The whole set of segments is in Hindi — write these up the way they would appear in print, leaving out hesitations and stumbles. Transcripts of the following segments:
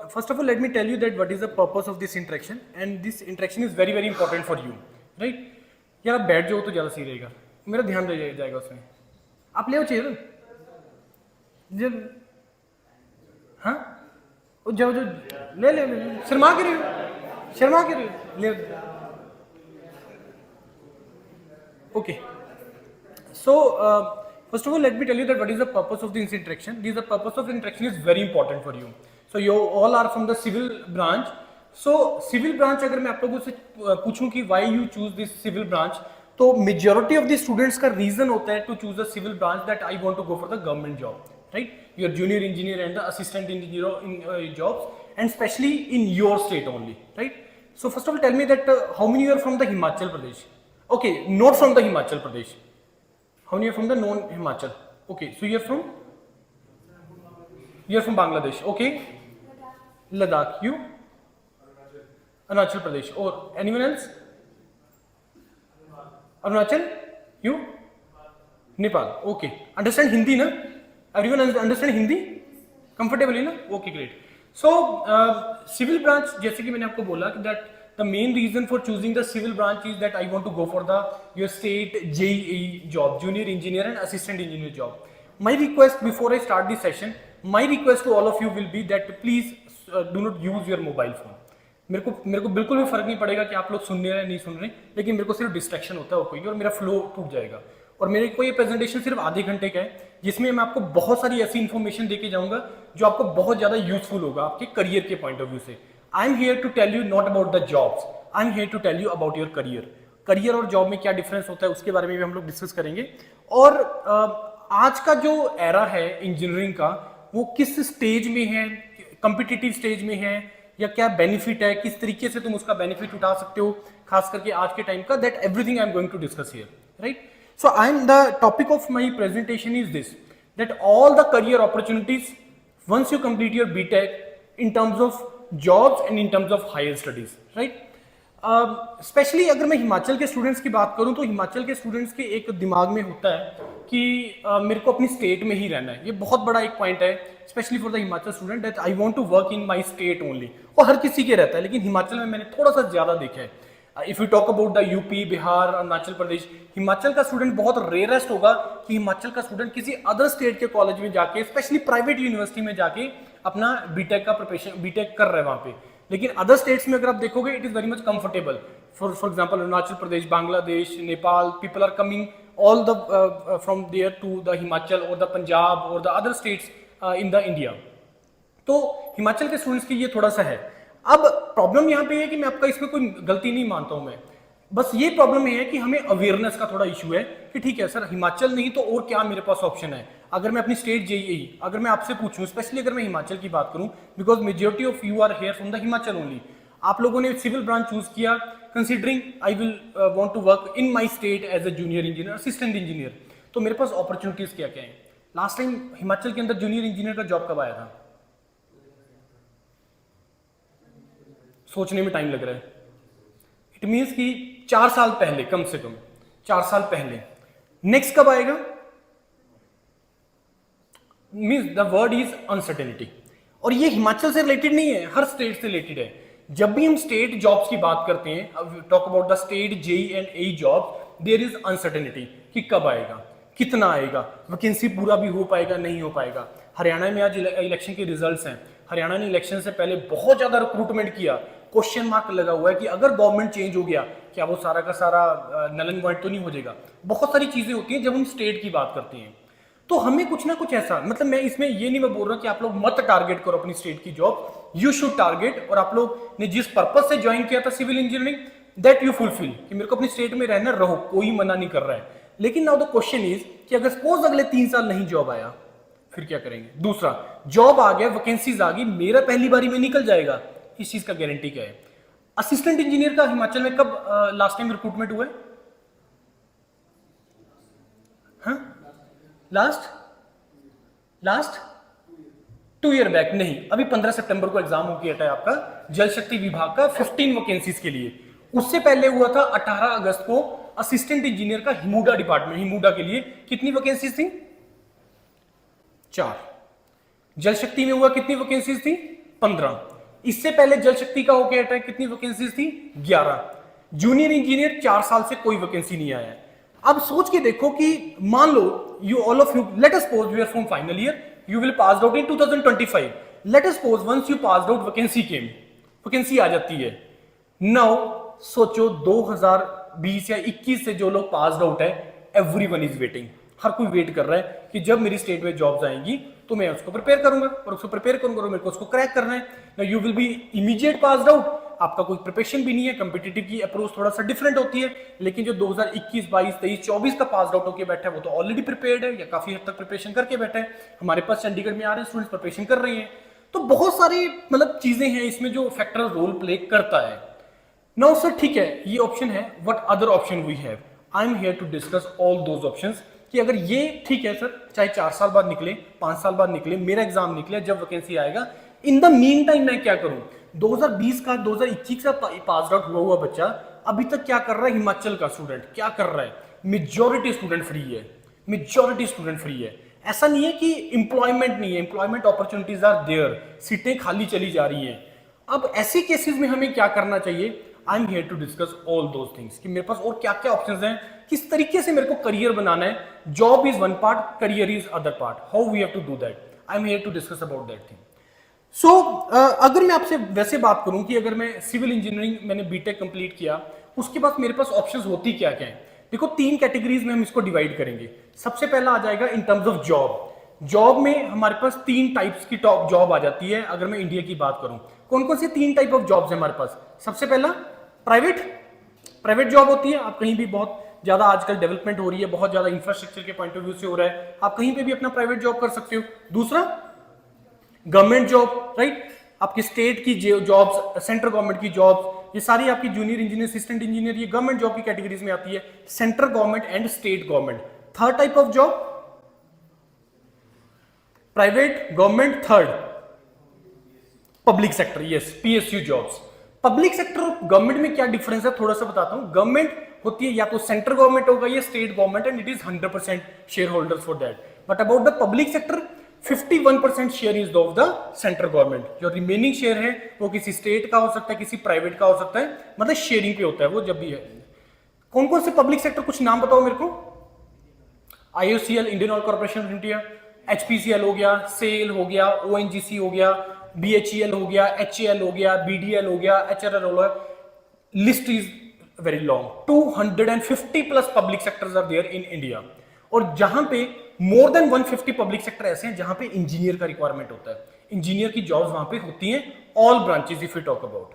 first of all, let me tell you that what is the purpose of this interaction, and this interaction is very very important for you, right? यार आप बैठ जाओ तो ज़्यादा सही रहेगा, मेरा ध्यान रह जाएगा उसमें. आप ले आओ चेयर जब, हाँ वो जाओ जो ले ले शर्मा के रहे हो ले. Okay. So first of all, let me tell you that what is the purpose of this interaction. The purpose of interaction is very important for you. So you all are from the civil branch. So civil branch अगर मैं आप लोगों से पूछूं कि why you choose this civil branch, तो majority of the students का reason होता है to choose a civil branch that I want to go for the government job, right? Your junior engineer and the assistant engineer in jobs, and especially in your state only, right? So first of all, tell me that how many you are from the Himachal Pradesh? Okay, not from the Himachal Pradesh. How many are from the non-Himachal? Okay, so you are from Bangladesh. Okay, Ladakh. You? Arunachal Pradesh. Or anyone else? Arunachal? You? Nepal. Okay. Understand Hindi, na? Everyone understand Hindi? Comfortably, na? Okay, great. So civil branch, जैसे कि मैंने आपको बोला कि that the main reason for choosing the civil branch is that I want to go for your state JEE job, junior engineer and assistant engineer job. My request before I start this session, my request to all of you will be that please do not use your mobile phone. मेरे को बिल्कुल भी फर्क नहीं पड़ेगा कि आप लोग सुन रहे हैं नहीं सुन रहे, लेकिन मेरे को सिर्फ डिस्ट्रैक्शन होता है कोई और मेरा फ्लो टूट जाएगा. और मेरे को ये प्रेजेंटेशन सिर्फ आधे घंटे का है, जिसमें मैं आपको बहुत सारी ऐसी इन्फॉर्मेशन देके जाऊंगा जो आपको बहुत ज्यादा यूजफुल होगा आपके करियर के पॉइंट ऑफ व्यू से. I am here to tell you not about the jobs, I am here to tell you about your career. Career और जॉब में क्या डिफरेंस होता है उसके बारे में भी हम लोग डिस्कस करेंगे. और आज का जो एरा है इंजीनियरिंग का, वो किस स्टेज में है, कॉम्पिटिटिव स्टेज में है, या क्या बेनिफिट है, किस तरीके से तुम उसका बेनिफिट उठा सकते हो, खास करके आज के टाइम का, that everything I am going to discuss here, right? So the topic of my presentation is this, that all the career opportunities once you complete your BTech in terms of jobs and in terms of higher studies, right? Specially अगर मैं हिमाचल के स्टूडेंट्स की बात करूं तो हिमाचल के स्टूडेंट्स के एक दिमाग में होता है कि मेरे को अपनी स्टेट में ही रहना है. ये बहुत बड़ा एक पॉइंट है specially for the Himachal student, that I want to work in my state only. वो हर किसी के रहता है, लेकिन हिमाचल में मैंने थोड़ा सा ज्यादा देखा है. If you talk about the UP, Bihar, Arunachal Pradesh, Himachal का स्टूडेंट बहुत रेयरेस्ट होगा कि हिमाचल का स्टूडेंट किसी अदर स्टेट के कॉलेज में जाके, स्पेशली प्राइवेट यूनिवर्सिटी में जाके अपना बीटेक का प्रिपरेशन बीटेक कर रहे हैं वहां पे. लेकिन अदर स्टेट्स में अगर आप देखोगे, it is very much comfortable. For example Arunachal Pradesh, Bangladesh, Nepal, people are coming all the from there to the Himachal और द पंजाब और the other states in the India. तो हिमाचल के स्टूडेंट्स की ये थोड़ा सा है. अब प्रॉब्लम यहाँ पे है कि मैं आपका इसमें कोई गलती नहीं मानता हूं मैं, बस ये प्रॉब्लम है कि हमें अवेयरनेस का थोड़ा इशू है कि ठीक है सर, हिमाचल नहीं तो और क्या मेरे पास ऑप्शन है. अगर मैं अपनी स्टेट जेईई अगर मैं आपसे पूछूं, स्पेशली अगर मैं हिमाचल की बात करूं, because majority of you are here from the Himachal only, आप लोगों ने सिविल ब्रांच चूज किया considering I will want to work in my state as a junior engineer, assistant engineer. तो मेरे पास अपॉर्चुनिटीज क्या क्या है. लास्ट टाइम हिमाचल के अंदर जूनियर इंजीनियर का जॉब कब आया था? सोचने में टाइम लग रहा है. इट मीन्स कि 4 साल पहले, कम से कम 4 साल पहले. नेक्स्ट कब आएगा? Means the word is uncertainty. और ये हिमाचल से रिलेटेड नहीं है, हर स्टेट से रिलेटेड है. जब भी हम स्टेट जॉब्स की बात करते हैं, talk about the state JE and AE job, there is uncertainty कि कब आएगा, कितना आएगा, वैकेंसी पूरा भी हो पाएगा नहीं हो पाएगा. हरियाणा में आज इलेक्शन के रिजल्ट्स हैं. हरियाणा ने इलेक्शन से पहले बहुत ज्यादा रिक्रूटमेंट किया. क्वेश्चन मार्क लगा हुआ है कि अगर गवर्नमेंट चेंज हो गया, क्या वो सारा का सारा नल एंड वॉइड तो नहीं हो जाएगा. बहुत सारी चीजें होती हैं जब हम स्टेट की बात करते हैं. तो हमें कुछ ना कुछ ऐसा, मतलब मैं इसमें ये नहीं मैं बोल रहा कि आप लोग मत टारगेट करो अपनी स्टेट की जॉब, यू शुड टारगेट. और आप लोग ने जिस पर्पज से ज्वाइन किया था civil engineering, that you fulfil कि मेरे को अपनी स्टेट में रहना, रहो, कोई मना नहीं कर रहा है. लेकिन नाउ द क्वेश्चन इज कि अगर सपोज अगले 3 साल नहीं जॉब आया, फिर क्या करेंगे? दूसरा, जॉब आ गया, वैकेंसीज आ गई, मेरा पहली बारी में निकल जाएगा, इस चीज का गारंटी क्या है? असिस्टेंट इंजीनियर का हिमाचल में कब लास्ट टाइम रिक्रूटमेंट हुआ है? हाँ, लास्ट 2 ईयर बैक नहीं, अभी 15 सितंबर को एग्जाम हो गया था आपका जल शक्ति विभाग का 15 वैकेंसीज के लिए. उससे पहले हुआ था 18 अगस्त को असिस्टेंट इंजीनियर का हिमुडा डिपार्टमेंट, हिमुडा के लिए कितनी वैकेंसीज थी? 4. जल शक्ति में हुआ कितनी वैकेंसीज थी? 15. इससे पहले जल शक्ति का होके हटा है, कितनी वैकेंसीज थी? 11। जूनियर इंजीनियर 4 साल से कोई वैकेंसी नहीं आया है। अब सोच के देखो कि मान लो you all of you, let us suppose you are from final year, you will pass out in 2025। Let us suppose once you pass out vacancy came, vacancy आ जाती है। नाउ सोचो 2020 या 21 से जो लोग पास आउट है, एवरीवन इज वेटिंग, हर कोई वेट कर रहा है कि जब मेरी स्टेट में जॉब्स आएंगी तो मैं उसको प्रिपेयर करूंगा और उसको प्रिपेयर करूंगा और मेरे को उसको क्रैक करना है। You will B immediate passed out, आपका कोई प्रिपरेशन भी नहीं है, कॉम्पिटिटिव की अप्रोच थोड़ा सा डिफरेंट होती है, लेकिन जो 2021, 22, 23, 24 का पास आउट होकर बैठा है वो तो ऑलरेडी प्रिपेयर्ड है या काफी हद तक प्रिपरेशन करके बैठा है। हमारे पास चंडीगढ़ में आ रहे हैं स्टूडेंट्स, प्रिपरेशन कर रहे हैं। तो बहुत सारी मतलब चीजें हैं इसमें जो फैक्टर रोल प्ले करता है। नाउ सर ठीक है, ये ऑप्शन है, what other option we have? I am here to discuss all those options कि अगर ये ठीक है सर, चाहे 4 साल बाद निकले, 5 साल बाद निकले, मेरा एग्जाम निकले, जब वैकेंसी आएगा, इन द मीन टाइम मैं क्या करूं? 2020 का 2021 का पास आउट हुआ बच्चा अभी तक क्या कर रहा है? हिमाचल का स्टूडेंट क्या कर रहा है? मेजॉरिटी स्टूडेंट फ्री है, मेजॉरिटी स्टूडेंट फ्री है। ऐसा नहीं है कि एम्प्लॉयमेंट नहीं है, एम्प्लॉयमेंट अपॉर्चुनिटीज आर देयर, सीटें खाली चली जा रही हैं। अब ऐसे केसेस में हमें क्या करना चाहिए? I am here to discuss all those things कि मेरे पास और क्या क्या ऑप्शंस हैं, किस तरीके से मेरे को करियर बनाना है। Job is one part, career is other part, how we have to do that. I am here to discuss about that thing. So अगर मैं आपसे वैसे बात करूं कि अगर मैं सिविल इंजीनियरिंग मैंने बीटेक कंप्लीट किया, उसके बाद मेरे पास ऑप्शंस होती क्या क्या है? देखो 3 कैटेगरीज में हम इसको डिवाइड करेंगे। सबसे पहला आ जाएगा in terms of job. Job में हमारे पास 3 टाइप्स की टॉप जॉब आ जाती है। अगर मैं इंडिया की बात करूं, कौन कौन से 3 टाइप ऑफ जॉब्स है हमारे पास? सबसे पहला प्राइवेट जॉब होती है। आप कहीं भी, बहुत ज्यादा आजकल डेवलपमेंट हो रही है, बहुत ज्यादा इंफ्रास्ट्रक्चर के पॉइंट ऑफ व्यू से हो रहा है, आप कहीं पे भी अपना प्राइवेट जॉब कर सकते हो। दूसरा गवर्नमेंट जॉब, राइट, आपकी स्टेट की जॉब्स, सेंट्रल गवर्नमेंट की जॉब्स, ये सारी आपकी जूनियर इंजीनियर, असिस्टेंट इंजीनियर, ये गवर्नमेंट जॉब की कैटेगरीज में आती है, central government and state government. Third type of job private, government, third public sector, yes, PSU jobs. Public sector और गवर्नमेंट में क्या डिफरेंस है थोड़ा सा बताता हूं। गवर्नमेंट होती है या तो सेंट्रल गवर्नमेंट होगा या state government, and it is 100% share holders for that. But about the public sector 51% share is of the central government. जो रिमेनिंग शेयर है वो किसी स्टेट का हो सकता है, किसी प्राइवेट का हो सकता है, मतलब शेयरिंग पे होता है वो जब भी है। कौन कौन से पब्लिक सेक्टर, कुछ नाम बताओ मेरे को। IOCL, Indian oil corporation of India, HPCL हो गया, सेल हो गया, ONGC हो गया, BHEL हो गया, HAL हो गया, BDL हो गया, HRL हो गया। List is very long, 250 plus public sectors are there in India. और जहां पे मोर देन 150 पब्लिक सेक्टर ऐसे हैं जहां पे इंजीनियर का रिक्वायरमेंट होता है, इंजीनियर की जॉब्स वहां पे होती हैं, all branches if you talk about.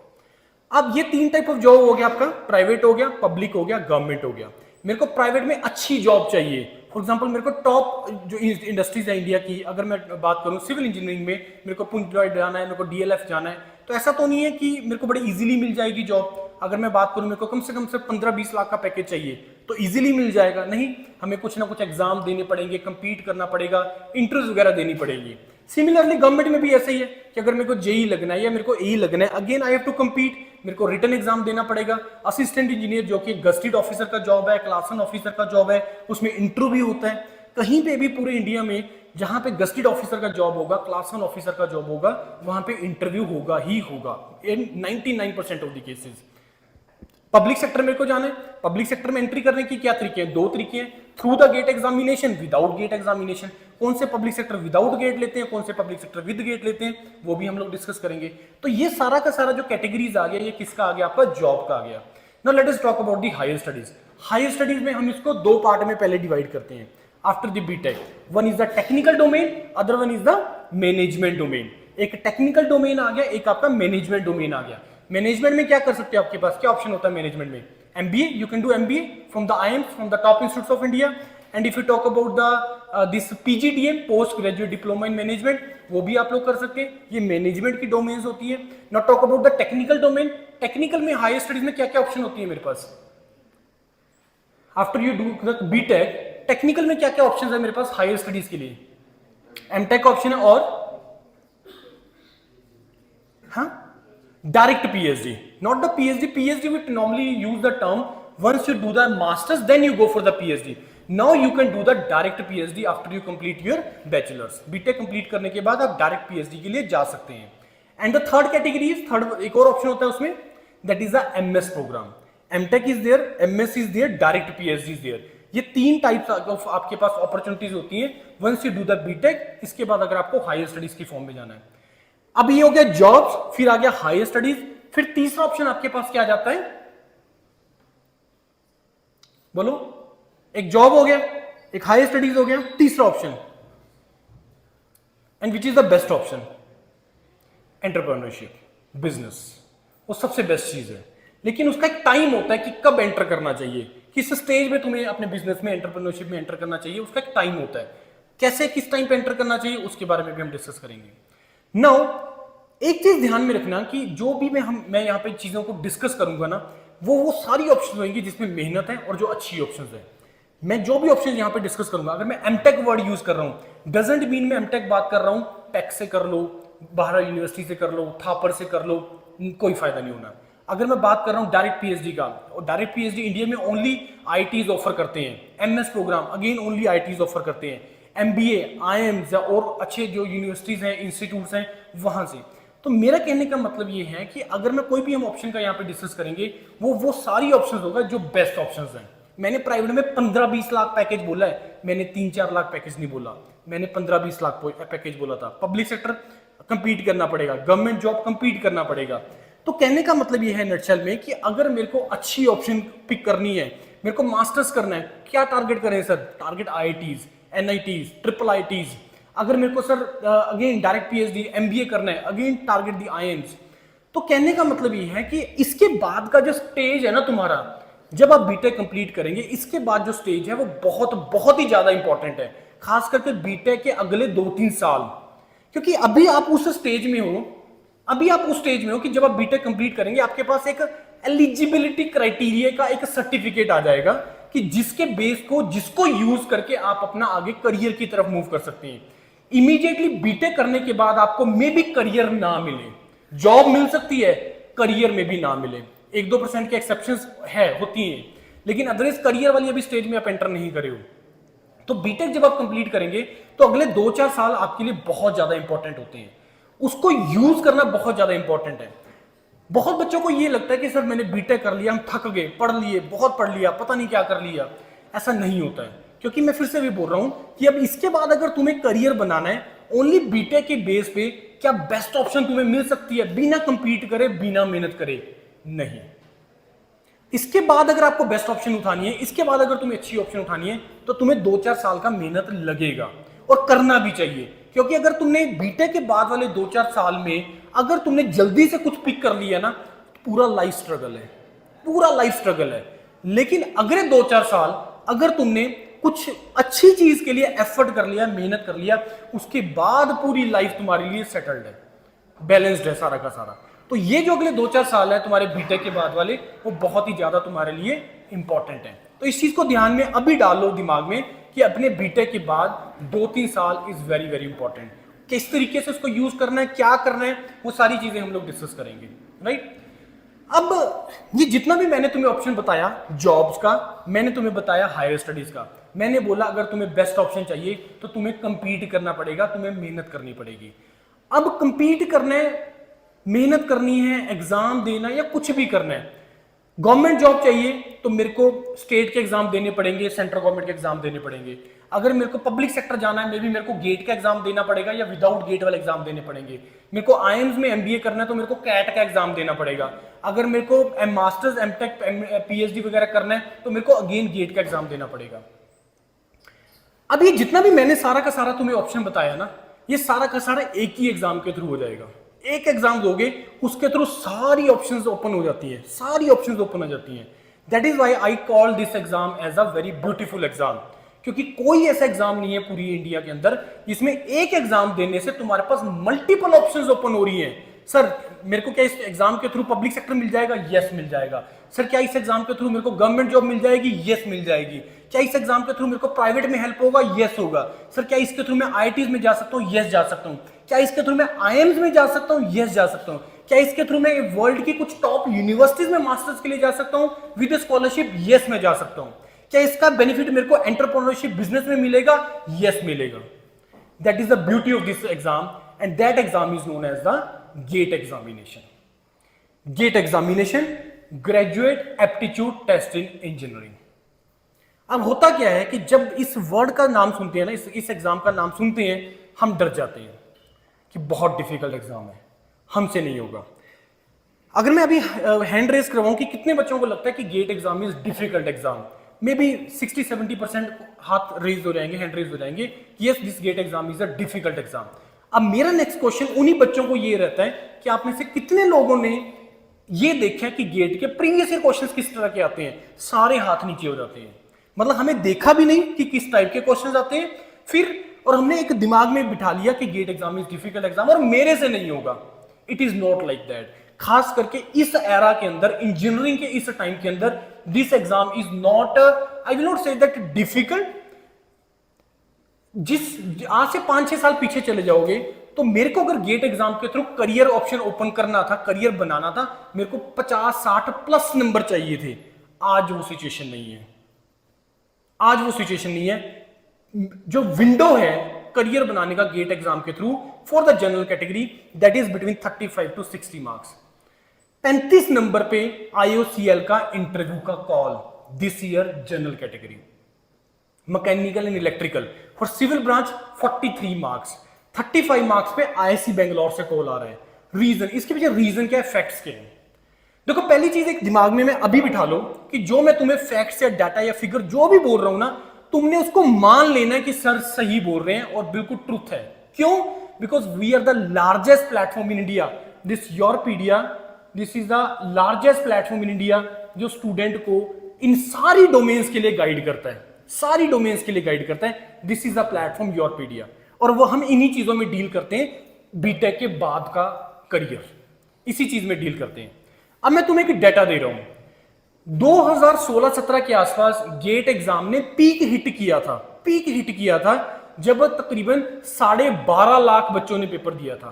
अब ये 3 टाइप ऑफ जॉब हो गया आपका, प्राइवेट हो गया, पब्लिक हो गया, गवर्नमेंट हो गया। मेरे को प्राइवेट में अच्छी जॉब चाहिए, फॉर एग्जांपल मेरे को टॉप जो इंडस्ट्रीज है इंडिया की, अगर मैं बात करूं सिविल इंजीनियरिंग में, मेरे को पुंडलॉयड जाना है, मेरे को DLF जाना है, तो ऐसा तो नहीं है कि मेरे को बड़ी इजीली मिल जाएगी जॉब। अगर मैं बात करूं मेरे को कम से 15-20 लाख का पैकेज चाहिए तो इजीली मिल जाएगा? नहीं, हमें कुछ ना कुछ एग्जाम देने पड़ेंगे, कंपीट करना पड़ेगा, इंटरव्यूज वगैरह देनी पड़ेगी। सिमिलरली गवर्नमेंट में भी ऐसा ही है कि अगर मेरे को JEE लगना है या मेरे को AE लगना है, again I have to compete, मेरे को रिटन एग्जाम देना पड़ेगा। असिस्टेंट इंजीनियर जो कि गस्टेड ऑफिसर का जॉब है, क्लास 1 ऑफिसर का जॉब है, उसमें इंटरव्यू भी होता है। कहीं पे भी पूरे इंडिया में जहां पे गस्टेड ऑफिसर का जॉब होगा, क्लास 1 ऑफिसर का जॉब होगा, वहां पे इंटरव्यू होगा ही होगा इन 99% of the cases. Public sector मेरे को जाना है, पब्लिक सेक्टर में एंट्री करने की क्या तरीके हैं? 2 तरीके हैं, through the GATE examination, without GATE examination. कौन से पब्लिक सेक्टर विदाउट गेट लेते हैं, कौन से पब्लिक सेक्टर विद गेट लेते हैं, वो भी हम लोग डिस्कस करेंगे। तो ये सारा का सारा जो कैटेगरीज आ गया, ये किसका आ गया? आपका जॉब का आ गया। Now let us talk about the higher studies. Higher studies में हम इसको 2 पार्ट में पहले डिवाइड करते हैं after the BTech. One is the technical domain, other one is the management domain. एक टेक्निकल डोमेन आ गया, एक आपका मैनेजमेंट डोमेन आ गया। मैनेजमेंट में क्या कर सकते हो, आपके पास क्या ऑप्शन होता है मैनेजमेंट में? MBA, you can do MBA from the IIMs, from the top institutes of India. And if you talk about the this PGDM, post graduate diploma in management, वो भी आप लोग कर सकते हैं। ये मैनेजमेंट की डोमेन्स होती है। Now talk about the technical domain. Technical में हायर स्टडीज में क्या क्या ऑप्शन होती है मेरे पास? After you do the BTech, technical में क्या क्या ऑप्शन है मेरे पास हायर स्टडीज के लिए? MTech ऑप्शन है और हाँ direct PhD, not the PhD. PhD we normally use the term once you do the masters, then you go for the PhD. Now you can do the direct PhD after you complete your bachelor's. BTech complete करने के बाद आप direct PhD के लिए जा सकते हैं। And the third category is, third एक और ऑप्शन होता है उसमें, that is the MS programme. MTech is there, MS is there, direct PhD is there. ये तीन टाइप्स ऑफ आपके पास अपॉर्चुनिटीज होती हैं once you do the BTech. इसके बाद अगर आपको हायर स्टडीज की फॉर्म में जाना है। अब ये हो गया जॉब्स, फिर आ गया हायर स्टडीज, फिर तीसरा ऑप्शन आपके पास क्या जाता है, बोलो? एक जॉब हो गया, एक हायर स्टडीज हो गया, तीसरा option, and which is the best option? Entrepreneurship, business. वो सबसे बेस्ट चीज है, लेकिन उसका एक टाइम होता है कि कब एंटर करना चाहिए, किस स्टेज में तुम्हें अपने बिजनेस में, एंटरप्रेन्योरशिप में एंटर करना चाहिए, उसका एक टाइम होता है। कैसे, किस टाइम पे एंटर करना चाहिए, उसके बारे में भी हम डिस्कस करेंगे। नाउ एक चीज ध्यान में रखना कि जो भी मैं यहाँ पे चीजों को डिस्कस करूंगा ना, वो सारी ऑप्शन होंगी जिसमें मेहनत है और जो अच्छी ऑप्शन है। मैं जो भी ऑप्शन यहाँ पे डिस्कस करूंगा, अगर मैं एमटेक वर्ड यूज कर रहा हूं, डजंट मीन मैं एमटेक बात कर रहा हूं टेक से कर लो, बाहर यूनिवर्सिटी से कर लो, थापर से कर लो, कोई फायदा नहीं होना। अगर मैं बात कर रहा हूं डायरेक्ट पीएचडी का, और डायरेक्ट पीएचडी इंडिया में ओनली आईटीज ऑफर करते हैं। MS programme again only IITs offer करते हैं। एमबीए, आईएम्स और अच्छे जो यूनिवर्सिटीज हैं, इंस्टीट्यूट्स हैं, वहां से। तो मेरा कहने का मतलब ये है कि अगर मैं कोई भी हम ऑप्शन का यहाँ पे डिस्कस करेंगे, वो सारी ऑप्शन होगा जो बेस्ट ऑप्शन हैं। मैंने प्राइवेट में 15-20 लाख पैकेज बोला है, मैंने 3-4 लाख पैकेज नहीं बोला, मैंने 15-20 लाख पैकेज बोला था। पब्लिक सेक्टर कंपीट करना पड़ेगा, गवर्नमेंट जॉब कंपीट करना पड़ेगा। तो कहने का मतलब ये है नटशेल में कि अगर मेरे को अच्छी ऑप्शन पिक करनी है, मेरे को मास्टर्स करना है, क्या टारगेट करें sir? Target IITs, NITs, triple ITs. अगर मेरे को sir again direct PhD, MBA करना है, अगेन टारगेट दी आईएम्स। तो कहने का मतलब ये है कि इसके बाद का जो स्टेज है ना तुम्हारा, जब आप बीटेक कंप्लीट करेंगे, इसके बाद जो स्टेज है वो बहुत ही ज्यादा इंपॉर्टेंट है, खास करके बीटेक के अगले 2-3 साल। क्योंकि अभी आप उस स्टेज में हो, कि जब आप बीटेक कंप्लीट करेंगे, आपके पास एक एलिजिबिलिटी क्राइटेरिया का एक सर्टिफिकेट आ जाएगा कि जिसके बेस को, जिसको यूज करके आप अपना आगे करियर की तरफ मूव कर सकते हैं। इमीडिएटली बीटेक करने के बाद आपको मे भी करियर ना मिले, जॉब मिल सकती है, करियर में भी ना मिले। 1-2% के एक्सेप्शंस होती हैं, लेकिन अदरवाइज करियर वाली अभी स्टेज में आप एंटर नहीं करे हो। तो बीटेक जब आप कंप्लीट करेंगे तो अगले 2-4 साल आपके लिए बहुत ज्यादा इंपॉर्टेंट होते हैं, उसको यूज करना बहुत ज्यादा इंपॉर्टेंट है। बहुत बच्चों को ये लगता है कि सर मैंने बीटेक कर लिया, हम थक गए, पढ़ लिए, बहुत पढ़ लिया, पता नहीं क्या कर लिया। ऐसा नहीं होता है, क्योंकि मैं फिर से भी बोल रहा हूं कि अब इसके बाद अगर तुम्हें करियर बनाना है ओनली बीटेक के बेस पे, क्या बेस्ट ऑप्शन तुम्हें मिल सकती है बिना कंपीट करे, बिना मेहनत करे? नहीं। इसके बाद अगर आपको बेस्ट ऑप्शन उठानी है, इसके बाद अगर तुम्हें अच्छी ऑप्शन उठानी है, तो तुम्हें 2-4 साल का मेहनत लगेगा, और करना भी चाहिए। क्योंकि अगर तुमने बीटेक के बाद वाले 2-4 साल में अगर तुमने जल्दी से कुछ पिक कर लिया ना, पूरा लाइफ स्ट्रगल है। लेकिन अगले 2-4 साल अगर तुमने कुछ अच्छी चीज के लिए एफर्ट कर लिया, मेहनत कर लिया, उसके बाद पूरी लाइफ तुम्हारे लिए सेटल्ड है, बैलेंस्ड है सारा का सारा। तो ये जो अगले 2-4 साल है तुम्हारे बीटेक के बाद वाले, वो बहुत ही ज्यादा तुम्हारे लिए इंपॉर्टेंट है। तो इस चीज को ध्यान में अभी डालो दिमाग में कि अपने बीटेक के बाद 2-3 साल इज वेरी वेरी इंपॉर्टेंट। किस तरीके से उसको यूज करना है, क्या करना है, वो सारी चीजें हम लोग डिस्कस करेंगे, राइट। अब ये जितना भी मैंने तुम्हें ऑप्शन बताया जॉब्स का, मैंने तुम्हें बताया हायर स्टडीज का, मैंने बोला अगर तुम्हें बेस्ट ऑप्शन चाहिए तो तुम्हें कंपीट करना पड़ेगा, तुम्हें मेहनत करनी पड़ेगी। अब कंपीट करना है, मेहनत करनी है, एग्जाम देना या कुछ भी करना है, गवर्नमेंट जॉब चाहिए तो मेरे को स्टेट के एग्जाम देने पड़ेंगे, सेंट्रल गवर्नमेंट के एग्जाम देने पड़ेंगे। अगर मेरे को पब्लिक सेक्टर जाना है, मेरे को गेट का एग्जाम देना पड़ेगा या विदाउट गेट वाले एग्जाम देने पड़ेंगे। मेरे को आईएम्स में एमबीए करना है तो मेरे को कैट का एग्जाम देना पड़ेगा। अगर मेरे को मास्टर्स, एमटेक, पीएचडी वगैरह करना है तो मेरे को अगेन गेट का एग्जाम देना पड़ेगा। अब ये जितना भी मैंने सारा का सारा तुम्हें ऑप्शन बताया ना, ये सारा का सारा एक ही एग्जाम के थ्रू हो जाएगा। एक एग्जाम दोगे, उसके थ्रू सारी ऑप्शंस ओपन हो जाती है, सारी ऑप्शंस ओपन हो जाती हैं। That is why I call this exam as a very beautiful exam, क्योंकि कोई ऐसा एग्जाम नहीं है पूरी इंडिया के अंदर जिसमें एक एग्जाम देने से तुम्हारे पास मल्टीपल ऑप्शंस ओपन हो रही हैं। सर मेरे को क्या इस एग्जाम के थ्रू पब्लिक सेक्टर मिल जाएगा? यस मिल जाएगा। सर क्या इस एग्जाम के थ्रू मेरे को गवर्नमेंट जॉब मिल जाएगी? यस मिल जाएगी। क्या इस एग्जाम के थ्रू मेरे को प्राइवेट में हेल्प होगा? यस होगा। सर क्या इसके थ्रू मैं आईआईटीज में जा सकता हूँ? यस जा सकता हूँ। क्या इसके थ्रू मैं आईएम्स में जा सकता हूँ? यस जा सकता हूँ। क्या इसके थ्रू मैं वर्ल्ड की कुछ टॉप यूनिवर्सिटीज में मास्टर्स के लिए जा सकता हूँ विद स्कॉलरशिप? यस मैं जा सकता हूँ। क्या इसका बेनिफिट मेरे को एंटरप्रेन्योरशिप बिजनेस में मिलेगा? यस मिलेगा। That is the beauty of this exam and that exam is known as the GATE examination. GATE examination, graduate aptitude test in engineering. अब होता क्या है कि जब इस वर्ड का नाम सुनते हैं ना, इस एग्जाम का नाम सुनते हैं, हम डर जाते हैं कि बहुत डिफिकल्ट एग्जाम है, हमसे नहीं होगा। अगर मैं अभी हैंड रेस करवाऊं कि कितने बच्चों को लगता है कि GATE exam is difficult exam, maybe 60-70% हाथ रेज हो जाएंगे, हैंड रेज हो जाएंगे कि yes this GATE exam is a difficult exam. अब मेरा नेक्स्ट क्वेश्चन उन्हीं बच्चों को ये रहता है कि आप में से कितने लोगों ने ये देखा कि गेट के प्रीवियस ईयर क्वेश्चंस किस तरह के आते हैं। सारे हाथ नीचे हो जाते हैं, मतलब हमें देखा भी नहीं कि किस टाइप के क्वेश्चंस आते हैं फिर, और हमने एक दिमाग में बिठा लिया कि GATE exam is difficult exam और मेरे से नहीं होगा। It is not like that. खास करके इस एरा के अंदर, इंजीनियरिंग के इस टाइम के अंदर, this exam is not, I will not say that difficult. जिस आज से 5-6 साल पीछे चले जाओगे तो मेरे को अगर गेट एग्जाम के थ्रू करियर ऑप्शन ओपन करना था, करियर बनाना था, मेरे को 50-60 प्लस नंबर चाहिए थे। आज वो सिचुएशन नहीं है, आज वो सिचुएशन नहीं है। जो विंडो है करियर बनाने का गेट एग्जाम के through for the general category, that is between 35 to 60 marks. 35 number पे IOCL का इंटरव्यू का call this year general category, mechanical and electrical for civil branch 43 marks, 35 marks पे IISc बेंगलोर से कॉल आ रहा है। रीजन, इसके पीछे रीजन क्या है, फैक्ट्स के हैं। देखो पहली चीज एक दिमाग में मैं अभी बिठा लो कि जो मैं तुम्हें फैक्ट्स या डाटा या फिगर जो भी बोल रहा हूं ना, तुमने उसको मान लेना है कि सर सही बोल रहे हैं और बिल्कुल ट्रुथ है। क्यों? Because we are the largest platform in India. This Yourpedia, this is the largest platform in India जो स्टूडेंट को इन सारी डोमेन्स के लिए गाइड करता है, सारी डोमेन्स के लिए गाइड करता है। दिस इज द प्लेटफॉर्म योरपीडिया, और वो हम इन्हीं चीजों में डील करते हैं। बीटेक के बाद का करियर इसी चीज में डील करते हैं। अब मैं तुम्हें एक डेटा दे रहा हूं, 2016-17 के आसपास गेट एग्जाम ने पीक हिट किया था जब तकरीबन 12.5 लाख बच्चों ने पेपर दिया था,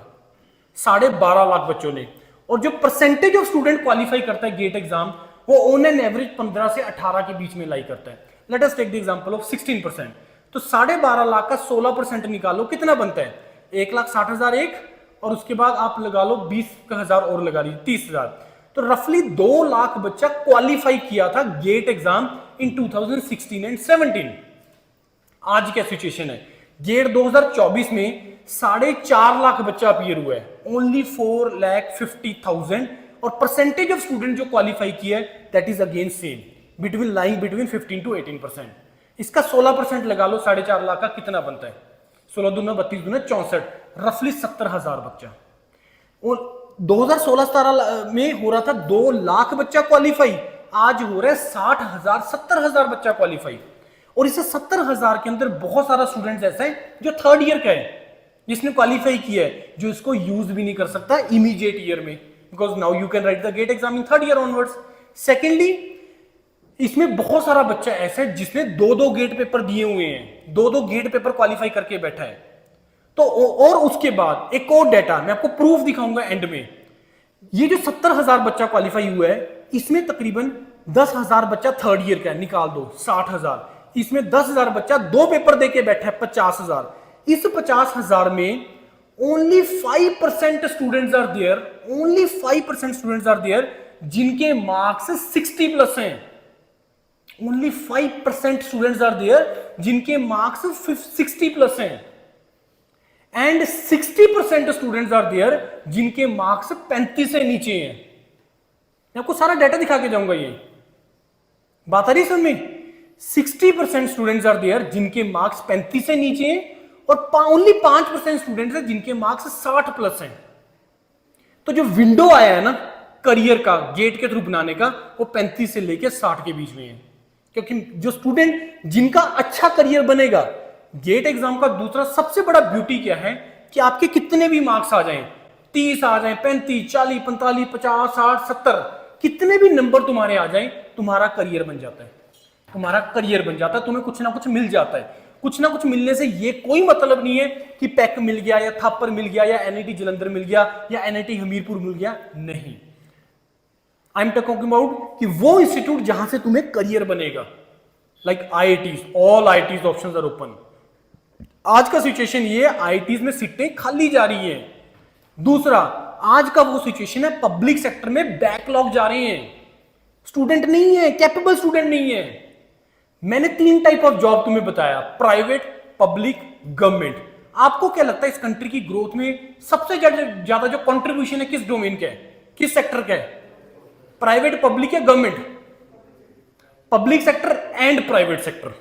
12.5 लाख बच्चों ने। और जो परसेंटेज ऑफ स्टूडेंट क्वालिफाई करता है गेट एग्जाम, वो ऑन एन एवरेज 15 से 18 के बीच में लाई करता है। Let us take the example of 16%। तो 12.5 लाख का 16% निकालो, कितना बनता है? 1,60,000 एक, और उसके बाद आप लगा लो 20,000 और लगा लीजिए 30,000। तो रफली 2 लाख बच्चा क्वालिफाई किया था गेट एग्जाम इन 2016 एंड 17। आज क्या सिचुएशन है? गेट 2024 में 4.5 लाख बच्चा अपीयर हुआ है, ओनली 4,50,000, और परसेंटेज ऑफ स्टूडेंट जो क्वालिफाई किया है that is again same, between 15 to 18%। इसका 16% लगा लो, 4.5 लाख का कितना बनता है? 16 दूना 32 दूना 64, रफली 70,000 बच्चा। और 2016-17 में हो रहा था 2 लाख बच्चा क्वालिफाई, आज हो रहा है 60,000 70,000 बच्चा क्वालिफाई। और इसे 70,000 के अंदर बहुत सारा स्टूडेंट ऐसा है जो 3rd ईयर का है, जिसने क्वालिफाई किया है, जो इसको यूज भी नहीं कर सकता इमीडिएट ईयर में, because now you can write the GATE exam in 3rd year onwards. Secondly, इसमें बहुत सारा बच्चा ऐसा है जिसने 2-2 गेट पेपर दिए हुए हैं, 2-2 गेट पेपर क्वालिफाई करके बैठा है। तो और उसके बाद एक और डेटा मैं आपको प्रूफ दिखाऊंगा एंड में। ये जो 70,000 बच्चा क्वालिफाई हुआ है, इसमें तकरीबन 10,000 बच्चा 3rd ईयर का है, निकाल दो 60,000। इसमें 10,000 बच्चा 2 पेपर देके बैठा है, 50,000। इस 50,000 में only 5% students are there, only 5% students are there जिनके मार्क्स 60 प्लस हैं। ओनली 5% स्टूडेंट्स आर देयर जिनके मार्क्स 60 प्लस हैं, एंड 60% स्टूडेंट्स आर देयर जिनके मार्क्स 35 से नीचे हैं। मैं आपको सारा डाटा दिखा के जाऊंगा, ये बात आ रही है समझ में? 60% स्टूडेंट्स आर देयर जिनके मार्क्स 35 से नीचे हैं, और ओनली 5% स्टूडेंट्स हैं जिनके मार्क्स 60 प्लस हैं। तो जो विंडो आया है ना करियर का गेट के थ्रू बनाने का, वो 35 से लेके 60 के बीच में है। क्योंकि जो स्टूडेंट जिनका अच्छा करियर बनेगा, गेट एग्जाम का दूसरा सबसे बड़ा ब्यूटी क्या है कि आपके कितने भी मार्क्स आ जाएं, 30 आ जाएं, 35, 40, 45, 50, 60, 70, कितने भी नंबर तुम्हारे आ जाएं, तुम्हारा करियर बन जाता है, तुम्हारा करियर बन जाता है, तुम्हें कुछ ना कुछ मिल जाता है। कुछ ना कुछ मिलने से ये कोई मतलब नहीं है कि पैक मिल गया या थापर मिल गया या NIT जलंधर मिल गया या NIT हमीरपुर मिल गया, नहीं। आई एम टॉकिंग अबाउट कि वो इंस्टीट्यूट जहां से तुम्हें करियर बनेगा, like IITs, all IITs options are open. आज का सिचुएशन ये है, IITs में सीटें खाली जा रही हैं। दूसरा, आज का वो सिचुएशन है, पब्लिक सेक्टर में बैकलॉग जा रहे हैं, स्टूडेंट नहीं है, कैपेबल स्टूडेंट नहीं है। मैंने 3 टाइप ऑफ जॉब तुम्हें बताया, प्राइवेट, पब्लिक, गवर्नमेंट। आपको क्या लगता है इस कंट्री की ग्रोथ में सबसे ज्यादा जो कंट्रीब्यूशन है किस डोमेन का है, किस सेक्टर का है? प्राइवेट, पब्लिक या government? Public sector and private sector.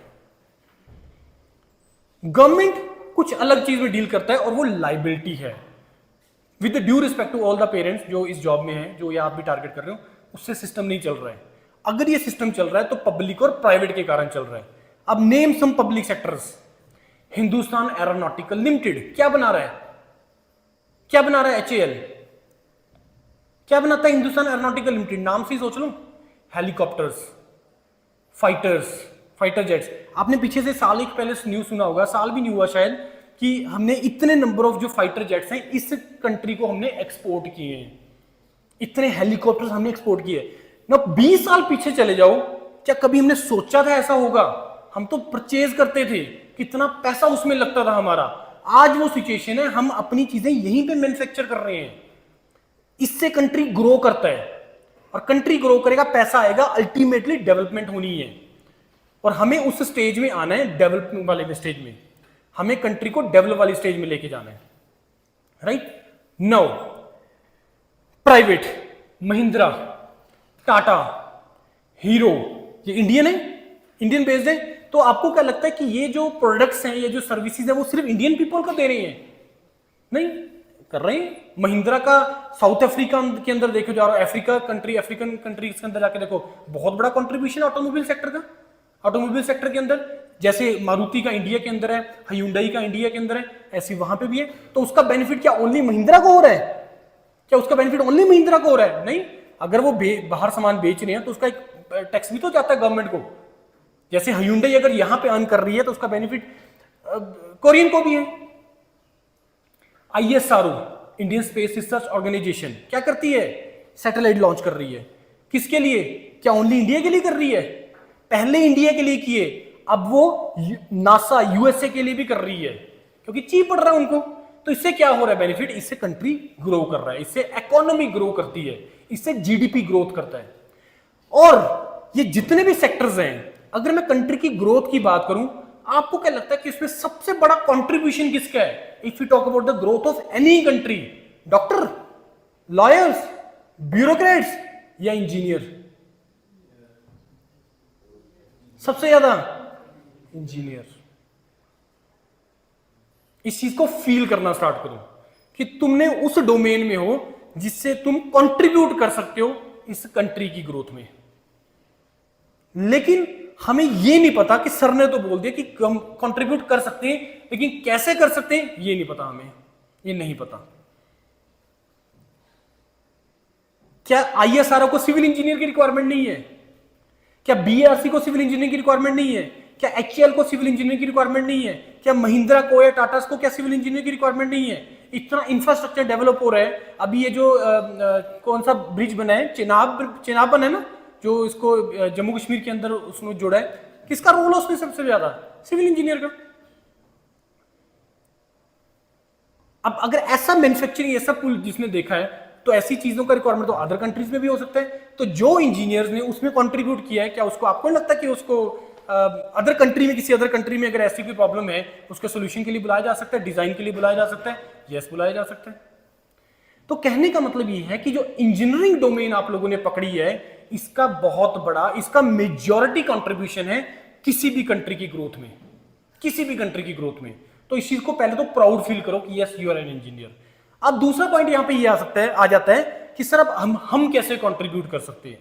Government कुछ अलग चीज में डील करता है और वो लाइबिलिटी है। With due respect to all the parents जो इस जॉब में हैं, जो ये आप भी टारगेट कर रहे हो, उससे सिस्टम नहीं चल रहा है। अगर ये सिस्टम चल रहा है तो पब्लिक और प्राइवेट के कारण चल रहा है। अब name some public sectors. Hindustan aeronautical limited क्या बना रहा है? क्या बना रहा है? HAL क्या बनाता है हिंदुस्तान एरोनॉटिकल लिमिटेड? नाम से ही सोच लो, हेलीकॉप्टर्स, फाइटर्स, फाइटर जेट्स। आपने पीछे से साल एक पहले न्यूज सुना होगा, साल भी नहीं हुआ शायद, कि हमने इतने नंबर ऑफ जो फाइटर जेट्स हैं इस कंट्री को हमने एक्सपोर्ट किए हैं, इतने हेलीकॉप्टर्स हमने एक्सपोर्ट किए। ना 20 साल पीछे चले जाओ, क्या कभी हमने सोचा था ऐसा होगा? हम तो परचेज करते थे, कितना पैसा उसमें लगता था हमारा। आज वो सिचुएशन है, हम अपनी चीजें यहीं पे मैन्युफैक्चर कर रहे हैं। इससे कंट्री ग्रो करता है, और कंट्री ग्रो करेगा, पैसा आएगा, अल्टीमेटली डेवलपमेंट होनी है। और हमें उस स्टेज में आना है, डेवलपमेंट वाले स्टेज में। हमें कंट्री को डेवलप वाली स्टेज में लेके जाना है, right? Now private, Mahindra, Tata, hero, ये इंडियन है, इंडियन बेस्ड है। तो आपको क्या लगता है कि ये जो प्रोडक्ट्स हैं, ये जो सर्विसेज है, वो सिर्फ इंडियन पीपल को दे रहे हैं? नहीं कर रहे हैं। महिंद्रा का साउथ अफ्रीका के अंदर देखो जा रहा, अफ्रीकन कंट्रीज के अंदर जाके देखो, बहुत बड़ा कंट्रीब्यूशन ऑटोमोबाइल सेक्टर का, ऑटोमोबाइल सेक्टर के अंदर। जैसे मारुति का इंडिया के अंदर है, ह्यूंडई का इंडिया के अंदर है, ऐसे वहां पे भी है। तो उसका बेनिफिट क्या ओनली महिंद्रा को हो रहा है? क्या उसका बेनिफिट ओनली महिंद्रा को हो रहा है? नहीं, अगर वो बाहर सामान बेच रहे हैं तो उसका एक टैक्स भी तो जाता है गवर्नमेंट को। जैसे ह्यूंडई अगर यहां पे अर्न कर रही है तो उसका बेनिफिट कोरियन को भी है। ISRO, Indian space research organisation, क्या करती है? सैटेलाइट लॉन्च कर रही है। किसके लिए? क्या ओनली इंडिया के लिए कर रही है? पहले इंडिया के लिए किए, अब वो नासा USA के लिए भी कर रही है, क्योंकि चीप पड़ रहा है उनको। तो इससे क्या हो रहा है बेनिफिट? इससे कंट्री ग्रो कर रहा है, इससे इकोनॉमी ग्रो करती है, इससे GDP ग्रोथ करता है। और ये जितने भी सेक्टर्स हैं, अगर मैं कंट्री की ग्रोथ की बात करूं, आपको क्या लगता है कि इसमें सबसे बड़ा कंट्रीब्यूशन किसका है? If you talk about the growth of any country, doctor, lawyers, bureaucrats या इंजीनियर? सबसे ज्यादा इंजीनियर। इस चीज को फील करना स्टार्ट करो कि तुमने उस डोमेन में हो जिससे तुम कंट्रीब्यूट कर सकते हो इस कंट्री की ग्रोथ में। लेकिन हमें यह नहीं पता कि सर ने तो बोल दिया कि कंट्रीब्यूट कर सकते हैं, लेकिन कैसे कर सकते हैं ये नहीं पता, हमें ये नहीं पता। क्या ISRO को सिविल इंजीनियर की रिक्वायरमेंट नहीं है? क्या BARC को सिविल इंजीनियर की रिक्वायरमेंट नहीं है? क्या HAL को सिविल इंजीनियर की रिक्वायरमेंट नहीं है? क्या महिंद्रा को या टाटा को क्या सिविल इंजीनियर की रिक्वायरमेंट नहीं है? इतना इंफ्रास्ट्रक्चर डेवलप हो रहा है। अभी ये जो कौन सा ब्रिज बना है, चेनाब बना है ना, जो इसको जम्मू कश्मीर के अंदर उसने जोड़ा है, किसका रोल है उसमें सबसे ज्यादा? सिविल इंजीनियर का। अब अगर ऐसा मैन्युफैक्चरिंग, ऐसा पुल जिसने देखा है, तो ऐसी चीजों का रिक्वायरमेंट तो अदर कंट्रीज में भी हो सकता है। तो जो इंजीनियर्स ने उसमें कंट्रीब्यूट किया है, क्या उसको, आपको नहीं लगता कि उसको अदर कंट्री में, किसी अदर कंट्री में अगर ऐसी कोई प्रॉब्लम है, उसके सोल्यूशन के लिए बुलाया जा सकता है, डिजाइन के लिए बुलाया जा सकता है? यस, बुलाया जा सकता है। तो कहने का मतलब ये है कि जो इंजीनियरिंग डोमेन आप लोगों ने पकड़ी है, इसका बहुत बड़ा, इसका मेजॉरिटी कंट्रीब्यूशन है किसी भी कंट्री की ग्रोथ में, किसी भी कंट्री की ग्रोथ में। तो इस चीज को पहले तो प्राउड फील करो कि yes, you are an engineer. अब दूसरा पॉइंट यहां पे ये आ जाता है कि सर अब हम कैसे कंट्रीब्यूट कर सकते हैं?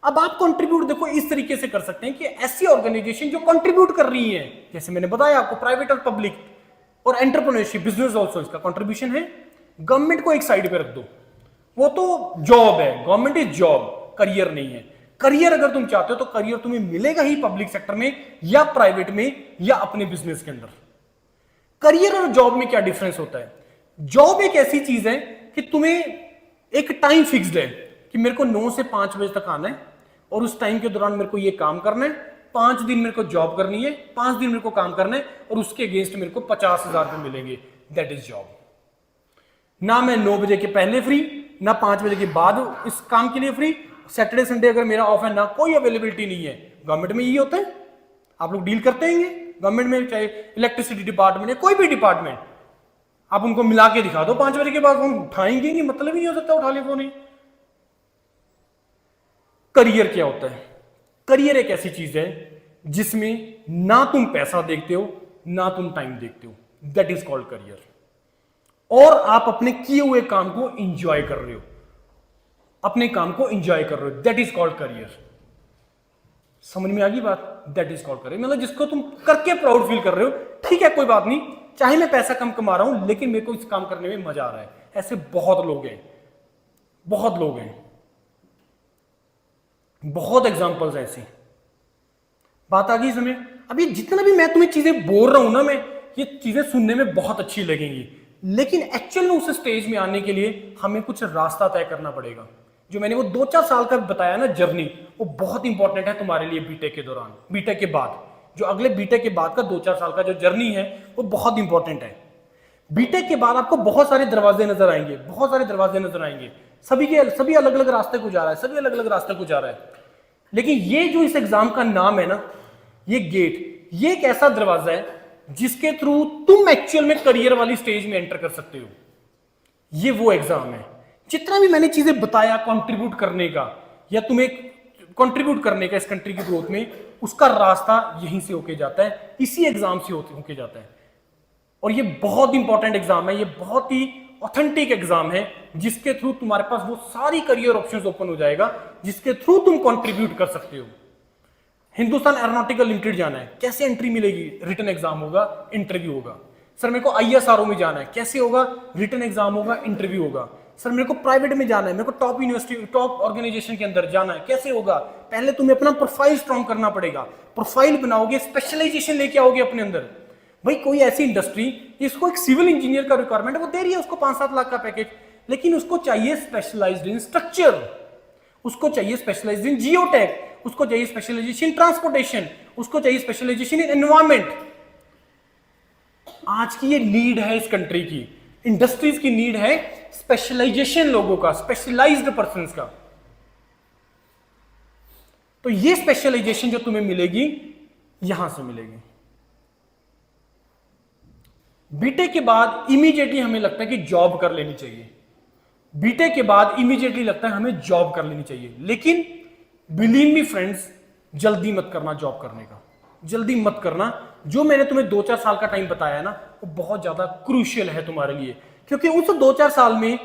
अब आप कंट्रीब्यूट देखो इस तरीके से कर सकते हैं कि ऐसी ऑर्गेनाइजेशन जो कंट्रीब्यूट कर रही है, जैसे मैंने बताया आपको, प्राइवेट और पब्लिक और एंटरप्रेन्योरशिप, बिजनेस ऑल्सो इसका कंट्रीब्यूशन है। गवर्नमेंट को एक साइड पे रख दो, वो तो जॉब है, गवर्नमेंट इज जॉब, करियर नहीं है। करियर अगर तुम चाहते हो तो करियर तुम्हें मिलेगा ही पब्लिक सेक्टर में या प्राइवेट में या अपने बिजनेस के अंदर। करियर और जॉब में क्या डिफरेंस होता है? जॉब एक ऐसी चीज है कि तुम्हें एक टाइम फिक्स्ड है कि मेरे को 9 से 5 बजे तक आना है और उस टाइम के दौरान मेरे को ये काम करना है, 5 दिन मेरे को जॉब करनी है, 5 दिन मेरे को काम करना है और उसके अगेंस्ट मेरे को 50,000 रुपए मिलेंगे। That is job. ना मैं 9 बजे के पहले फ्री, ना 5 बजे के बाद इस काम के लिए फ्री, सैटरडे संडे अगर मेरा ऑफ है ना कोई अवेलेबिलिटी नहीं है। गवर्नमेंट में यही होता है, आप लोग डील करते हैं गवर्नमेंट में, चाहे इलेक्ट्रिसिटी डिपार्टमेंट या कोई भी डिपार्टमेंट, आप उनको मिला के दिखा दो 5 बजे के बाद फोन उठाएंगे नहीं, मतलब ही नहीं हो सकता उठा ले फोन ही। करियर क्या होता है? करियर एक ऐसी चीज है जिसमें ना तुम पैसा देखते हो ना तुम टाइम देखते हो, दैट इज कॉल्ड करियर। और आप अपने किए हुए काम को इंजॉय कर रहे हो, अपने काम को इंजॉय कर रहे हो, दैट इज कॉल्ड करियर। समझ में आ गई बात? दैट इज कॉल्ड करियर, मतलब जिसको तुम करके प्राउड फील कर रहे हो, ठीक है कोई बात नहीं, चाहे मैं पैसा कम कमा रहा हूं लेकिन मेरे को इस काम करने में मजा आ रहा है। ऐसे बहुत लोग हैं, बहुत लोग हैं, बहुत एग्जांपल्स ऐसी। बात आ गई समझ? अभी जितना भी मैं तुम्हें चीजें बोल रहा हूं ना, मैं ये चीजें सुनने में बहुत अच्छी लगेंगी, लेकिन एक्चुअल में उस स्टेज में आने के लिए हमें कुछ रास्ता तय करना पड़ेगा। जो मैंने वो 2-4 साल का बताया ना जर्नी, वो बहुत इंपॉर्टेंट है तुम्हारे लिए बीटेक के दौरान, बीटेक के बाद, जो अगले बीटेक के बाद का 2-4 साल का जो जर्नी है वो बहुत इंपॉर्टेंट है। बीटेक के बाद आपको बहुत सारे दरवाजे नजर आएंगे, बहुत सारे दरवाजे नजर आएंगे, सभी अलग अलग रास्ते को जा रहा है, सभी अलग अलग रास्ते को जा रहा है। लेकिन ये जो इस एग्जाम का नाम है ना, ये गेट, ये एक ऐसा दरवाजा है जिसके थ्रू तुम एक्चुअल में करियर वाली स्टेज में एंटर कर सकते हो। ये वो एग्जाम है। जितना भी मैंने चीजें बताया कंट्रीब्यूट करने का या तुम्हें कंट्रीब्यूट करने का इस कंट्री की ग्रोथ में, उसका रास्ता यहीं से होके जाता है, इसी एग्जाम से होके जाता है। और ये बहुत इंपॉर्टेंट एग्जाम है, ये बहुत ही ऑथेंटिक एग्जाम है जिसके थ्रू तुम्हारे पास वो सारी करियर ऑप्शंस ओपन हो जाएगा जिसके थ्रू तुम कंट्रीब्यूट कर सकते हो। हिंदुस्तान एरोनॉटिकल लिमिटेड जाना है, कैसे एंट्री मिलेगी? रिटन एग्जाम होगा, इंटरव्यू होगा। सर मेरे को ISRO में जाना है, कैसे होगा? रिटन एग्जाम होगा, इंटरव्यू होगा। सर मेरे को प्राइवेट में जाना है, मेरे को टॉप यूनिवर्सिटी, टॉप ऑर्गेनाइजेशन के अंदर जाना है, कैसे होगा? पहले तुम्हें अपना प्रोफाइल स्ट्रॉन्ग करना पड़ेगा, प्रोफाइल बनाओगे, स्पेशलाइजेशन लेके आओगे अपने अंदर। भाई कोई ऐसी इंडस्ट्री जिसको एक सिविल इंजीनियर का रिक्वायरमेंट, वो दे रही है उसको 5-7 लाख का पैकेज, लेकिन उसको चाहिए स्पेशलाइज्ड इन स्ट्रक्चर, उसको चाहिए स्पेशलाइज्ड इन जियोटेक, उसको चाहिए स्पेशलाइजेशन ट्रांसपोर्टेशन, उसको चाहिए स्पेशलाइजेशन इन एनवायरमेंट। आज की ये नीड है इस कंट्री की, इंडस्ट्रीज की नीड है स्पेशलाइजेशन लोगों का, स्पेशलाइज्ड पर्संस का। तो ये स्पेशलाइजेशन जो तुम्हें मिलेगी यहां से मिलेगी। बीटेक के बाद इमीडिएटली हमें लगता है कि जॉब कर लेनी चाहिए, बीटेक के बाद इमीडिएटली लगता है हमें जॉब कर लेनी चाहिए, लेकिन बिलीव मी फ्रेंड्स, जल्दी मत करना जॉब करने का, जल्दी मत करना। जो मैंने तुम्हें 2-4 साल का टाइम बताया ना, वो बहुत ज्यादा क्रूशियल है तुम्हारे लिए, क्योंकि उस 2-4 साल में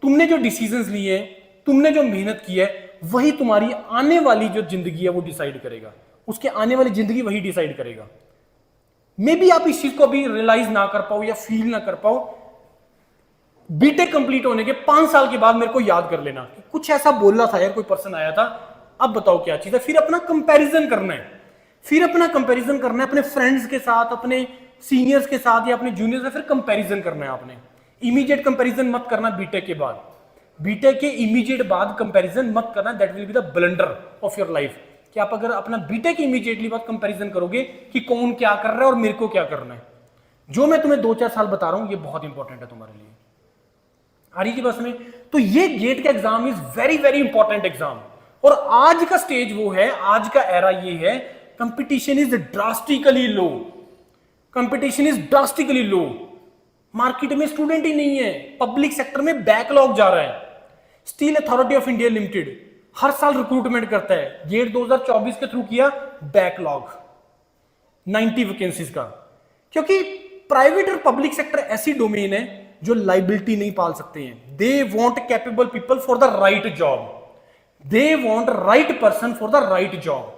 तुमने जो डिसीजंस लिए, तुमने जो मेहनत की है, वही तुम्हारी आने वाली जो जिंदगी है वो डिसाइड करेगा, उसके आने वाली जिंदगी वही डिसाइड करेगा। मे बी आप इस चीज को अभी रियलाइज ना कर पाओ या फील ना कर पाओ, बीटेक कंप्लीट होने के 5 साल के बाद मेरे को याद कर लेना कि कुछ ऐसा बोलना था यार, कोई पर्सन आया था, अब बताओ क्या चीज है। फिर अपना कंपैरिजन करना है, फिर अपना कंपैरिजन करना है अपने फ्रेंड्स के साथ, अपने सीनियर्स के साथ या अपने जूनियर्स से, फिर कंपैरिजन करना है आपने। इमीडिएट कंपैरिजन मत करना बीटेक के बाद, बीटेक के इमीडिएट बाद कंपैरिजन मत करना, that will be the blunder of your life. कि आप अगर अपना बीटेक इमीडिएटली बाद कंपैरिजन करोगे कि कौन क्या कर रहा है और मेरे को क्या करना है, जो मैं तुम्हें 2-4 साल बता रहा हूं ये बहुत इंपॉर्टेंट है तुम्हारे लिए। आ रही थी बस में? तो ये गेट का exam is very very important exam. और आज का स्टेज वो है, आज का एरा ये है, competition is drastically low, competition is drastically low. Market में स्टूडेंट ही नहीं है, पब्लिक सेक्टर में बैकलॉग जा रहा है। Steel Authority of India Limited हर साल रिक्रूटमेंट करता है, गेट 2024 के थ्रू किया, बैकलॉग 90 वैकेंसीज का, क्योंकि प्राइवेट और पब्लिक सेक्टर ऐसी डोमेन है जो लाइबिलिटी नहीं पाल सकते हैं। They want capable people for the right job, they want right person for the right job.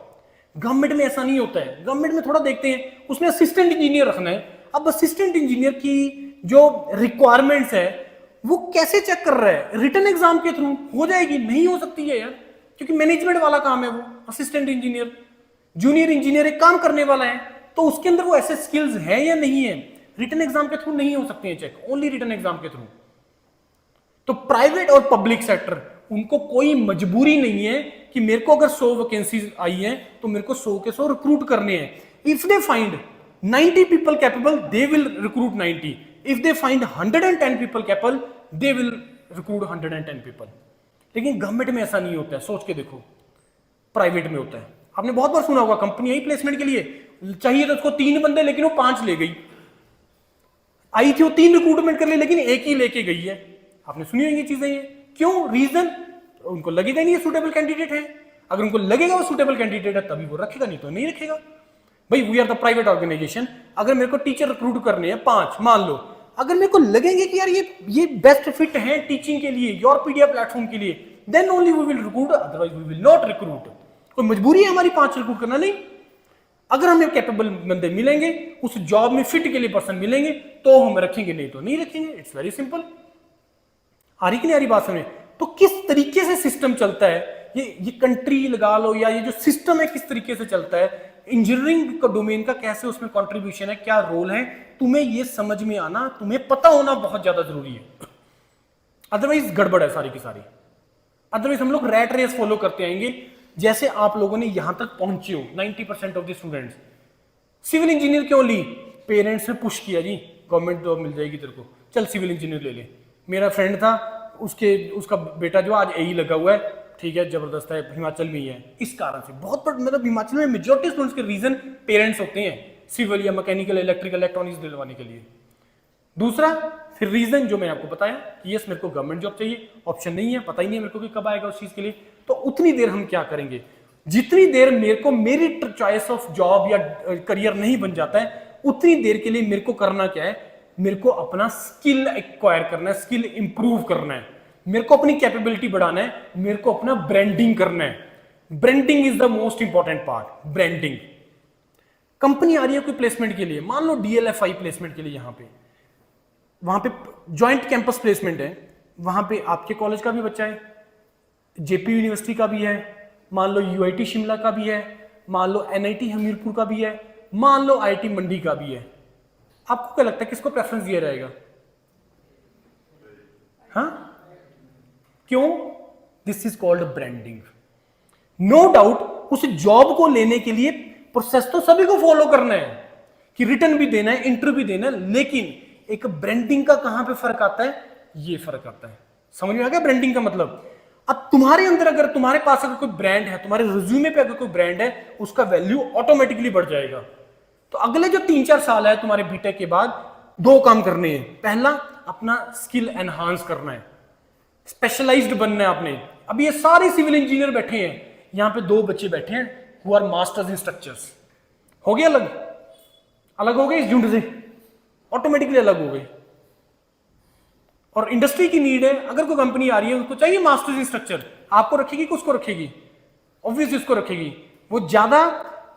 Government में ऐसा नहीं होता है, गवर्नमेंट में थोड़ा देखते हैं उसमें असिस्टेंट इंजीनियर रखना है। अब असिस्टेंट इंजीनियर की जो रिक्वायरमेंट्स है वो कैसे चेक कर रहा है? रिटन एग्जाम के थ्रू हो जाएगी? नहीं हो सकती है यार, क्योंकि मैनेजमेंट वाला काम है वो। असिस्टेंट इंजीनियर, जूनियर इंजीनियर एक काम करने वाला है, तो उसके अंदर वो ऐसे स्किल्स है या नहीं है, रिटन एग्जाम के थ्रू नहीं हो सकते हैं चेक, ओनली रिटन एग्जाम के थ्रू। तो प्राइवेट और पब्लिक सेक्टर, उनको कोई मजबूरी नहीं है कि मेरे को अगर 100 वैकेंसीज आई हैं तो मेरे को 100 के 100 रिक्रूट करने हैं। If they find 90 people capable, they will recruit 90। If they find 110 people capable, they will recruit 110 people. लेकिन गवर्नमेंट में ऐसा नहीं होता है, सोच के देखो, प्राइवेट में होता है। आपने बहुत बार सुना होगा कंपनी आई प्लेसमेंट के लिए चाहिए तो उसको 3 बंदे, लेकिन वो 5 ले गई। आई थी वो 3 रिक्रूटमेंट कर ली, लेकिन एक ही लेके गई है। आपने सुनी होंगी चीजें ये। क्यों? रीजन उनको लगेगा नहीं ये सुटेबल कैंडिडेट है। अगर उनको लगेगा वो सुटेबल कैंडिडेट है तभी वो रखेगा, नहीं तो नहीं रखेगा। भाई we are the private organisation, अगर मेरे को टीचर रिक्रूट करने हैं 5 मान लो, अगर मेरे को लगेंगे कि यार ये बेस्ट फिट है टीचिंग के लिए, योरपीडिया प्लेटफॉर्म के लिए, then only we will recruit, otherwise we will not recruit. कोई मजबूरी है हमारी 5 रिक्रूट करना? नहीं। अगर हमें कैपेबल बंदे मिलेंगे, उस जॉब में फिट के लिए पर्सन मिलेंगे तो हम रखेंगे, नहीं तो नहीं रखेंगे। It's very simple. आ रही कि नहीं आ रही बात समझ? तो किस तरीके से सिस्टम चलता है, ये कंट्री लगा लो या ये जो सिस्टम है किस तरीके से चलता है, इंजीनियरिंग का डोमेन का कैसे उसमें कंट्रीब्यूशन है, क्या रोल है, तुम्हें ये समझ में आना, तुम्हें पता होना बहुत ज्यादा जरूरी है। अदरवाइज गड़बड़ है सारी की सारी। अदरवाइज हम लोग रैट रेस फॉलो करते आएंगे। जैसे आप लोगों ने यहां तक पहुंचे हो, 90% of the students civil engineer क्यों ली? पेरेंट्स ने पुश किया जी गवर्नमेंट जॉब मिल जाएगी तेरे को, चल सिविल इंजीनियर ले ले। मेरा फ्रेंड था, उसका बेटा जो आज एई लगा हुआ है, ठीक है, जबरदस्त है, हिमाचल में ही है। इस कारण से बहुत मतलब हिमाचल में मेजॉरिटी स्टूडेंट्स के रीजन पेरेंट्स होते हैं सिविल या मैकेनिकल, इलेक्ट्रिकल, इलेक्ट्रॉनिक्स दिलवाने के लिए। दूसरा फिर रीजन जो मैंने आपको बताया कि यस मेरे को गवर्नमेंट जॉब चाहिए, ऑप्शन नहीं है, पता ही नहीं है मेरे को कि कब आएगा उस चीज के लिए। तो उतनी देर हम क्या करेंगे, जितनी देर मेरे को मेरी चॉइस ऑफ जॉब या करियर नहीं बन जाता है, उतनी देर के लिए मेरे को करना क्या है, मेरे को अपना स्किल एक्वायर करना है, स्किल इंप्रूव करना है, मेरे को अपनी कैपेबिलिटी बढ़ाना है, मेरे को अपना ब्रांडिंग करना है। Branding is the most important part. Branding. Company आ रही है कोई प्लेसमेंट के लिए, मान लो DLFI प्लेसमेंट के लिए, यहां पे वहां पे ज्वाइंट कैंपस प्लेसमेंट है, वहां पे आपके कॉलेज का भी बच्चा है, जेपी यूनिवर्सिटी का भी है, मान लो UIT शिमला का भी है, मान लो NIT हमीरपुर का भी है, मान लो IIT मंडी का भी है। आपको क्या लगता है किसको प्रेफरेंस दिया जाएगा? हाँ, क्यों? This is called branding. No doubt उस जॉब को लेने के लिए प्रोसेस तो सभी को फॉलो करना है कि रिटर्न भी देना है, इंटरव्यू भी देना है, लेकिन एक ब्रांडिंग का कहां पे फर्क आता है, ये फर्क आता है। समझ में आ गया ब्रांडिंग का मतलब? अब तुम्हारे अंदर अगर तुम्हारे पास अगर कोई ब्रांड है, तुम्हारे रिज्यूमे पे अगर कोई ब्रांड है, उसका वैल्यू ऑटोमेटिकली बढ़ जाएगा। तो अगले जो 3-4 साल है तुम्हारे बीटेक के बाद, 2 काम करने हैं। पहला, अपना स्किल एनहांस करना है, स्पेशलाइज्ड बनना है आपने। अब ये सारे सिविल इंजीनियर बैठे हैं, यहां पे 2 बच्चे बैठे हैं who are masters in structures. हो गए अलग? अलग हो गए इस झुंड से, ऑटोमेटिकली अलग हो गए। और इंडस्ट्री की नीड है, अगर कोई कंपनी आ रही है उसको चाहिए मास्टर्स इन स्ट्रक्चर, आपको रखेगी कि उसको रखेगी? ऑब्वियसली उसको रखेगी। वो ज्यादा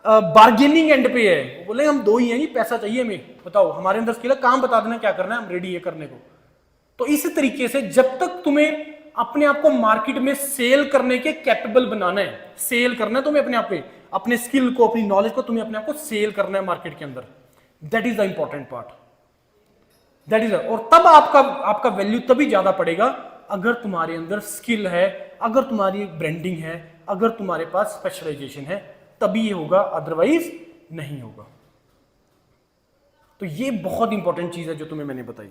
बार्गेनिंग एंड पे है, वो बोले हम 2 ही हैं जी, पैसा चाहिए हमें, बताओ हमारे अंदर स्किल है, काम बता देना क्या करना है, हम रेडी है करने को। तो इस तरीके से जब तक तुम्हें अपने आप को मार्केट में सेल करने के कैपेबल बनाना है, सेल करना है तुम्हें अपने आप पे, अपने स्किल को, अपनी नॉलेज को तुम्हें अपने आप को सेल करना है मार्केट के अंदर। That is the important part, that is. और तब आपका वैल्यू तभी ज्यादा पड़ेगा अगर तुम्हारे अंदर स्किल है, अगर तुम्हारी ब्रांडिंग है, अगर तुम्हारे पास स्पेशलाइजेशन है, तभी ये होगा, अदरवाइज नहीं होगा। तो ये बहुत इंपॉर्टेंट चीज है जो तुम्हें मैंने बताई।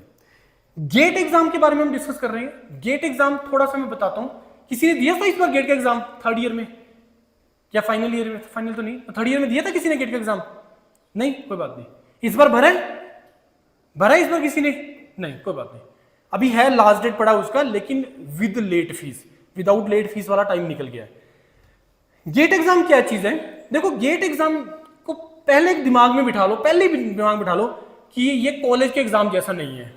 गेट एग्जाम के बारे में हम डिस्कस कर रहे हैं। गेट एग्जाम थोड़ा सा मैं बताता हूं। किसी ने दिया था इस बार गेट का एग्जाम 3rd ईयर में या फाइनल ईयर में? फाइनल तो नहीं, 3rd ईयर में दिया था किसी ने गेट का एग्जाम? नहीं, कोई बात नहीं। इस बार भरा है इस बार किसी ने? नहीं, कोई बात नहीं। अभी है लास्ट डेट पड़ा उसका, लेकिन with late fees, without late fees वाला टाइम निकल गया है। गेट एग्जाम क्या चीज है? देखो, गेट एग्जाम को पहले दिमाग में बिठा लो, पहले दिमाग में बिठा लो कि ये कॉलेज के एग्जाम जैसा नहीं है।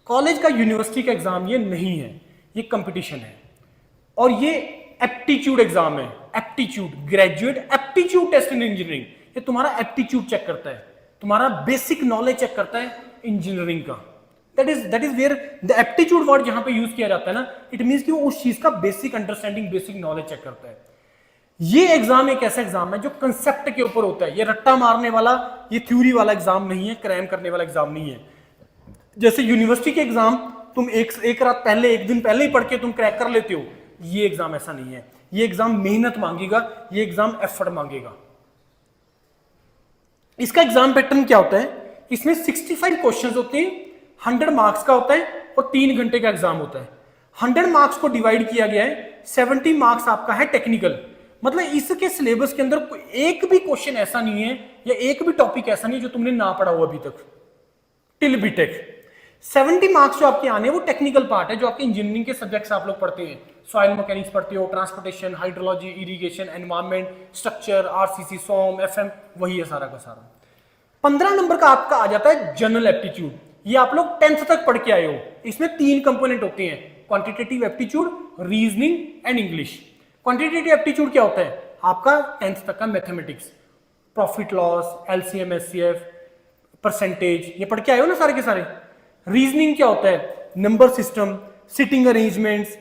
कॉलेज का, यूनिवर्सिटी का एग्जाम ये नहीं है, ये कंपटीशन है। और ये एप्टीट्यूड एग्जाम है, aptitude, graduate aptitude test in engineering. ये तुम्हारा एप्टीट्यूड चेक करता है, तुम्हारा बेसिक नॉलेज चेक करता है इंजीनियरिंग का। That is where the aptitude word जहां पे यूज किया जाता है ना, इट मींस कि वो उस चीज का basic understanding, basic knowledge check करता है। ये एग्जाम एक ऐसा एग्जाम है जो कंसेप्ट के ऊपर होता है। ये रट्टा मारने वाला, ये थ्योरी वाला एग्जाम नहीं है, क्रैम करने वाला एग्जाम नहीं है। जैसे यूनिवर्सिटी के एग्जाम तुम एक रात पहले, एक दिन पहले ही पढ़ के तुम क्रैक कर लेते हो, ये एग्जाम ऐसा नहीं है। ये एग्जाम मेहनत मांगेगा, ये एग्जाम एफर्ट मांगेगा। इसका एग्जाम पैटर्न क्या होता है? इसमें 65 क्वेश्चंस होते हैं, 100 मार्क्स का होता है और 3 घंटे का एग्जाम होता है। 100 मार्क्स को डिवाइड किया गया है, 70 मार्क्स आपका है टेक्निकल। मतलब इसके सिलेबस के अंदर एक भी क्वेश्चन ऐसा नहीं है या एक भी टॉपिक ऐसा नहीं जो तुमने ना पढ़ा हो अभी तक टिल बीटेक। 70 मार्क्स जो आपके आने हैं वो टेक्निकल पार्ट है, जो आपके इंजीनियरिंग के सब्जेक्ट्स आप लोग पढ़ते हैं, सॉइल मैकेनिक्स पढ़ते हो, transportation, hydrology, irrigation, environment, structure, RCC, SOM, FM, वही है सारा का सारा। 15 नंबर का आपका आ जाता है जनरल एप्टीट्यूड। ये आप लोग 10th तक पढ़ के आए हो। इसमें 3 कंपोनेंट होते हैं, quantitative aptitude, reasoning and English. Quantitative aptitude क्या होता है? आपका 10th तक का mathematics, profit loss, LCM, HCF, percentage, ये पढ़ के आए हो ना सारे के सारे। रीजनिंग क्या होता है? Number system, sitting arrangements,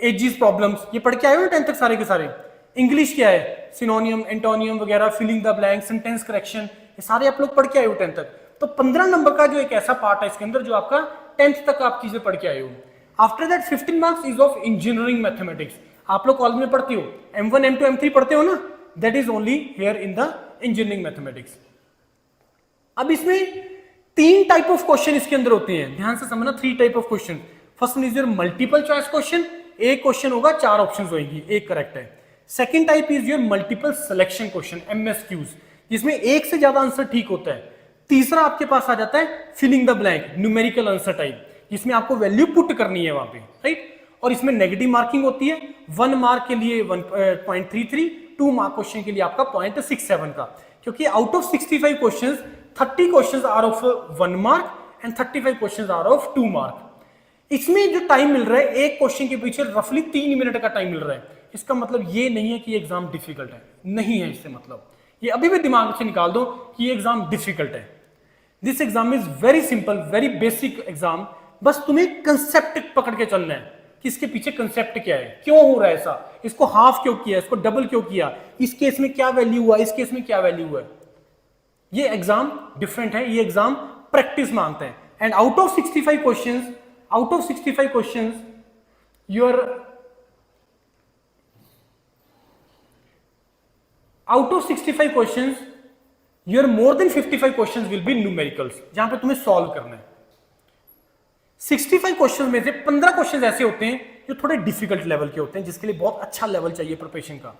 ages problems, ये पढ़ के आए हो ना 10th तक सारे के सारे। इंग्लिश क्या है? सिनोनियम, एंटोनियम वगैरह, filling the blank, sentence correction, ये सारे आप लोग पढ़ के आए हो 10th तक। तो 15 नंबर का जो एक ऐसा पार्ट है इसके अंदर जो आपका 10th तक आप चीजें पढ़ के आए हो। After that 15 marks is of engineering mathematics. आप लोग कॉलेज में पढ़ते हो, M1, M2, M3 पढ़ते हो ना, that is only here in the engineering mathematics. अब इसमें 3 टाइप ऑफ क्वेश्चन इसके अंदर होते हैं, ध्यान से समझना। 3 type of question. First one is your multiple choice question, एक क्वेश्चन होगा 4 ऑप्शंस होंगी, एक करेक्ट है। Second type is your multiple selection question, MSQs, जिसमें एक से ज्यादा आंसर ठीक होता है। तीसरा आपके पास आ जाता है filling the blank, numerical answer type, जिसमें आपको वैल्यू पुट करनी है वहां पे, राइट। और इसमें नेगेटिव मार्किंग होती है, 1 मार्क के लिए 1.33, 2 मार्क क्वेश्चन के लिए आपका 0.67 का, क्योंकि out of 65 questions 30 questions are of 1 mark and 35 questions are of 2 mark. इसमें जो टाइम मिल रहा है एक क्वेश्चन के पीछे रफली 3 मिनट का टाइम मिल रहा है। इसका मतलब ये नहीं है कि एग्जाम डिफिकल्ट है, नहीं है इससे मतलब। ये अभी भी दिमाग से निकाल दो कि ये एग्जाम डिफिकल्ट है। This exam is very simple, very basic exam. बस तुम्हें कंसेप्ट पकड़ के चलना है कि इसके पीछे कंसेप्ट क्या है, क्यों हो रहा है ऐसा, इसको हाफ क्यों किया, इसको डबल क्यों किया, इस केस में क्या वैल्यू हुआ, इस केस में क्या वैल्यू हुआ। ये एग्जाम डिफरेंट है, ये एग्जाम प्रैक्टिस मांगता है। And out of 65 questions, out of 65 questions your out of 65 questions your more than 55 questions will be numericals, जहां पे तुम्हें सॉल्व करना है। 65 क्वेश्चंस में से 15 क्वेश्चंस ऐसे होते हैं जो थोड़े डिफिकल्ट लेवल के होते हैं, जिसके लिए बहुत अच्छा लेवल चाहिए प्रिपरेशन का,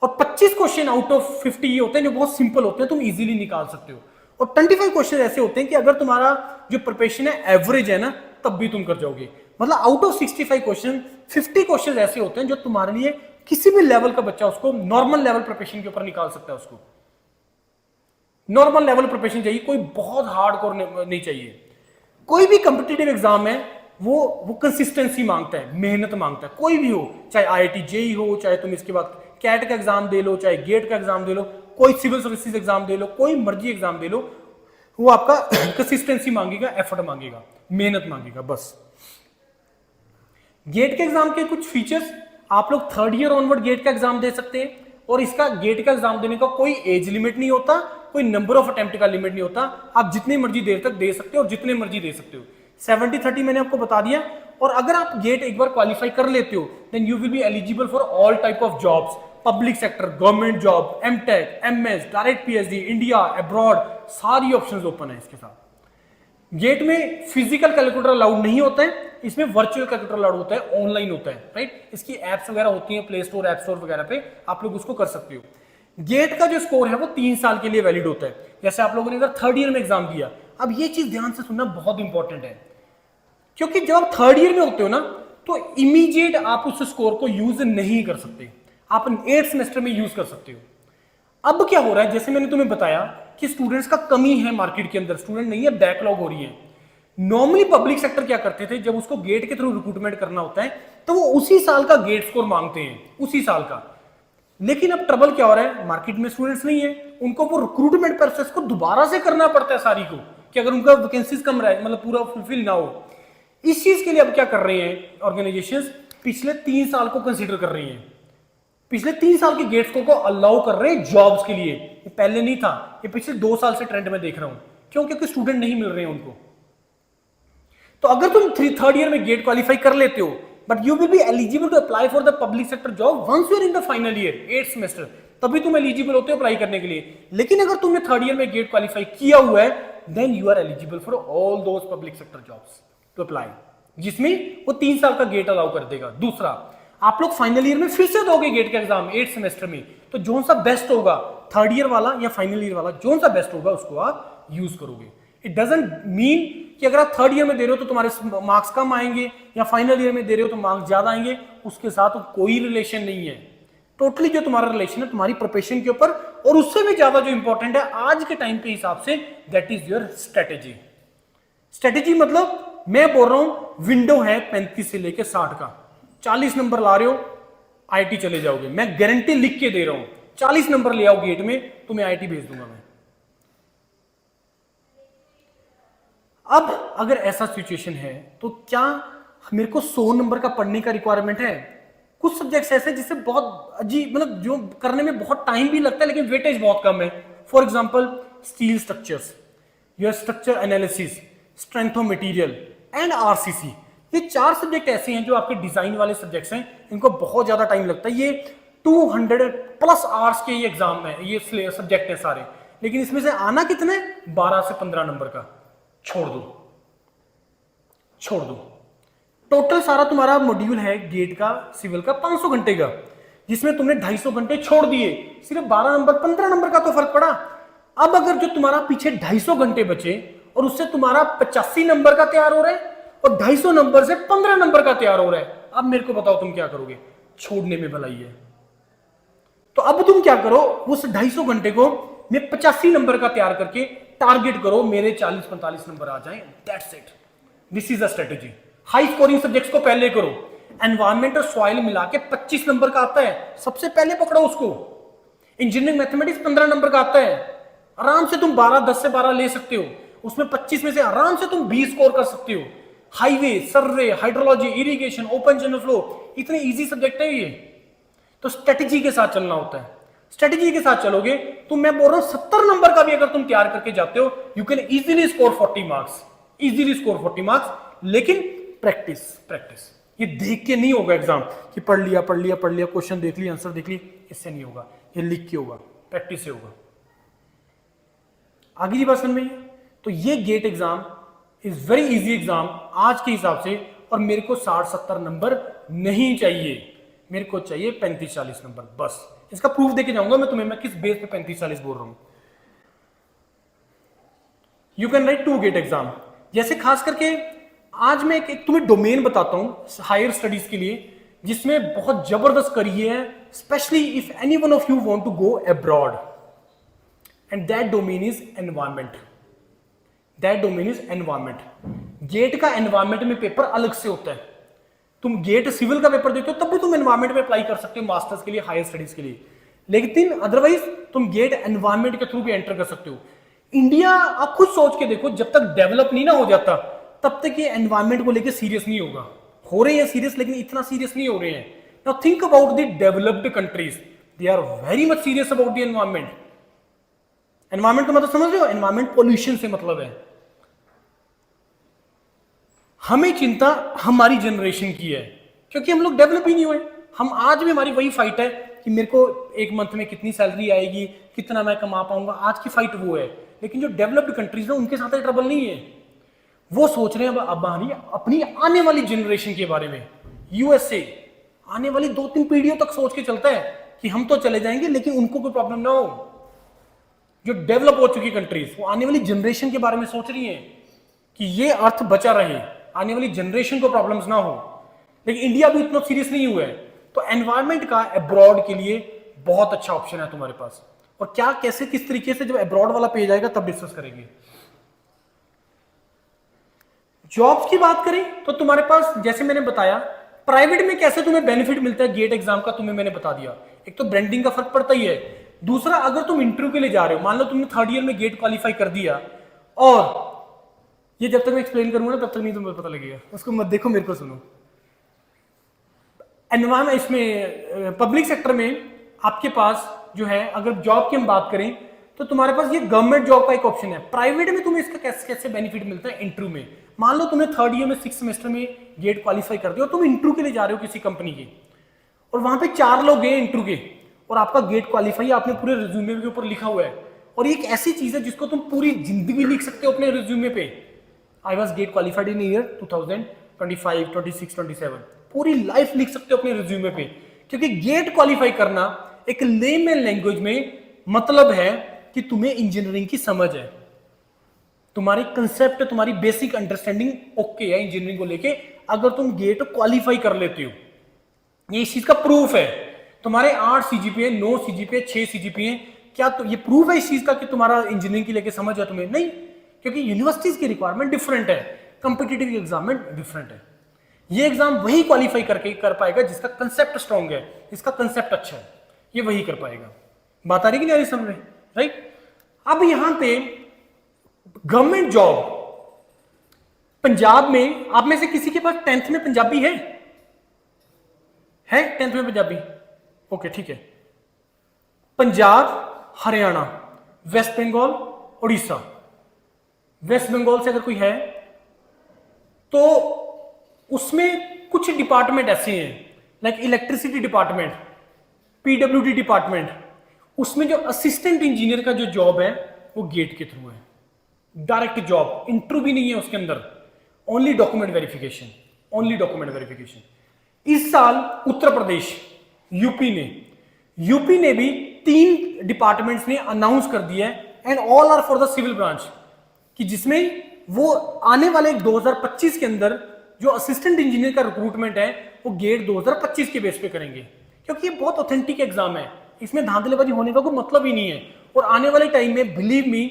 और 25 क्वेश्चन आउट ऑफ 50 ये होते हैं जो बहुत सिंपल होते हैं, तुम इजीली निकाल सकते हो। और 25 क्वेश्चन ऐसे होते हैं कि अगर तुम्हारा जो प्रिपरेशन है एवरेज है ना, तब भी तुम कर जाओगे। मतलब आउट ऑफ 65 क्वेश्चन 50 क्वेश्चन ऐसे होते हैं जो तुम्हारे लिए किसी भी लेवल का बच्चा उसको नॉर्मल लेवल प्रिपरेशन के ऊपर निकाल सकता है। उसको नॉर्मल लेवल प्रिपरेशन चाहिए, कोई बहुत हार्डकोर नहीं चाहिए। कोई भी कॉम्पिटिटिव एग्जाम है वो कंसिस्टेंसी मांगता है, मेहनत मांगता है, कोई भी हो, चाहे IIT JEE हो, चाहे तुम इसके बाद कैट का एग्जाम दे लो, चाहे गेट का एग्जाम दे लो, कोई सिविल सर्विसेज एग्जाम दे लो, कोई मर्जी एग्जाम दे लो, वो आपका कंसिस्टेंसी मांगेगा, एफर्ट मांगेगा, मेहनत मांगेगा बस। गेट के एग्जाम के कुछ फीचर्स, आप लोग 3rd ईयर ऑनवर्ड गेट का एग्जाम दे सकते हैं, और इसका गेट का एग्जाम देने का कोई एज लिमिट नहीं होता, कोई नंबर ऑफ अटेम्प्ट का लिमिट नहीं होता, आप जितने मर्जी देर तक दे सकते हो और जितने मर्जी दे सकते हो। 70-30 मैंने आपको बता दिया। और अगर आप गेट एक बार क्वालिफाई कर लेते हो then you will be eligible for all type of jobs, public sector, government job, MTech, MS, direct PhD, India, abroad, सारी ऑप्शंस ओपन है इसके साथ। गेट में फिजिकल कैलकुलेटर अलाउड नहीं होता है, इसमें वर्चुअल कैलकुलेटर अलाउड होता है, ऑनलाइन होता है, राइट। इसकी एप्स वगैरह होती हैं प्ले स्टोर, ऐप स्टोर वगैरह पे, आप लोग उसको कर सकते हो। गेट का जो स्कोर है वो 3 साल के लिए वैलिड होता है। जैसे आप लोगों ने अगर 3rd ईयर में एग्जाम दिया, अब ये चीज ध्यान से सुनना बहुत इंपॉर्टेंट है, क्योंकि जब आप 3rd ईयर में होते हो ना, तो इमीडिएट आप उस स्कोर को यूज नहीं कर सकते, आप 8th सेमेस्टर में यूज कर सकते हो। अब क्या हो रहा है, जैसे मैंने तुम्हें बताया कि स्टूडेंट्स का कमी है मार्केट के अंदर, स्टूडेंट नहीं है, बैकलॉग हो रही है। नॉर्मली पब्लिक सेक्टर क्या करते थे, जब उसको गेट के थ्रू रिक्रूटमेंट करना होता है तो वो उसी साल का गेट स्कोर मांगते हैं, उसी साल का। लेकिन अब ट्रबल क्या हो रहा है, मार्केट में स्टूडेंट्स नहीं है, उनको वो रिक्रूटमेंट प्रोसेस को दोबारा से करना पड़ता है सारी को, कि अगर उनका वैकेंसीज कम रहे, मतलब पूरा फुलफिल ना हो। इस चीज के लिए अब क्या कर रहे हैं ऑर्गेनाइजेशंस, पिछले 3 साल को कंसीडर कर रही हैं, पिछले 3 साल के गेट स्कोर को अलाउ कर रहे हैं जॉब्स के लिए। ये पहले नहीं था, ये पिछले 2 साल से ट्रेंड में देख रहा हूं। क्यों? क्योंकि स्टूडेंट नहीं मिल रहे हैं उनको। तो अगर तुम 3rd ईयर में गेट क्वालिफाई कर लेते हो, but you will be eligible to apply for the public sector job once you are in the final year, 8th semester, तभी तुम एलिजिबल होते हो अप्लाई करने के लिए। लेकिन अगर तुमने 3rd ईयर में गेट क्वालिफाई किया हुआ है, then you are eligible for all those public sector jobs to apply. जिसमें वो 3 साल का गेट अलाउ कर देगा। दूसरा, आप लोग फाइनल ईयर में फिर से दोगे गेट का एग्जाम 8 सेमेस्टर में, तो जो सा बेस्ट होगा थर्ड ईयर वाला या फाइनल ईयर वाला, जो सा बेस्ट होगा उसको आप यूज करोगे। इट डजंट मीन कि अगर आप थर्ड ईयर में दे रहे हो तो तुम्हारे मार्क्स कम आएंगे या फाइनल ईयर में दे रहे हो तो मार्क्स ज्यादा आएंगे, उसके साथ कोई रिलेशन नहीं है। टोटली जो तुम्हारा रिलेशन है तुम्हारी प्रिपरेशन के ऊपर, और उससे भी ज्यादा जो इंपॉर्टेंट है आज के टाइम के हिसाब से, that is your strategy. Strategy मतलब मैं बोल रहा हूं विंडो है 35 से लेके 60 का, 40 नंबर ला रहे हो आईटी चले जाओगे, मैं गारंटी लिख के दे रहा हूं 40 नंबर ले आओ गेट में, तुम्हें आईटी भेज दूंगा मैं। अब अगर ऐसा सिचुएशन है तो क्या मेरे को 100 नंबर का पढ़ने का रिक्वायरमेंट है? कुछ सब्जेक्ट्स ऐसे जिससे बहुत अजीब, मतलब जो करने में बहुत टाइम भी लगता है लेकिन वेटेज बहुत कम है। For example steel structures, your structure analysis, strength of material and RCC, ये 4 सब्जेक्ट ऐसे हैं जो आपके डिजाइन वाले सब्जेक्ट्स हैं, इनको बहुत ज्यादा टाइम लगता है। ये 200+ आवर्स के ये एग्जाम है, ये सब्जेक्ट है सारे, लेकिन इसमें से आना कितने? 12 से 15 नंबर का। छोड़ दो। टोटल सारा तुम्हारा मॉड्यूल है गेट का सिविल का 500 घंटे का, जिसमें तुमने 250 घंटे छोड़ दिए, सिर्फ 12 नंबर 15 नंबर का तो फर्क पड़ा। अब अगर जो तुम्हारा पीछे 250 घंटे बचे और उससे तुम्हारा 85 नंबर का तैयार हो रहा है और 250 नंबर से 15 नंबर का तैयार हो रहा है, अब मेरे को बताओ तुम क्या करोगे? छोड़ने में भलाई है। तो अब तुम क्या करो, उस 250 घंटे को मैं 85 नंबर का तैयार करके टारगेट करो मेरे 40-45 नंबर आ जाएं, that's it. This is a strategy. High scoring subjects को पहले करो, एनवायरमेंट और सॉइल मिला के 25 नंबर का आता है, सबसे पहले पकड़ो उसको। इंजीनियरिंग मैथमेटिक्स 15 नंबर का आता है, आराम से तुम 10 से 12 ले सकते हो, उसमें 25 में से आराम से तुम 20 स्कोर कर सकते हो। Highway, survey, hydrology, irrigation, open channel flow, इतने इजी सब्जेक्ट है ये। तो स्ट्रेटेजी के साथ चलना होता है, स्ट्रेटेजी के साथ चलोगे तो मैं बोल रहा हूं 70 नंबर का भी अगर तुम तैयार करके जाते हो, you can easily score 40 marks, easily score 40 marks. लेकिन प्रैक्टिस, ये देख के नहीं होगा एग्जाम कि पढ़ लिया क्वेश्चन देख लिया, आंसर देख लिया, इससे नहीं होगा, ये लिख के होगा, प्रैक्टिस से होगा। आगे की बात समझ में? तो ये GATE exam is very easy exam आज के हिसाब से, और मेरे को 60-70 नंबर नहीं चाहिए, मेरे को चाहिए 35-40 नंबर बस। इसका प्रूफ देके जाऊंगा मैं तुम्हें, मैं किस बेस पे 35-40 बोल रहा हूं। You can write 2 GATE exam. जैसे खास करके आज मैं एक तुम्हें डोमेन बताता हूं हायर स्टडीज के लिए, जिसमें बहुत जबरदस्त करिए है, specially if any one of you want to go abroad, and that domain is environment. GATE का एनवायरमेंट में पेपर अलग से होता है। तुम गेट सिविल का पेपर देते हो तब भी तुम एनवायरमेंट में अप्लाई कर सकते हो मास्टर्स के लिए, हायर स्टडीज के लिए, लेकिन अदरवाइज तुम गेट एनवायरमेंट के थ्रू भी एंटर कर सकते हो। इंडिया, आप खुद सोच के देखो, जब तक डेवलप नहीं ना हो जाता तब तक ये एनवायरमेंट को लेकर सीरियस नहीं होगा। हो रहे हैं सीरियस, लेकिन इतना सीरियस नहीं हो रहे हैं। Now think about the developed countries, they are very much serious about the environment. Environment का मतलब समझ रहे हो? एनवायरमेंट पोल्यूशन से मतलब है। हमें चिंता हमारी जनरेशन की है, क्योंकि हम लोग डेवलप ही नहीं हुए। हम आज भी, हमारी वही फाइट है कि मेरे को एक मंथ में कितनी सैलरी आएगी, कितना मैं कमा पाऊंगा, आज की फाइट वो है। लेकिन जो डेवलप्ड कंट्रीज है उनके साथ ट्रबल नहीं है, वो सोच रहे हैं अब अपनी आने वाली जनरेशन के बारे में। यूएसए आने वाली 2-3 पीढ़ियों तक सोच के चलता है कि हम तो चले जाएंगे लेकिन उनको कोई प्रॉब्लम ना हो। जो डेवलप हो चुकी कंट्रीज वो आने वाली जनरेशन के बारे में सोच रही हैं कि ये अर्थ बचा रहे, आने वाली जनरेशन को प्रॉब्लम्स ना हो। लेकिन इंडिया भी इतना सीरियस नहीं हुआ है। तो एनवायरमेंट का अब्रॉड के लिए बहुत अच्छा ऑप्शन है तुम्हारे पास। और क्या, कैसे, किस तरीके से, जब अब्रॉड वाला पेज आएगा तब डिस्कस करेंगे। जॉब्स की बात करें तो तुम्हारे पास, जैसे मैंने बताया, प्राइवेट में कैसे तुम्हें बेनिफिट मिलता है गेट एग्जाम का, तुम्हें मैंने बता दिया। एक तो ब्रांडिंग का फर्क पड़ता ही है, दूसरा अगर तुम इंटरव्यू के लिए जा रहे हो, मान लो तुमने थर्ड ईयर में गेट क्वालिफाई कर दिया, और ये जब तक मैं एक्सप्लेन करूंगा ना तब तक नहीं तुम्हें पता लगेगा, उसको मत देखो, मेरे को सुनो। एनवायरमेंट, इसमें पब्लिक सेक्टर में आपके पास जो है, अगर जॉब की हम बात करें तो तुम्हारे पास ये गवर्नमेंट जॉब का एक ऑप्शन है। प्राइवेट में तुम्हें इसका कैसे बेनिफिट मिलता है इंटरव्यू में। मान लो तुमने थर्ड ईयर में 6 सेमेस्टर में गेट क्वालिफाई कर दिया और तुम इंटरव्यू के लिए जा रहे हो किसी कंपनी के, और वहां पे 4 लोग गए इंटरव्यू के, और आपका गेट क्वालिफाई आपने पूरे रिज्यूमे के ऊपर लिखा हुआ है, और ये एक ऐसी चीज है जिसको तुम पूरी जिंदगी लिख सकते हो अपने रिज्यूमे पे। I was get qualified in year 25, 26, 27 पूरी लाइफ लिख सकते हो अपने रिज्यूमे पे, क्योंकि गेट क्वालिफाई करना एक लेमन लैंग्वेज में मतलब है कि तुम्हें इंजीनियरिंग की समझ है, तुम्हारी कंसेप्ट, तुम्हारी बेसिक अंडरस्टैंडिंग ओके है इंजीनियरिंग को लेके, अगर तुम गेट क्वालिफाई कर लेते हो। ये इस चीज का प्रूफ है। तुम्हारे 8 सीजीपीए, 9 सीजीपीए, 6 सीजीपीए, क्या तो ये प्रूफ है इस चीज का कि तुम्हारा इंजीनियरिंग की लेके समझ है तुम्हें? नहीं, क्योंकि यूनिवर्सिटीज की रिक्वायरमेंट डिफरेंट है, कंपिटिटिव एग्जाम में डिफरेंट है। ये एग्जाम वही क्वालिफाई करके कर पाएगा जिसका कंसेप्ट स्ट्रॉन्ग है, इसका कंसेप्ट अच्छा है, ये वही कर पाएगा। बात आ रही कि नहीं आ रही समझ? राइट। अब यहां पे गवर्नमेंट जॉब पंजाब में, आप में से किसी के पास 10th में पंजाबी है 10th में पंजाबी? ओके ठीक है। पंजाब, हरियाणा, वेस्ट बंगाल, उड़ीसा। वेस्ट बंगाल से अगर कोई है तो उसमें कुछ डिपार्टमेंट ऐसे हैं, like electricity department, PWD department, उसमें जो असिस्टेंट इंजीनियर का जो जॉब है वो गेट के थ्रू है, डायरेक्ट जॉब, इंटरव्यू भी नहीं है उसके अंदर, only document verification, only document verification. इस साल उत्तर प्रदेश, यूपी ने भी 3 डिपार्टमेंट्स ने अनाउंस कर दिया है, and all are for the civil branch, कि जिसमें वो आने वाले 2025 के अंदर जो असिस्टेंट इंजीनियर का रिक्रूटमेंट है वो गेट 2025 के बेस पे करेंगे, क्योंकि ये बहुत ऑथेंटिक एग्जाम है, इसमें धांधलेबाजी होने का कोई मतलब ही नहीं है। और आने वाले टाइम में बिलीव मी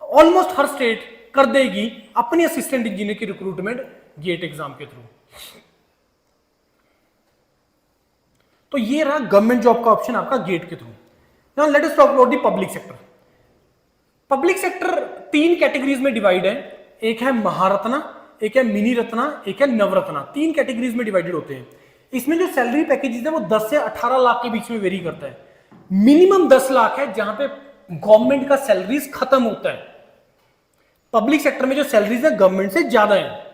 ऑलमोस्ट हर स्टेट कर देगी अपनी असिस्टेंट इंजीनियर की रिक्रूटमेंट गेट एग्जाम के थ्रू। तो ये रहा गवर्नमेंट जॉब का ऑप्शन आपका गेट के through. Now let us talk about the public sector. Public sector 3 categories में डिवाइड है, एक है महारत्ना, एक है मिनी रत्ना, एक है नवरत्ना। 3 कैटेगरीज में डिवाइडेड होते हैं। इसमें जो सैलरी पैकेजेस है वो 10 से 18 लाख के बीच में वेरी करता है। मिनिमम 10 लाख है जहां पे गवर्नमेंट का सैलरीज खत्म होता है। पब्लिक सेक्टर में जो सैलरीज है गवर्नमेंट से ज्यादा है।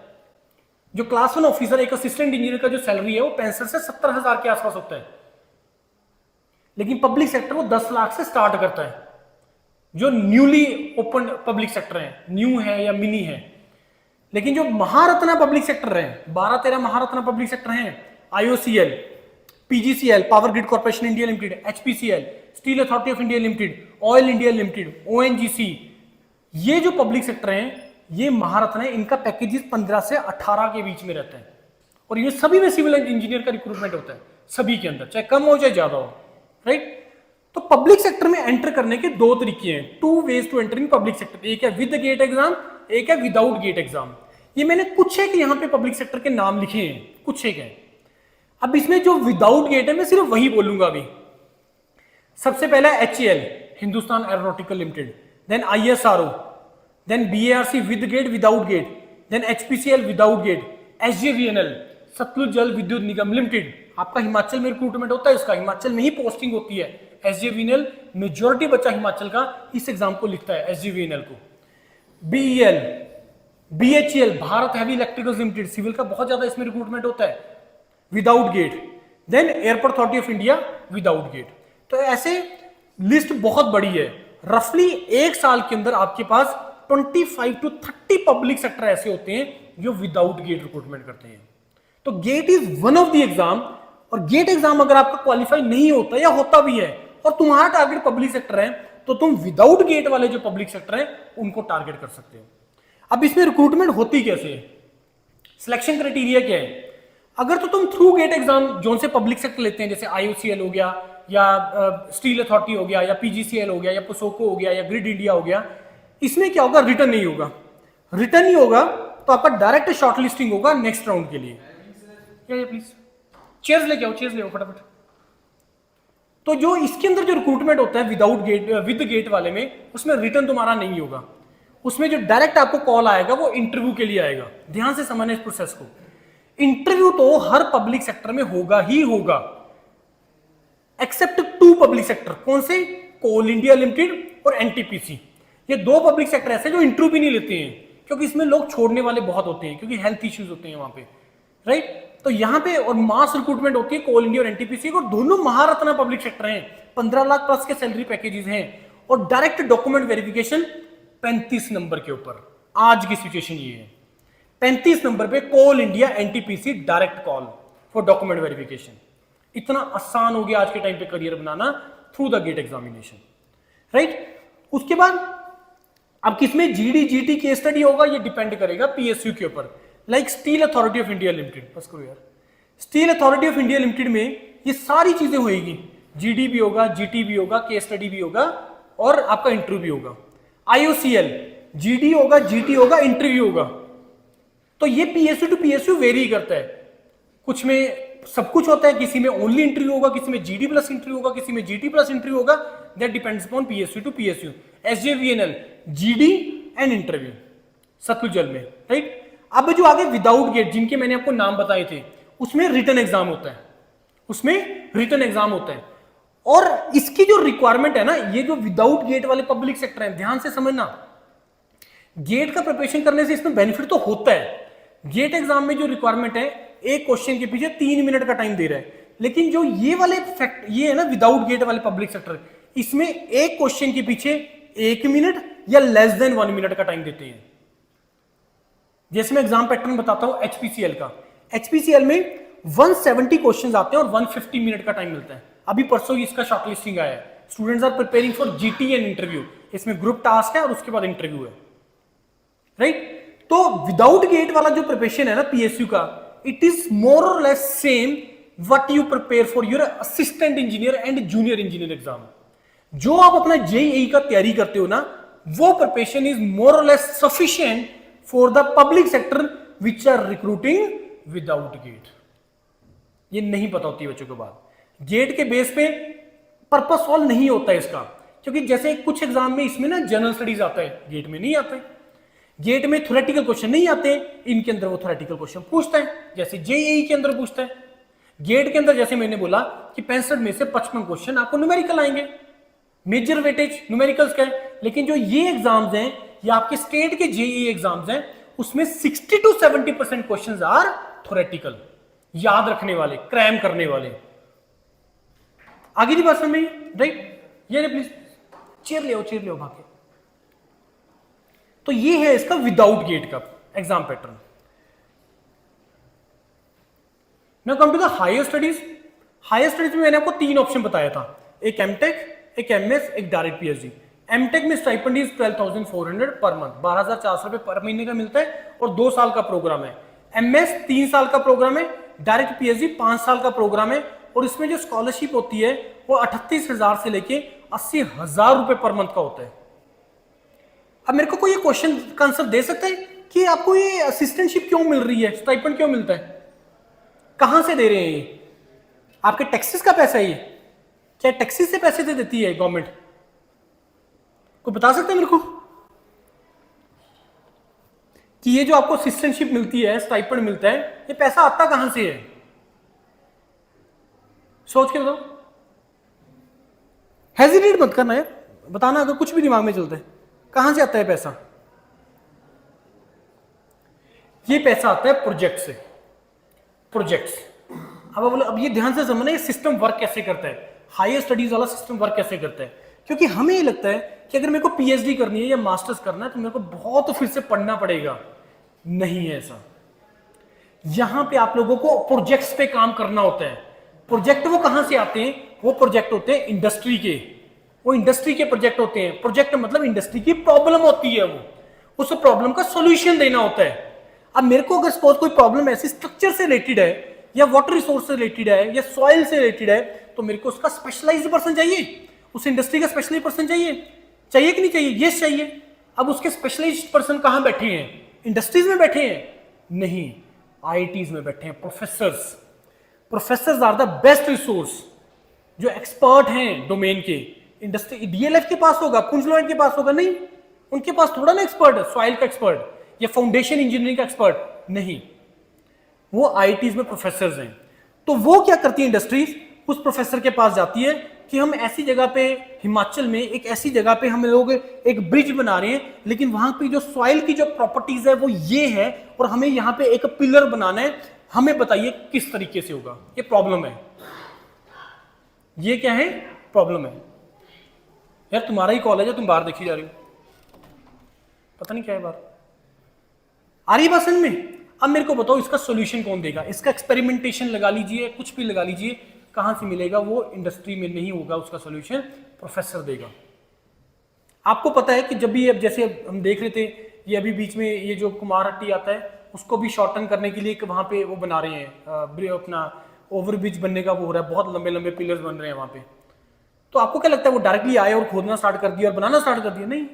जो क्लास 1 ऑफिसर, एक असिस्टेंट इंजीनियर का जो सैलरी है वो 65 से 70 हजार के आसपास होता है, लेकिन पब्लिक सेक्टर वो 10 लाख से स्टार्ट करता है। जो न्यूली ओपन पब्लिक सेक्टर है, न्यू है या मिनी है। लेकिन जो महारत्ना पब्लिक सेक्टर है, 12-13 महारत्ना पब्लिक सेक्टर हैं, IOCL, PGCL, power grid corporation India limited, HPCL, steel Authority of India limited, oil India limited, ONGC, ये जो पब्लिक सेक्टर हैं ये महारत्न है। इनका पैकेजेस 15 से 18 के बीच में रहता है, और ये सभी में सिविल इंजीनियर का रिक्रूटमेंट होता है, सभी के अंदर, चाहे कम हो चाहे ज्यादा हो। राइट। तो पब्लिक सेक्टर में एंटर करने के 2 तरीके हैं, 2 ways to enter in public sector. एक है विद गेट एग्जाम, एक है विदाउट गेट एग्जाम। ये मैंने कुछ एक यहाँ पे पब्लिक सेक्टर के नाम लिखे हैं, कुछ एक है। अब इसमें जो विदाउट गेट है मैं सिर्फ वही बोलूंगा अभी। सबसे पहला HAL, Hindustan aeronautical limited, then ISRO, then BARC with GATE without GATE, then HPCL without GATE, SJVNL Satluj Jal Vidyut Nigam limited. आपका हिमाचल में रिक्रूटमेंट होता है, इसका हिमाचल में ही पोस्टिंग होती है। SJVNL मेजॉरिटी बच्चा हिमाचल का इस एग्जाम को लिखता है, SJVNL को। BEL, BHEL Bharat heavy electricals limited, civil का बहुत ज्यादा इसमें रिक्रूटमेंट होता है, without GATE. Then airport authority of India without GATE. तो ऐसे लिस्ट बहुत बड़ी है। रफली एक साल के अंदर आपके पास 25 to 30 पब्लिक सेक्टर ऐसे होते हैं जो विदाउट गेट रिक्रूटमेंट करते हैं। तो GATE is one of the exam, और गेट एग्जाम अगर आपका क्वालिफाई नहीं होता या होता भी है और तुम्हारा टारगेट पब्लिक सेक्टर है, तो तुम विदाउट गेट वाले जो पब्लिक सेक्टर है उनको टारगेट कर सकते हो। अब इसमें रिक्रूटमेंट होती कैसे है, सिलेक्शन क्राइटेरिया क्या है? अगर तो तुम थ्रू गेट एग्जाम जोन से पब्लिक सेक्टर लेते हैं, जैसे IOCL हो गया, या स्टील अथॉरिटी हो गया, या PGCL हो गया, या पोसोको हो गया, या ग्रिड इंडिया हो गया, इसमें क्या होगा, रिटर्न नहीं होगा। रिटर्न नहीं होगा तो आपका डायरेक्ट शॉर्टलिस्टिंग होगा नेक्स्ट राउंड के लिए। प्लीज चेयर्स लेके आओ, चेयर्स ले आओ फटाफट। तो जो इसके अंदर जो रिक्रूटमेंट होता है विदाउट गेट, विद गेट वाले में, उसमें रिटर्न तुम्हारा नहीं होगा। उसमें जो डायरेक्ट आपको कॉल आएगा वो इंटरव्यू के लिए आएगा। ध्यान से समझना इस प्रोसेस को। इंटरव्यू तो हर पब्लिक सेक्टर में होगा ही होगा, एक्सेप्ट 2 पब्लिक सेक्टर। कौन से? कोल इंडिया लिमिटेड और NTPC। ये 2 पब्लिक सेक्टर ऐसे जो इंटरव्यू भी नहीं लेते हैं, क्योंकि इसमें लोग छोड़ने वाले बहुत होते हैं, क्योंकि हेल्थ इश्यूज होते हैं वहां पे। राइट। तो यहाँ पे और मास रिक्रूटमेंट होती है कोल इंडिया और NTPC, और दोनों महारत्ना पब्लिक सेक्टर हैं, 15 लाख प्लस के सैलरी पैकेजेस हैं, और डायरेक्ट डॉक्यूमेंट वेरिफिकेशन 35 नंबर के ऊपर। आज की सिचुएशन ये है, 35 नंबर पे Coal India NTPC direct call for document verification. इतना आसान हो गया आज के टाइम पे करियर बनाना through the GATE examination, right. उसके बाद अब किसमें जीडी जीटी केस स्टडी होगा, ये डिपेंड करेगा पीएसयू के ऊपर। Like steel Authority of India limited, बस करो यार, steel Authority of India limited में ये सारी चीजें होएगी, जीडी भी होगा, जीटी भी होगा, केस स्टडी भी होगा और आपका इंटरव्यू भी होगा। आईओसीएल जीडी होगा, जीटी होगा, इंटरव्यू होगा। तो ये पीएसयू टू पीएसयू वेरी करता है, कुछ में सब कुछ होता है, किसी में ओनली इंटरव्यू होगा, किसी में जीडी प्लस इंटरव्यू होगा, किसी में जीटी प्लस इंटरव्यू होगा। That depends upon PSU to PSU. SJVNL GD and interview Satluj Jal में, राइट। अब जो आगे विदाउट गेट जिनके मैंने आपको नाम बताए थे, उसमें रिटन एग्जाम होता है, उसमें रिटन एग्जाम होता है। और इसकी जो रिक्वायरमेंट है ना, ये जो विदाउट गेट वाले पब्लिक सेक्टर है, ध्यान से समझना, गेट का प्रिपरेशन करने से इसमें बेनिफिट तो होता है। गेट एग्जाम में जो रिक्वायरमेंट है, एक क्वेश्चन के पीछे 3 मिनट का टाइम दे रहा है, लेकिन जो ये वाले फैक्ट ये है ना विदाउट गेट वाले पब्लिक सेक्टर, इसमें एक क्वेश्चन के पीछे 1 मिनट या लेस देन 1 मिनट का टाइम देते हैं। जैसे मैं एग्जाम पैटर्न बताता हूं एचपीसीएल का, एचपीसीएल में 170 क्वेश्चंस आते हैं और 150 मिनट का टाइम मिलता है। अभी परसों ही इसका शॉर्टलिस्टिंग आया है। Students are preparing for GT and interview, इसमें ग्रुप टास्क है और उसके बाद इंटरव्यू है, राइट। तो विदाउट गेट वाला जो प्रिपरेशन है ना पीएसयू का, इट इज मोर और less same what you prepare for your assistant engineer and junior engineer exam. जो आप अपना जेईई का तैयारी करते हो ना, वो प्रिपरेशन इज मोर और less sufficient for the public sector which are recruiting without GATE. ये नहीं पता होती बच्चों को बात, गेट के बेस पे पर्पस सॉल्व नहीं होता है इसका, क्योंकि जैसे कुछ एग्जाम में इसमें ना जनरल स्टडीज आता है, गेट में नहीं आते। गेट में थ्योरेटिकल क्वेश्चन नहीं आते, इनके अंदर वो थ्योरेटिकल क्वेश्चन पूछता है, जैसे जेईई के अंदर पूछता है। गेट के अंदर जैसे मैंने बोला कि 65 में से 55 क्वेश्चन आपको न्यूमेरिकल आएंगे, मेजर वेटेज न्यूमेरिकल्स का है। लेकिन जो ये एग्जाम्स हैं, ये आपके स्टेट के जेईई एग्जाम्स हैं, उसमें 60 to 70% क्वेश्चंस आर थ्योरेटिकल, याद रखने वाले, क्रैम करने वाले। आगे की बात समझ में, राइट। ये प्लीज चेयर ले आओ भागे। तो ये है इसका विदाउट गेट का exam pattern. Now come to the higher studies. Higher studies में मैंने आपको 3 ऑप्शन बताया था, एक एमटेक, एक एमएस, एक डायरेक्ट पीएचडी। एमटेक में स्टाइपेंड इज 12,400 पर मंथ, 12,400 रुपए पर महीने का मिलता है और 2 साल का प्रोग्राम है। एमएस 3 साल का प्रोग्राम है, डायरेक्ट पीएचडी 5 साल का प्रोग्राम है और इसमें जो स्कॉलरशिप होती है वो 38,000 से लेके 80,000 रुपए पर मंथ का होता है। अब मेरे को कोई ये क्वेश्चन का आंसर दे सकता है कि आपको ये असिस्टेंटशिप क्यों मिल रही है, स्टाइपेंड क्यों मिलता है, कहां से दे रहे हैं ये? आपके टैक्सेस का पैसा है ये? क्या टैक्सेस से पैसे दे देती है गवर्नमेंट? कोई बता सकता है मेरे को कि ये जो आपको असिस्टेंटशिप मिलती है, स्टाइपेंड मिलता है, ये पैसा आता कहां से है? सोच के बताओ, हेजिटेट मत करना है, बताना अगर कुछ भी दिमाग में चलता है। कहां से आता है पैसा? ये पैसा आता है प्रोजेक्ट से, प्रोजेक्ट्स। अब ये ध्यान से समझना, ये सिस्टम वर्क कैसे करता है, हायर स्टडीज वाला सिस्टम वर्क कैसे करता है। क्योंकि हमें ये लगता है कि अगर मेरे को पीएचडी करनी है या मास्टर्स करना है तो मेरे को बहुत फिर से पढ़ना पड़ेगा। नहीं है ऐसा। यहां पे आप लोगों को प्रोजेक्ट्स पे काम करना होता है। प्रोजेक्ट वो कहां से आते हैं? वो प्रोजेक्ट होते हैं इंडस्ट्री के, वो इंडस्ट्री के प्रोजेक्ट होते हैं। प्रोजेक्ट मतलब इंडस्ट्री की प्रॉब्लम होती है, वो उस प्रॉब्लम का सॉल्यूशन देना होता है। अब मेरे को अगर सपोज कोई प्रॉब्लम ऐसी स्ट्रक्चर से रिलेटेड है या वाटर रिसोर्स से रिलेटेड है या सॉइल से रिलेटेड है, तो मेरे को उसका स्पेशलाइज्ड पर्सन चाहिए, उस इंडस्ट्री का स्पेशलाइज्ड पर्सन चाहिए कि नहीं चाहिए? यस चाहिए। अब उसके स्पेशलाइज्ड पर्सन कहां बैठे हैं? इंडस्ट्रीज में बैठे हैं? नहीं, आईआईटीज में बैठे हैं professors. Professors are the best resource, जो एक्सपर्ट हैं डोमेन के। इंडस्ट्री डीएलएफ के पास होगा, पुंजलॉइड के पास होगा? नहीं, उनके पास थोड़ा ना एक्सपर्ट है, सॉइल का एक्सपर्ट या फाउंडेशन इंजीनियरिंग का एक्सपर्ट नहीं, वो आईआईटीज में प्रोफेसर्स हैं। तो वो क्या करती है इंडस्ट्रीज? उस प्रोफेसर के पास जाती है कि हम ऐसी जगह पे, हिमाचल में एक ऐसी जगह पे हम लोग एक ब्रिज बना रहे हैं, लेकिन वहां पे जो सॉइल की जो प्रॉपर्टीज है वो ये है और हमें यहाँ पे एक पिलर बनाना है, हमें बताइए किस तरीके से होगा। ये प्रॉब्लम है, ये क्या है? प्रॉब्लम है। यार तुम्हारा ही कॉलेज है, तुम बाहर देखी जा रही हो, पता नहीं क्या है बाहर। आ रही है बात समझ में? अब मेरे को बताओ इसका सॉल्यूशन कौन देगा, इसका एक्सपेरिमेंटेशन लगा लीजिए, कुछ भी लगा लीजिए, कहां से मिलेगा, वो इंडस्ट्री में नहीं होगा, उसका सॉल्यूशन प्रोफेसर देगा। आपको पता है कि जब भी अब जैसे हम देख रहे थे, ये अभी बीच में ये जो कुमार हट्टी आता है उसको भी शॉर्टन करने के लिए वहां पे वो बना रहे हैं, अपना ओवरब्रिज बनने का वो हो रहा है, बहुत लंबे लंबे पिलर्स बन रहे हैं वहां पे। तो आपको क्या लगता है वो डायरेक्टली आए और खोदना स्टार्ट कर दिया और बनाना स्टार्ट कर दिया? नहीं,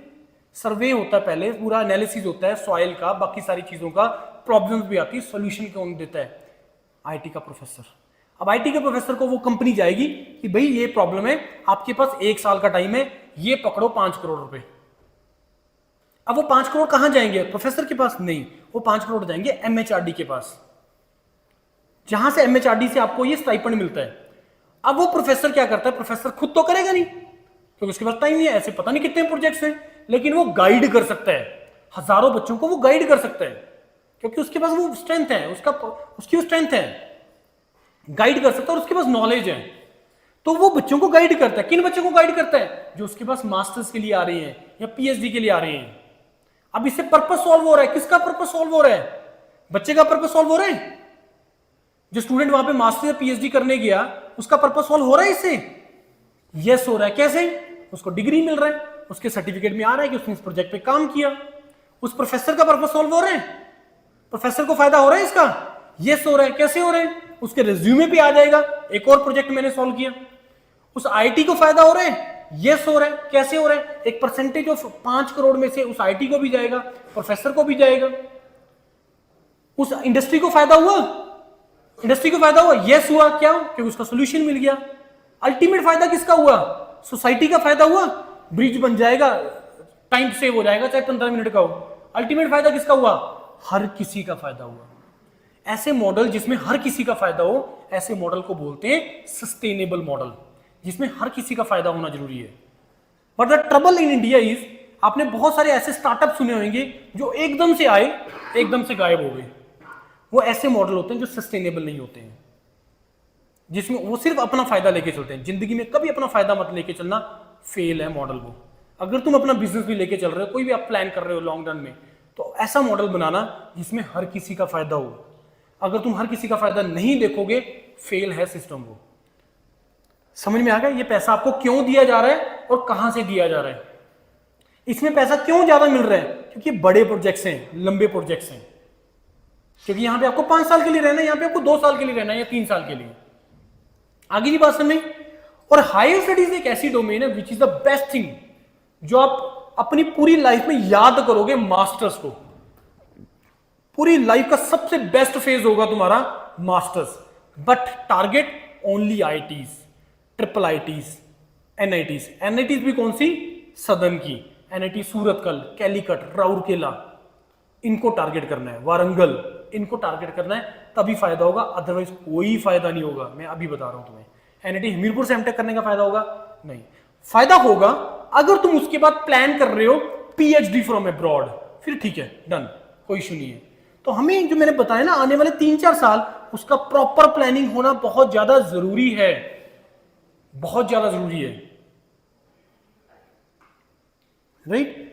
सर्वे होता है पहले, पूरा एनालिसिस होता है सॉइल का, बाकी सारी चीजों का, प्रॉब्लम्स भी आती है, सॉल्यूशन कौन देता है? आईटी का प्रोफेसर। अब आईटी के प्रोफेसर को वो कंपनी जाएगी कि भाई ये प्रॉब्लम है, आपके पास 1 साल का टाइम है, ये पकड़ो 5 करोड़ रुपए। अब वो 5 करोड़ कहां जाएंगे? प्रोफेसर के पास नहीं, वो 5 करोड़ जाएंगे एमएचआरडी के पास, जहां से एमएचआरडी से आपको ये स्टाइपेंड मिलता है। अब वो प्रोफेसर क्या करता है? प्रोफेसर खुद तो करेगा नहीं क्योंकि उसके पास टाइम नहीं है, ऐसे पता नहीं कितने प्रोजेक्ट्स हैं, लेकिन वो गाइड कर सकता है, हजारों बच्चों को वो गाइड कर सकता है क्योंकि उसके पास वो स्ट्रेंथ है, उसकी वो स्ट्रेंथ है, गाइड कर सकता है और उसके पास नॉलेज है। तो वो बच्चों को गाइड करता है। किन बच्चों को गाइड करता है? जो उसके पास मास्टर्स के लिए आ रहे हैं या पीएचडी के लिए आ रहे हैं। अब इससे पर्पस सॉल्व हो रहा है। किसका पर्पस सॉल्व हो रहा है? बच्चे का पर्पस सॉल्व हो रहा है। जो स्टूडेंट वहां पे मास्टर या पीएचडी करने गया उसका पर्पस सॉल्व हो रहा है इससे? यस हो रहा है। कैसे? उसको डिग्री मिल रहा है, उसके सर्टिफिकेट में आ रहा है कि उसने इस प्रोजेक्ट पे काम किया। उस प्रोफेसर का पर्पस सॉल्व हो रहा है, प्रोफेसर को फायदा हो रहा है इसका? यस हो रहा है। कैसे हो रहा है? उसके रिज्यूमे पे आ जाएगा, एक और प्रोजेक्ट मैंने सॉल्व किया। उस आईटी को फायदा हो रहा है? यस हो रहा है। कैसे हो रहा है? एक परसेंटेज ऑफ 5 करोड़ में से उस आईटी को भी जाएगा, प्रोफेसर को भी जाएगा। उस इंडस्ट्री को फायदा हुआ, इंडस्ट्री को फायदा हुआ, यस हुआ। क्या? क्योंकि उसका सोल्यूशन मिल गया। अल्टीमेट फायदा किसका हुआ? सोसाइटी का फायदा हुआ, ब्रिज बन जाएगा, टाइम सेव हो जाएगा, चाहे 15 मिनट का हो। अल्टीमेट फायदा किसका हुआ? हर किसी का फायदा हुआ। ऐसे मॉडल जिसमें हर किसी का फायदा हो, ऐसे मॉडल को बोलते हैं सस्टेनेबल मॉडल, जिसमें हर किसी का फायदा होना जरूरी है। But the trouble in India is, आपने बहुत सारे ऐसे स्टार्टअप सुने होंगे जो एकदम से आए, एकदम से गायब हो गए। वो ऐसे मॉडल होते हैं जो सस्टेनेबल नहीं होते हैं, जिसमें वो सिर्फ अपना फायदा लेके चलते हैं। जिंदगी में कभी अपना फायदा मत लेके चलना, फेल है मॉडल वो। अगर तुम अपना बिजनेस भी लेके चल रहे हो, कोई भी आप प्लान कर रहे हो लॉन्ग रन में, तो ऐसा मॉडल बनाना जिसमें हर किसी का फायदा हो। अगर तुम हर किसी का फायदा नहीं देखोगे, फेल है सिस्टम वो। समझ में आ गया? ये पैसा आपको क्यों दिया जा रहा है और कहां से दिया जा रहा है? इसमें पैसा क्यों ज्यादा मिल रहा है? क्योंकि बड़े प्रोजेक्ट्स हैं, लंबे प्रोजेक्ट्स हैं। क्योंकि यहां पे आपको 5 साल के लिए रहना है, यहां पे आपको 2 साल के लिए रहना है या 3 साल के लिए। आगे की बात समझ में? और हायर स्टडीज एक ऐसी डोमेन है which is the best thing, जो आप अपनी पूरी लाइफ में याद करोगे। मास्टर्स को पूरी लाइफ का सबसे बेस्ट फेज होगा तुम्हारा masters. But target only ITs, triple ITs, NITs. NITs भी कौन सी? सदन की एनआईटी, सूरतकल, कैलीकट, राउरकेला, इनको टारगेट करना है, वारंगल, इनको टारगेट करना है, तभी फायदा होगा, अदरवाइज कोई फायदा नहीं होगा। मैं अभी बता रहा हूं तुम्हें। एनआईटी हमीरपुर से एमटेक करने का फायदा होगा? नहीं। फायदा होगा अगर तुम उसके बाद प्लान कर रहे हो पीएचडी फ्रॉम अब्रॉड, फिर ठीक है, डन, कोई इशू नहीं है। तो हमें जो मैंने बताया ना, आने वाले 3-4 साल उसका प्रॉपर प्लानिंग होना बहुत ज्यादा जरूरी है, बहुत ज्यादा जरूरी है, right?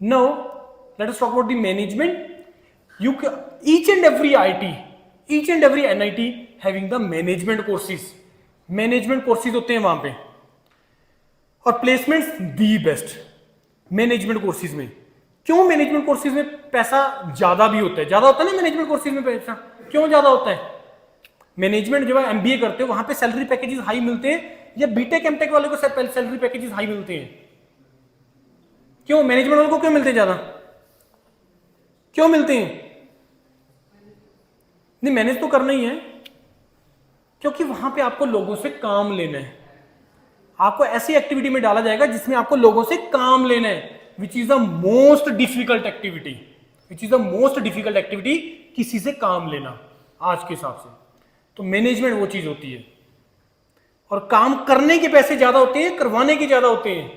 Now, let us talk about the management. Each and every IT, each and every NIT having the management courses. Management courses होते हैं वहां पे, और placements the best management courses में। क्यों मैनेजमेंट कोर्सेज में पैसा ज्यादा भी होता है? ज्यादा होता है ना मैनेजमेंट कोर्सेज में पैसा। क्यों ज्यादा होता है? मैनेजमेंट जब आप एमबीए करते हो वहां पे सैलरी पैकेजेस हाई मिलते हैं, या बीटेक एमटेक वाले को सैलरी पैकेजेस हाई मिलते हैं? क्यों? मैनेजमेंट वालों को क्यों मिलते हैं ज्यादा? क्यों मिलते हैं? नहीं, मैनेज तो करना ही है, क्योंकि वहां पे आपको लोगों से काम लेना है। आपको ऐसी एक्टिविटी में डाला जाएगा जिसमें आपको लोगों से काम लेना है, which is the most difficult activity. Which is the most difficult activity, किसी से काम लेना आज के हिसाब से। तो मैनेजमेंट वो चीज होती है। और काम करने के पैसे ज्यादा होते हैं, करवाने के ज्यादा होते हैं?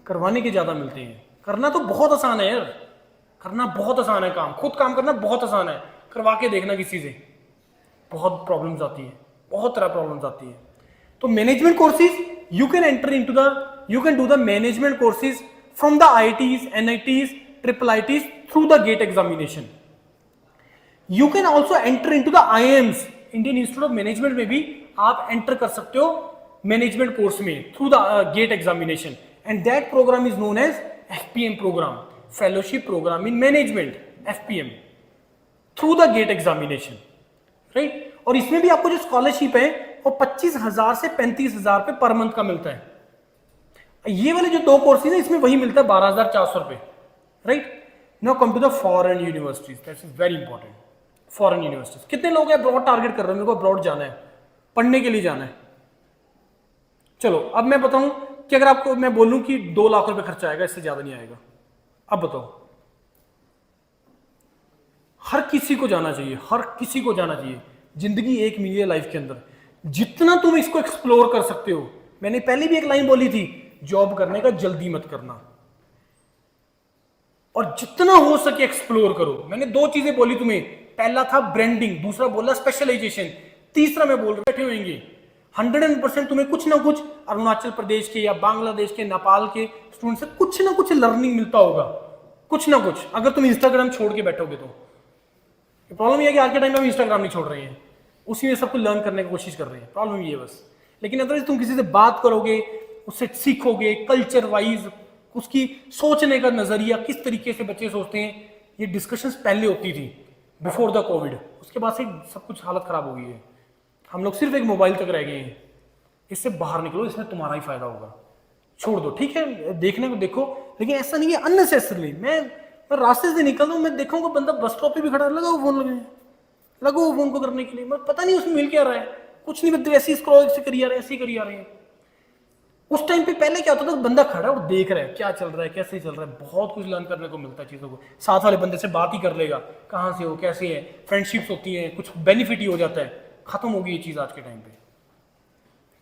करवाने के ज्यादा मिलते हैं। करना तो बहुत आसान है यार, करना बहुत आसान है, काम खुद काम करना बहुत आसान है, करवा के देखना किसी से बहुत प्रॉब्लम्स आती है, बहुत तरह प्रॉब्लम्स आती है। तो management courses, you can enter into the, you can do the management courses from the IITs, NITs, triple IITs through the GATE examination. You can also enter in to the IIMs, Indian institute of management में भी आप एंटर कर सकते हो मैनेजमेंट कोर्स में through the GATE examination, and that program is known as FPM program, fellowship program in management, FPM, through the GATE examination, right. और इसमें भी आपको जो स्कॉलरशिप है वो 25,000 से 35,000 रुपए पर मंथ का मिलता है. ये वाले जो 2 कोर्सेज है इसमें वही मिलता है 12,400 रुपए, right. Now come to the foreign universities, that's very important. Foreign universities, कितने लोग अब्रॉड टारगेट कर रहे हैं, मेरे को अब्रॉड जाना है, पढ़ने के लिए जाना है. चलो अब मैं बताऊं कि अगर आपको मैं बोलूं कि 2 लाख रुपए खर्चा आएगा, इससे ज्यादा नहीं आएगा, अब बताओ. हर किसी को जाना चाहिए, हर किसी को जाना चाहिए. जिंदगी एक मिली है लाइफ के अंदर, जितना तुम इसको एक्सप्लोर कर सकते हो. मैंने पहले भी एक लाइन बोली थी, जॉब करने का जल्दी मत करना, और जितना हो सके एक्सप्लोर करो. मैंने 2 चीजें बोली तुम्हें, पहला था ब्रांडिंग, दूसरा बोला स्पेशलाइजेशन, तीसरा मैं बोल बैठे होंगे 100% तुम्हें कुछ ना कुछ अरुणाचल प्रदेश के या बांग्लादेश के, नेपाल के स्टूडेंट से कुछ ना कुछ लर्निंग मिलता होगा, कुछ ना कुछ. अगर तुम इंस्टाग्राम छोड़ के बैठोगे तो प्रॉब्लम ये है कि आज के टाइम में हम इंस्टाग्राम नहीं छोड़ रहे हैं, उसी में सब कुछ लर्न करने की कोशिश कर रहे हैं. प्रॉब्लम ये बस. लेकिन अगर तुम किसी से बात करोगे, उससे सीखोगे, कल्चर वाइज उसकी सोचने का नजरिया, किस तरीके से बच्चे सोचते हैं, ये डिस्कशंस पहले होती थी बिफोर द कोविड. उसके बाद से सब कुछ हालत खराब हो गई है. हम लोग सिर्फ एक मोबाइल तक रह गए हैं. इससे बाहर निकलो, इसमें तुम्हारा ही फायदा होगा. छोड़ दो, ठीक है, देखने को देखो, लेकिन ऐसा नहीं है अननेसेसरली. मैं रास्ते से निकल रहा हूँ, मैं देखूंगा बंदा बस स्टॉप पे भी खड़ा है, लगा फोन लगो फोन को करने के लिए, मैं पता नहीं उसमें मिल क्या रहा है, कुछ नहीं, बंदे ऐसे स्क्रॉल से करी जा रहे हैं, ऐसे ही करी जा रहे हैं. उस टाइम पे पहले क्या होता था, बंदा खड़ा है और देख रहा है क्या चल रहा है, कैसे चल रहा है. बहुत कुछ लर्न करने को मिलता है चीज़ों को. साथ वाले बंदे से बात ही कर लेगा, कहाँ से हो, कैसे है, फ्रेंडशिप्स होती है, कुछ बेनिफिट ही हो जाता है. खत्म हो गई ये चीज़ आज के टाइम पे.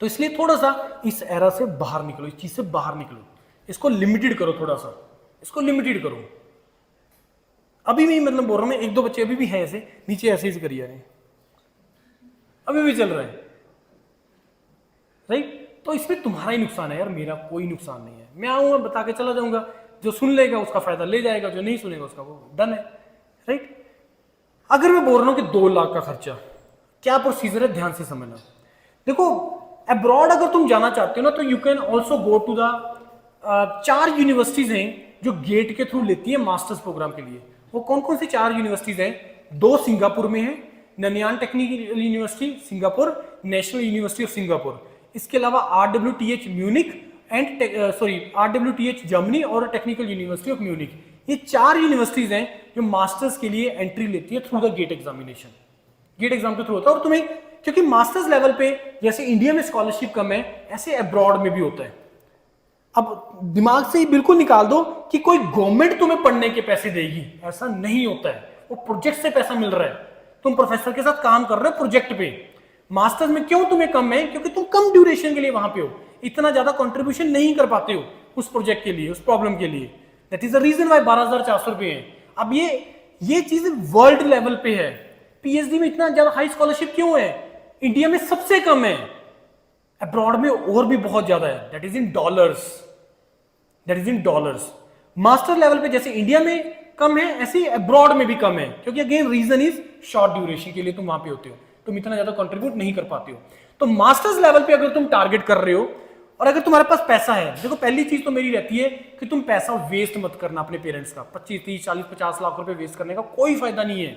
तो इसलिए थोड़ा सा इस एरा से बाहर निकलो, इस चीज़ से बाहर निकलो, इसको लिमिटेड करो, थोड़ा सा इसको लिमिटेड करो. अभी भी मतलब बोल रहा हूँ मैं, 1-2 बच्चे अभी भी हैं ऐसे नीचे ऐसे ही करिए, अभी भी चल रहे हैं, राइट. तो इसमें तुम्हारा ही नुकसान है यार, मेरा कोई नुकसान नहीं है. मैं आऊंगा बता के चला जाऊंगा, जो सुन लेगा उसका फायदा ले जाएगा, जो नहीं सुनेगा उसका वो डन है, राइट. अगर मैं बोल रहा हूं कि 2 लाख का खर्चा, क्या प्रोसीजर है, ध्यान से समझना. देखो अब्रॉड अगर तुम जाना चाहते हो ना, तो you can also go to the 4 universities हैं जो गेट के थ्रू लेती है मास्टर्स प्रोग्राम के लिए. वो कौन कौन सी 4 यूनिवर्सिटीज हैं? 2 सिंगापुर में है, Nanyang Technical University Singapore, National University of Singapore. इसके अलावा RWTH Munich and RWTH Germany और टेक्निकल यूनिवर्सिटी ऑफ म्यूनिक. ये 4 यूनिवर्सिटीज हैं जो मास्टर्स के लिए एंट्री लेती है through the GATE examination. GATE exam के थ्रू होता है. और तुम्हें क्योंकि मास्टर्स लेवल पे जैसे इंडिया में स्कॉलरशिप कम है, ऐसे अब्रॉड में भी होता है. अब दिमाग से ही बिल्कुल निकाल दो कि कोई गवर्नमेंट तुम्हें पढ़ने के पैसे देगी, ऐसा नहीं होता है. वो प्रोजेक्ट से पैसा मिल रहा है, तुम प्रोफेसर के साथ काम कर रहे हो प्रोजेक्ट पे. मास्टर्स में क्यों तुम्हें कम है? क्योंकि तुम कम ड्यूरेशन के लिए वहां पे हो, इतना ज्यादा कंट्रीब्यूशन नहीं कर पाते हो उस प्रोजेक्ट के लिए, उस प्रॉब्लम के लिए. That is the reason why 12,400 रुपए है. अब ये चीज वर्ल्ड लेवल पे है. PhD में इतना ज्यादा हाई स्कॉलरशिप क्यों है? इंडिया में सबसे कम है, अब्रॉड में और भी बहुत ज्यादा है. That is in dollars. Master level पे जैसे इंडिया में कम है, ऐसे अब्रॉड में भी कम है, क्योंकि again reason is short duration के लिए तुम वहां पे होते हो, तुम इतना ज्यादा कंट्रीब्यूट नहीं कर पाते हो. तो मास्टर्स लेवल पे अगर तुम टारगेट कर रहे हो और अगर तुम्हारे पास पैसा है, देखो पहली चीज तो मेरी रहती है कि तुम पैसा वेस्ट मत करना अपने पेरेंट्स का. 25, 30, 40, 50 लाख रुपए वेस्ट करने का कोई फायदा नहीं है,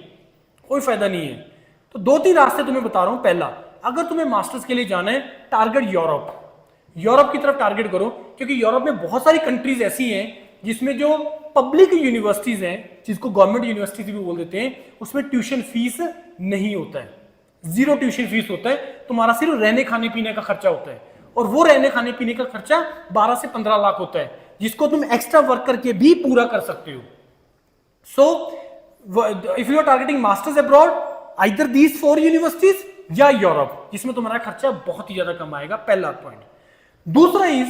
कोई फायदा नहीं है. तो 2-3 रास्ते तुम्हें बता रहा हूं. पहला, अगर तुम्हें मास्टर्स के लिए जाना है, टारगेट यूरोप की तरफ टारगेट करो, क्योंकि यूरोप में बहुत सारी कंट्रीज ऐसी हैं जिसमें जो पब्लिक यूनिवर्सिटीज हैं, जिसको गवर्नमेंट यूनिवर्सिटीज भी बोल देते हैं, उसमें ट्यूशन फीस नहीं होता है, 0 ट्यूशन फीस होता है. तुम्हारा सिर्फ रहने खाने पीने का खर्चा होता है, और वो रहने खाने पीने का खर्चा 12 से 15 लाख होता है, जिसको तुम एक्स्ट्रा वर्क करके भी पूरा कर सकते हो. So if you are targeting masters abroad, either these 4 universities या यूरोप, जिसमें तुम्हारा खर्चा बहुत ही ज्यादा कम आएगा. पहला पॉइंट. दूसरा is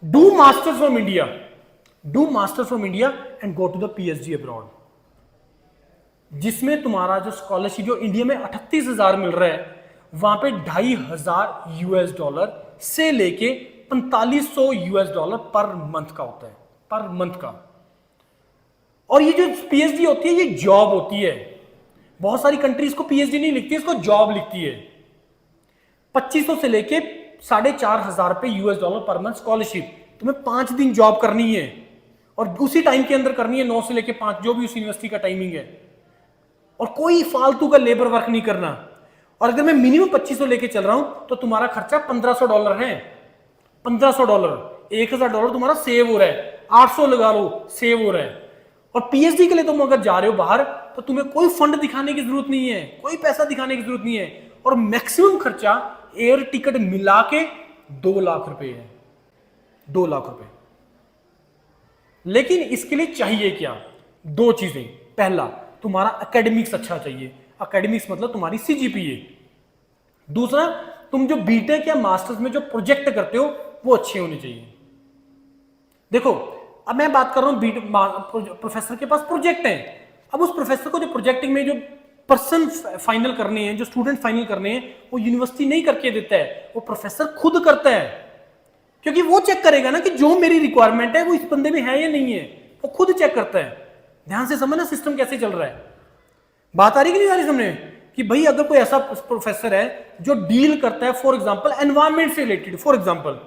do masters from India and go to the PhD abroad, जिसमें तुम्हारा जो स्कॉलरशिप जो इंडिया में 38,000 मिल रहा है, वहां पे $2,500 से लेके $4,500 पर मंथ का होता है. पर मंथ का। और ये जो पीएचडी होती है ये जॉब होती है। बहुत सारी कंट्रीज को पीएचडी नहीं लिखती, इसको जॉब लिखती है। 2500 से लेके 4500 रुपए US dollar per month scholarship. तुम्हें 5 दिन जॉब करनी है और उसी टाइम के अंदर करनी है, 9 से लेके 5, जो भी उस यूनिवर्सिटी का टाइमिंग है, और कोई फालतू का लेबर वर्क नहीं करना। और अगर मैं मिनिमम 2500 लेके चल रहा हूं तो तुम्हारा खर्चा $1500 है। $1500, $1000 तुम्हारा सेव हो रहा है। 800 लगा लो, सेव हो रहा है। और पीएचडी के लिए तुम अगर जा रहे हो बाहर तो तुम्हें कोई फंड दिखाने की जरूरत नहीं है, कोई पैसा दिखाने की जरूरत नहीं है। और मैक्सिमम खर्चा एयर टिकट मिला के 2 लाख रुपए है, 2 लाख रुपए। लेकिन इसके लिए चाहिए क्या? 2 चीजें। पहला, तुम्हारा एकेडमिक्स अच्छा चाहिए। एकेडमिक्स मतलब तुम्हारी सीजीपीए। दूसरा, तुम जो बीटेक या मास्टर्स में जो प्रोजेक्ट करते हो वो अच्छे होने चाहिए। देखो, अब मैं बात कर रहा हूं प्रोफेसर के पास प्रोजेक्ट है। अब उस प्रोफेसर को जो प्रोजेक्टिंग में जो पर्सन फाइनल करने हैं, जो स्टूडेंट फाइनल करने हैं, वो यूनिवर्सिटी नहीं करके देता है, वो प्रोफेसर खुद करता है। क्योंकि वो चेक करेगा ना कि जो मेरी रिक्वायरमेंट है वो इस बंदे में है या नहीं है, वो खुद चेक करता है। ध्यान से समझना सिस्टम कैसे चल रहा है। बात आ रही कि नहीं आ रही समझे? कि भाई अगर कोई ऐसा प्रोफेसर है जो डील करता है फॉर एग्जांपल एनवायरनमेंट से रिलेटेड, फॉर एग्जांपल,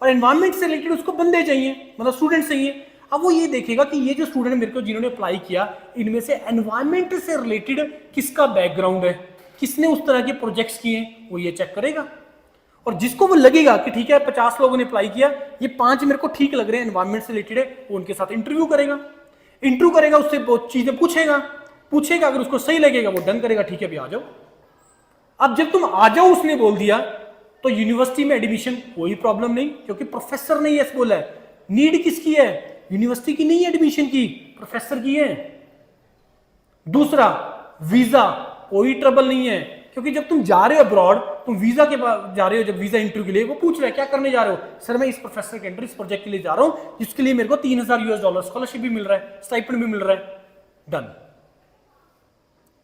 और एनवायरनमेंट से रिलेटेड उसको बंदे चाहिए, मतलब स्टूडेंट चाहिए। अब वो ये देखेगा कि ये जो स्टूडेंट मेरे को जिन्होंने अप्लाई किया, इनमें से एनवायरनमेंट से रिलेटेड किसका बैकग्राउंड है, किसने उस तरह के प्रोजेक्ट्स किए, वो ये चेक करेगा। और जिसको वो लगेगा कि ठीक है 50 लोगों ने अप्लाई किया, ये 5 मेरे को ठीक लग रहे हैं, एनवायरनमेंट से रिलेटेड है, वो उनके साथ इंटरव्यू करेगा, उससे बहुत चीजें पूछेगा। अगर उसको सही लगेगा वो डन करेगा, ठीक है अभी आ जाओ। अब जब तुम आ जाओ उसने बोल दिया तो यूनिवर्सिटी में एडमिशन कोई प्रॉब्लम नहीं, क्योंकि प्रोफेसर ने यस बोला है। नीड किसकी है? यूनिवर्सिटी की नहीं है एडमिशन की, प्रोफेसर की है। दूसरा, वीजा कोई ट्रबल नहीं है, क्योंकि जब तुम जा रहे हो अब्रॉड, तुम वीजा के पास जा रहे हो, जब वीजा इंटरव्यू के लिए वो पूछ रहे हैं क्या करने जा रहे हो। सर मैं इस प्रोफेसर के अंडर इस प्रोजेक्ट के लिए जा रहा हूं, जिसके लिए मेरे को $3000 स्कॉलरशिप भी मिल रहा है, स्टाइपेंड भी मिल रहा है, डन।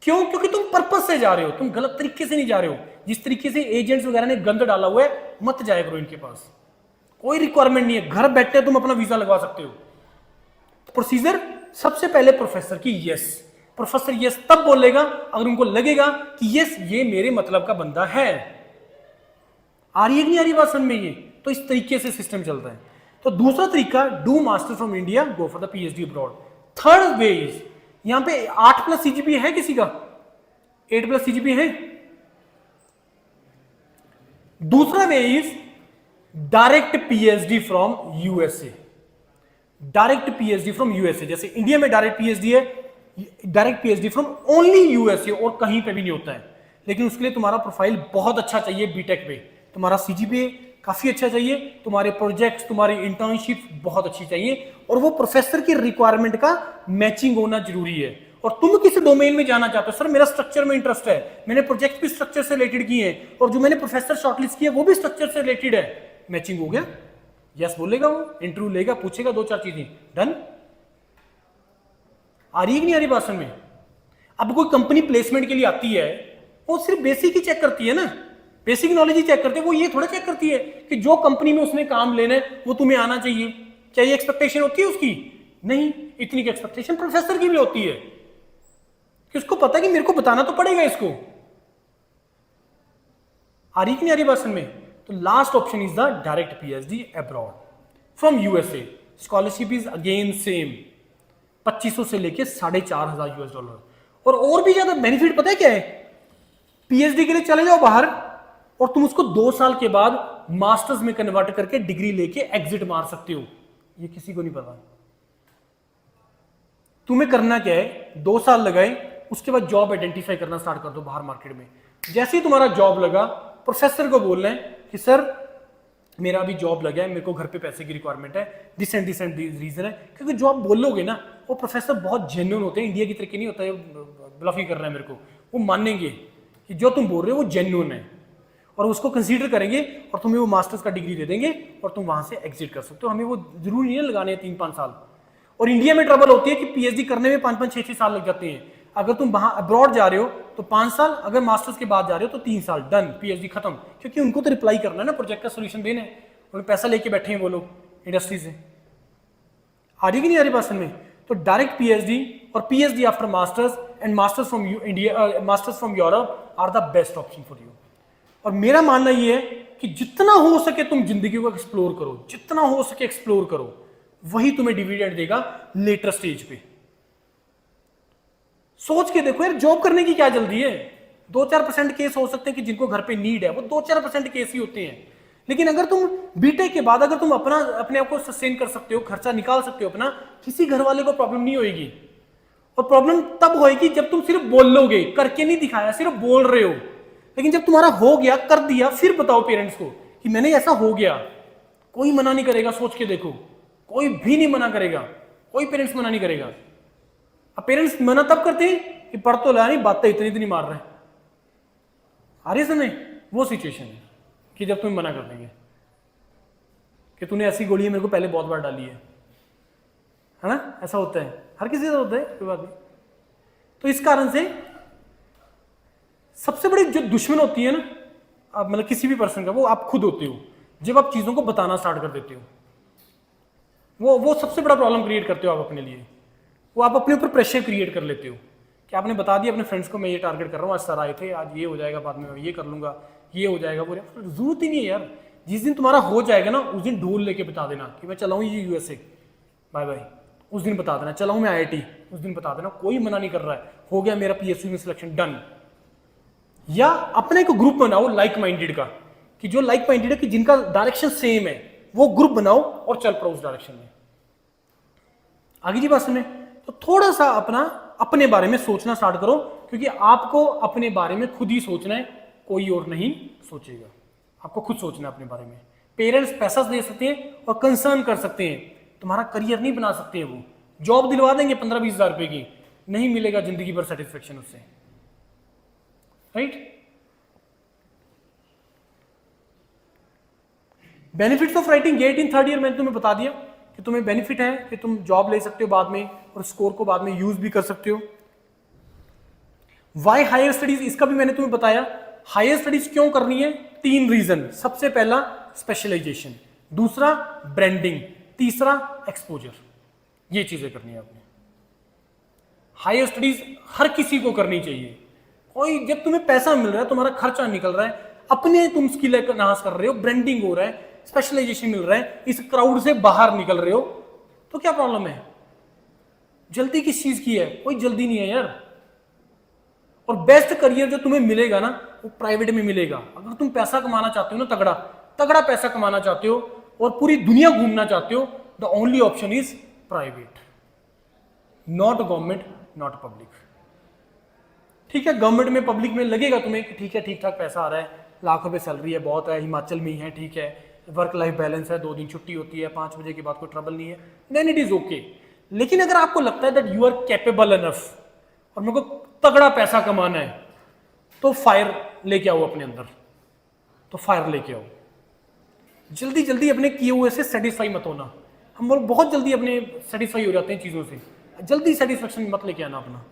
क्यों? क्योंकि तुम पर्पस से जा रहे हो, तुम गलत तरीके से नहीं जा रहे हो। जिस तरीके से एजेंट्स वगैरह ने गंद डाला हुआ है, मत जाया करो इनके पास। कोई रिक्वायरमेंट नहीं है, घर बैठे तुम अपना वीजा लगवा सकते हो। प्रोसीजर, सबसे पहले प्रोफेसर की यस। प्रोफेसर यस तब बोलेगा अगर उनको लगेगा कि यस ये मेरे मतलब का बंदा है। आ रही है कि नहीं आ रही बात समझ में? ये तो इस तरीके से सिस्टम चलता है। तो दूसरा तरीका, do master from India, go for the PhD abroad. Third way is, यहां पे 8+ सीजीपी है किसी का? 8+ सीजीपी है। दूसरा way is direct PhD from USA. Direct PhD from USA, जैसे इंडिया में डायरेक्ट पीएचडी है, direct PhD from only USA, और कहीं पे भी नहीं होता है। लेकिन उसके लिए तुम्हारा प्रोफाइल बहुत अच्छा चाहिए बीटेक पे, तुम्हारा सीजीपीए काफी अच्छा चाहिए, तुम्हारे प्रोजेक्ट्स, तुम्हारी इंटर्नशिप बहुत अच्छी चाहिए, और वो प्रोफेसर की रिक्वायरमेंट का मैचिंग होना जरूरी है। और तुम किस डोमेन में जाना चाहते हो? सर मेरा स्ट्रक्चर में इंटरेस्ट है, मैंने प्रोजेक्ट भी स्ट्रक्चर से रिलेटेड किए हैं, और जो मैंने प्रोफेसर शॉर्टलिस्ट किया वो भी स्ट्रक्चर से रिलेटेड है। मैचिंग हो गया, यस बोलेगा, वो इंटरव्यू लेगा, पूछेगा 2-4 चीजें, डन। आ रही है कि नहीं आ रही बात समझ में? अब कोई कंपनी प्लेसमेंट के लिए आती है, वो सिर्फ बेसिक ही चेक करती है ना, बेसिक नॉलेज ही चेक करती है। वो ये थोड़ा चेक करती है कि जो कंपनी में उसने काम लेना है वो तुम्हें आना चाहिए। क्या ये एक्सपेक्टेशन होती है उसकी? नहीं। इतनी की एक्सपेक्टेशन प्रोफेसर की भी होती है कि उसको पता है कि मेरे को बताना तो पड़ेगा इसको। आ रही कि नहीं आ रही बात समझ में? तो last option is the direct PhD abroad from USA. Scholarship is again same, 2500 से लेके $4500 और भी ज्यादा बेनिफिट पता है क्या है? पीएचडी के लिए चले जाओ बाहर और तुम उसको 2 साल के बाद मास्टर्स में कन्वर्ट करके डिग्री लेके एग्जिट मार सकते हो। ये किसी को नहीं पता। तुम्हें करना क्या है, 2 साल लगाए, उसके बाद जॉब आइडेंटिफाई करना स्टार्ट कर दो बाहर मार्केट में। जैसे ही तुम्हारा जॉब लगा, प्रोफेसर को बोलना है कि सर मेरा अभी जॉब लगा है, मेरे को घर पे पैसे की रिक्वायरमेंट है, दिस एंड रीजन है। क्योंकि जो आप बोलोगे ना, वो प्रोफेसर बहुत जेन्युइन होते हैं, इंडिया की तरीके नहीं होता है ब्लफी कर रहा है मेरे को। वो मानेंगे कि जो तुम बोल रहे हो वो जेन्युइन है, और उसको कंसीडर करेंगे और तुम्हें वो मास्टर्स का डिग्री दे देंगे और तुम वहां से एग्जिट कर सकते हो। हमें वो जरूरी नहीं है लगाने 3-5 साल। और इंडिया में ट्रबल होती है कि पीएचडी करने में 5-5, 6-6 साल लग जाते हैं। अगर तुम वहां अब्रॉड जा रहे हो तो 5 साल, अगर मास्टर्स के बाद जा रहे हो तो 3 साल, डन, पीएचडी खत्म। क्योंकि उनको तो रिप्लाई करना है ना, प्रोजेक्ट का सोल्यूशन देना है, और पैसा लेके बैठे हैं वो लोग इंडस्ट्री से। आ रही कि नहीं आ रही बात समझ में? तो डायरेक्ट पीएचडी और PhD after masters and masters from India, masters from Europe are the best option for you. और मेरा मानना ये है कि जितना हो सके तुम जिंदगी को एक्सप्लोर करो, जितना हो सके एक्सप्लोर करो, वही तुम्हें डिविडेंड देगा लेटर स्टेज पे। सोच के देखो यार, जॉब करने की क्या जल्दी है? 2-4% केस हो सकते हैं कि जिनको घर पे नीड है, वो 2-4% केस ही होते हैं। लेकिन अगर तुम बीटेक के बाद अगर तुम अपने आप को सस्टेन कर सकते हो, खर्चा निकाल सकते हो अपना, किसी घर वाले को प्रॉब्लम नहीं होगी। और प्रॉब्लम तब होएगी जब तुम सिर्फ बोल लोगे, करके नहीं दिखाया, सिर्फ बोल रहे हो। लेकिन जब तुम्हारा हो गया, कर दिया, फिर बताओ पेरेंट्स को कि मैंने ऐसा हो गया। कोई मना नहीं करेगा, सोच के देखो, कोई भी नहीं मना करेगा, कोई पेरेंट्स मना नहीं करेगा। अब पेरेंट्स मना तब करते हैं कि पढ़ तो ला नहीं, बातें इतनी इतनी मार रहे हैं। आ रही समझ? वो सिचुएशन है कि जब तुम मना कर देंगे कि तूने ऐसी गोली मेरे को पहले बहुत बार डाली है ना? ऐसा होता है, हर किसी से होता है, कोई बात नहीं। तो इस कारण से सबसे बड़ी जो दुश्मन होती है ना, आप मतलब किसी भी पर्सन का, वो आप खुद होते हो। जब आप चीजों को बताना स्टार्ट कर देते हो, वो सबसे बड़ा प्रॉब्लम क्रिएट करते हो आप अपने लिए। वो आप अपने ऊपर प्रेशर क्रिएट कर लेते हो कि आपने बता दिया अपने फ्रेंड्स को, मैं ये टारगेट कर रहा हूँ, आज सर आए थे, आज ये हो जाएगा, बाद में मैं ये कर लूंगा, ये हो जाएगा, वो जरूरत ही नहीं है यार। जिस दिन तुम्हारा हो जाएगा ना, उस दिन ढोल लेके बता देना कि मैं चलाऊँ ये यूएसए, बाय बाय। उस दिन बता देना चलाऊँ मैं आईआईटी, उस दिन बता देना। कोई मना नहीं कर रहा है, हो गया मेरा पीएसयू में सिलेक्शन, डन। या अपने एक ग्रुप बनाओ लाइक माइंडेड का, कि जो लाइक माइंडेड है, कि जिनका डायरेक्शन सेम है, वो ग्रुप बनाओ और चल पड़ो उस डायरेक्शन में। आगे जी बात सुने। तो थोड़ा सा अपने बारे में सोचना स्टार्ट करो, क्योंकि आपको अपने बारे में खुद ही सोचना है, कोई और नहीं सोचेगा। आपको खुद सोचना है अपने बारे में। पेरेंट्स पैसा दे सकते हैं और कंसर्न कर सकते हैं, तुम्हारा करियर नहीं बना सकते हैं। वो जॉब दिलवा देंगे 15-20 हज़ार रुपए की, नहीं मिलेगा जिंदगी भर सेटिस्फेक्शन उससे, right? Benefits of writing get in third year मैंने तुम्हें बता दिया कि तुम्हें बेनिफिट है कि तुम जॉब ले सकते हो बाद में, और स्कोर को बाद में यूज भी कर सकते हो। वाई हायर स्टडीज, इसका भी मैंने तुम्हें बताया। हायर स्टडीज क्यों करनी है? 3 रीजन। सबसे पहला स्पेशलाइजेशन, दूसरा ब्रांडिंग, तीसरा एक्सपोजर। ये चीजें करनी है आपने। हायर स्टडीज हर किसी को करनी चाहिए। कोई, जब तुम्हें पैसा मिल रहा है, तुम्हारा खर्चा निकल रहा है, अपने तुम स्किल एनहांस कर रहे हो, ब्रांडिंग हो रहा है, स्पेशलाइजेशन मिल रहा है, इस क्राउड से बाहर निकल रहे हो, तो क्या प्रॉब्लम है? जल्दी किस चीज की है? कोई जल्दी नहीं है यार। और बेस्ट करियर जो तुम्हें मिलेगा ना, वो प्राइवेट में मिलेगा। अगर तुम पैसा कमाना चाहते हो ना, तगड़ा तगड़ा पैसा कमाना चाहते हो और पूरी दुनिया घूमना चाहते हो, the only option is private, not government, not public. ठीक है, गवर्नमेंट में पब्लिक में लगेगा तुम्हें कि ठीक है, ठीक ठाक पैसा आ रहा है, लाख रुपए सैलरी है, बहुत है, हिमाचल में ही है, ठीक है, वर्क लाइफ बैलेंस है, 2 दिन छुट्टी होती है, 5 बजे के बाद कोई ट्रबल नहीं है, देन इट इज ओके। लेकिन अगर आपको लगता है that you are capable enough और मेरे को तगड़ा पैसा कमाना है, तो फायर लेके आओ अपने अंदर, तो फायर लेके आओ। जल्दी जल्दी अपने किए हुए से सेटिस्फाई मत होना। हम लोग बहुत जल्दी अपने सेटिस्फाई हो जाते हैं चीजों से, जल्दी सेटिस्फेक्शन मत लेके आना अपना।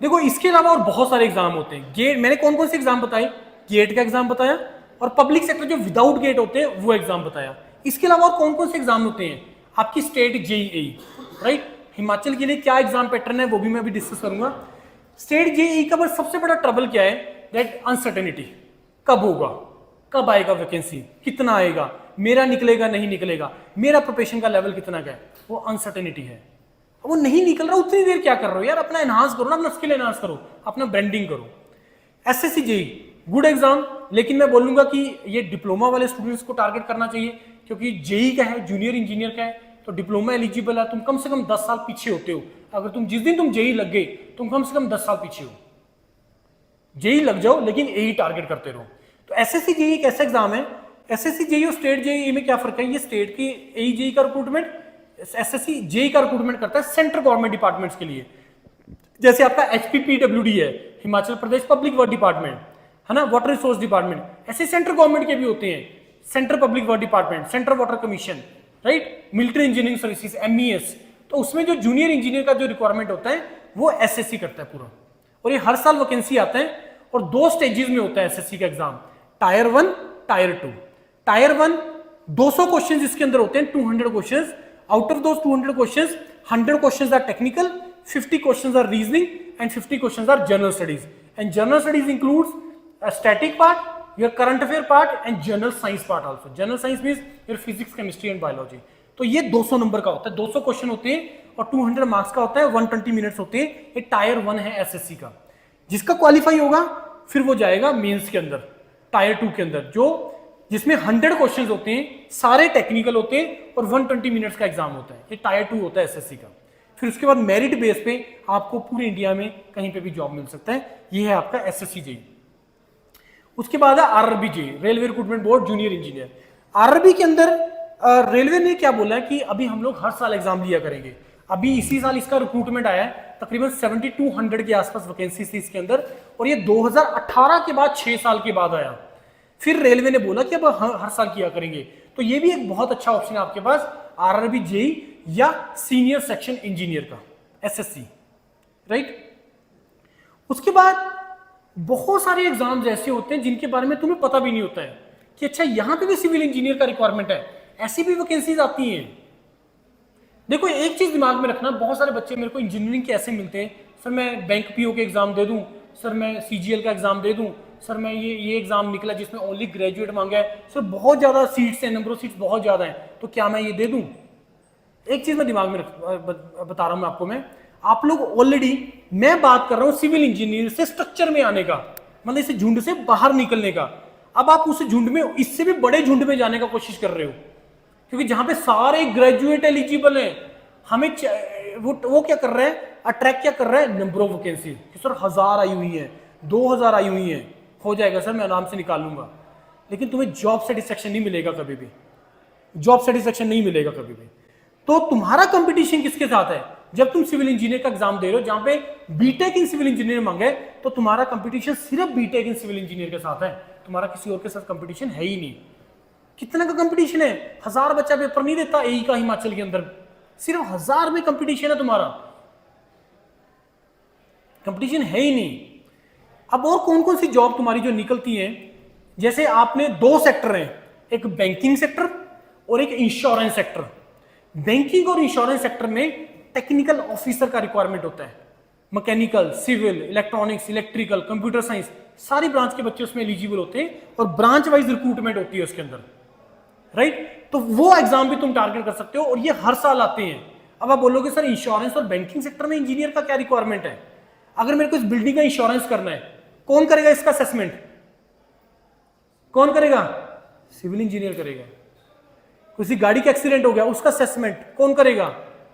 देखो, इसके अलावा और बहुत सारे एग्जाम होते हैं। गेट, मैंने कौन कौन से एग्जाम बताए? गेट का एग्जाम बताया, और पब्लिक सेक्टर जो विदाउट गेट होते हैं वो एग्जाम बताया। इसके अलावा और कौन कौन से एग्जाम होते हैं? आपकी स्टेट जेईई, राइट? हिमाचल के लिए क्या एग्जाम पैटर्न है वो भी मैं अभी डिस्कस करूंगा। स्टेट जेईई का सबसे बड़ा ट्रबल क्या है? That uncertainty. कब होगा, कब आएगा वैकेंसी, कितना आएगा, मेरा निकलेगा नहीं निकलेगा, मेरा प्रोफेशन का लेवल कितना का है, वो अनसर्टेनिटी है। वो नहीं निकल रहा, उतनी देर क्या कर रहे हो यार? अपना एनहांस करो ना, अपना स्किल एनहांस करो, अपना ब्रांडिंग करो। एसएससी जेईई गुड एग्जाम, लेकिन मैं बोलूंगा कि ये डिप्लोमा वाले स्टूडेंट्स को टारगेट करना चाहिए, क्योंकि जेईई का है, जूनियर इंजीनियर का है, तो डिप्लोमा एलिजिबल है। तुम कम से कम 10 साल पीछे होते हो। अगर तुम जिस दिन तुम जेईई लग गए, तुम कम से कम 10 साल पीछे हो। जेईई लग जाओ, लेकिन यही टारगेट करते रहो। तो एसएससी जेईई एक ऐसा एग्जाम है। एसएससी जेईई और स्टेट जेईई में क्या फर्क है? ये स्टेट की एई जेईई का रिक्रूटमेंट, एसएससी जेईई का रिक्रूटमेंट करता है सेंट्रल गवर्नमेंट डिपार्टमेंट्स के लिए। जैसे आपका एचपीपीडब्ल्यूडी है, Himachal Pradesh public work department, है ना, वाटर रिसोर्स डिपार्टमेंट। ऐसे सेंट्रल गवर्नमेंट के भी होते हैं, central public work department, central water commission, right, military engineering services, MES. तो उसमें जो जूनियर इंजीनियर का जो रिक्वायरमेंट होता है वो एसएससी करता है पूरा। और ये हर साल वैकेंसी आता है, और 2 स्टेजेस में होता है एसएससी का exam, tier 1, tier 2। Tier 1 200 questions इसके अंदर होते हैं, 200 questions. Out of those 200 questions 100 questions are technical, 50 questions are reasoning and 50 questions are general studies. And general studies includes a static part, your current affair part and general science part also. General science means your physics, chemistry and biology. तो ये 200 नंबर का होता है, 200 क्वेश्चन होते हैं और 200 मार्क्स का होता है, 120 मिनट्स होते हैं। ये टायर 1 है एसएससी का। जिसका क्वालिफाई होगा फिर वो जाएगा मेंस के अंदर, टायर 2 के अंदर, जो जिसमें 100 क्वेश्चंस होते हैं, सारे टेक्निकल होते हैं और 120 मिनट्स का एग्जाम होता है। ये टायर 2 होता है एसएससी का। फिर उसके बाद मेरिट बेस पे आपको पूरे इंडिया में कहीं पे भी जॉब मिल सकता है। ये है आपका एसएससी जेई। उसके बाद है RRB JE, railway recruitment board junior engineer. RRB के अंदर रेलवे ने क्या बोला है कि अभी हम लोग हर साल एग्जाम लिया करेंगे। अभी इसी साल इसका रिक्रूटमेंट आया है, तकरीबन 7200 के आसपास वैकेंसी थी इसके अंदर, और ये 2018 के बाद 6 साल के बाद आया। फिर रेलवे ने बोला कि अब हर साल किया करेंगे। तो ये भी एक बहुत अच्छा ऑप्शन है आपके पास, आरआरबी जेई या सीनियर सेक्शन इंजीनियर का, एसएससी, राइट। उसके बाद बहुत सारे एग्जाम्स ऐसे होते हैं जिनके बारे में तुम्हें पता भी नहीं होता है कि अच्छा यहां पे भी सिविल इंजीनियर का रिक्वायरमेंट है, ऐसी भी वैकेंसीज आती हैं। देखो एक चीज दिमाग में रखना, बहुत सारे बच्चे मेरे को इंजीनियरिंग के ऐसे मिलते हैं, सर मैं बैंक पीओ के एग्जाम दे दूं, सर मैं सीजीएल का एग्जाम दे दूं, सर मैं ये एग्जाम निकला जिसमें ओनली ग्रेजुएट मांगा है, सर बहुत ज्यादा सीट्स हैं, नंबर ऑफ सीट्स बहुत ज्यादा है, तो क्या मैं ये दे दूं? एक चीज मैं दिमाग में बता रहा हूं आपको, मैं आप लोग ऑलरेडी, मैं बात कर रहा हूं सिविल इंजीनियर से स्ट्रक्चर में आने का, मतलब इस झुंड से बाहर निकलने का। अब आप उस झुंड में, इससे भी बड़े झुंड में जाने का कोशिश कर रहे हो, क्योंकि जहां पे सारे ग्रेजुएट एलिजिबल हैं, हमें वो क्या कर रहा है, अट्रैक्ट क्या कर रहा है, नंबर ऑफ वैकेंसी कि सर 1000 आई हुई है, 2000 आई हुई है, हो जाएगा सर मैं आराम से निकाल लूंगा। लेकिन तुम्हें जॉब सेटिस्फेक्शन नहीं मिलेगा कभी भी, जॉब सेटिस्फेक्शन नहीं मिलेगा कभी भी। तो तुम्हारा कंपटीशन किसके साथ है? जब तुम सिविल इंजीनियर का एग्जाम दे रहे हो, जहां पे बीटेक इन सिविल इंजीनियर मांगे, तो तुम्हारा कंपटीशन सिर्फ बीटेक इन सिविल इंजीनियर के साथ है, तुम्हारा किसी और के साथ कंपटीशन है ही नहीं। कितना का कंपटीशन है? 1000 बच्चा पेपर नहीं देता एई का हिमाचल के अंदर, सिर्फ 1000 में कंपटीशन है तुम्हारा, कंपटीशन है ही नहीं। अब और कौन कौन सी जॉब तुम्हारी जो निकलती है, जैसे आपने 2 सेक्टर हैं, एक बैंकिंग सेक्टर और एक इंश्योरेंस सेक्टर। बैंकिंग और इंश्योरेंस सेक्टर में टेक्निकल ऑफिसर का रिक्वायरमेंट होता है, mechanical, civil, electronics, electrical, computer science, सारी ब्रांच के बच्चे उसमें एलिजिबल होते हैं और ब्रांच वाइज रिक्रूटमेंट होती है उसके अंदर, राइट। तो वो एग्जाम भी तुम टारगेट कर सकते हो और ये हर साल आते हैं। अब आप बोलोगे सर इंश्योरेंस और बैंकिंग सेक्टर में इंजीनियर का क्या रिक्वायरमेंट है? अगर मेरे को इस बिल्डिंग का इंश्योरेंस करना है, कौन करेगा इसका असेसमेंट? कौन करेगा? सिविल इंजीनियर करेगा। किसी गाड़ी का एक्सीडेंट हो गया, उसका असेसमेंट कौन करेगा?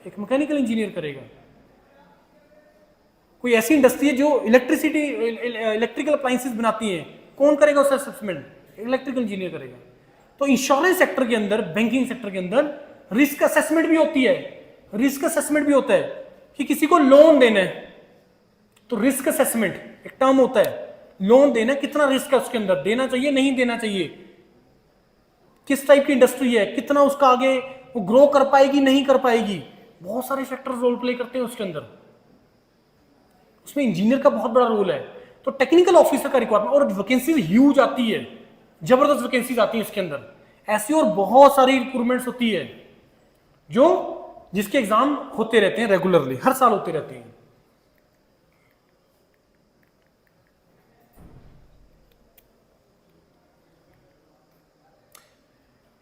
एक मैकेनिकल इंजीनियर करेगा। कोई ऐसी इंडस्ट्री है जो इलेक्ट्रिसिटी, इलेक्ट्रिकल अप्लायंसेस बनाती है, कौन करेगा उसका असेसमेंट? इलेक्ट्रिकल इंजीनियर करेगा। तो इंश्योरेंस सेक्टर के अंदर, बैंकिंग सेक्टर के अंदर रिस्क असेसमेंट भी होती है, रिस्क असेसमेंट भी होता है कि किसी को लोन देना है, तो रिस्क असेसमेंट एक टर्म होता है, लोन देना, कितना रिस्क है उसके अंदर, देना चाहिए नहीं देना चाहिए, किस टाइप की इंडस्ट्री है, कितना उसका आगे वो ग्रो कर पाएगी नहीं कर पाएगी, बहुत सारे फैक्टर रोल प्ले करते हैं उसके अंदर। उसमें इंजीनियर का बहुत बड़ा रोल है। तो टेक्निकल ऑफिसर का रिक्वायरमेंट, और वैकेंसीज ह्यूज आती है, जबरदस्त वैकेंसीज आती है इसके अंदर। ऐसी और बहुत सारी रिक्रूटमेंट्स होती है जो जिसके एग्जाम होते रहते हैं रेगुलरली, हर साल होते रहते हैं।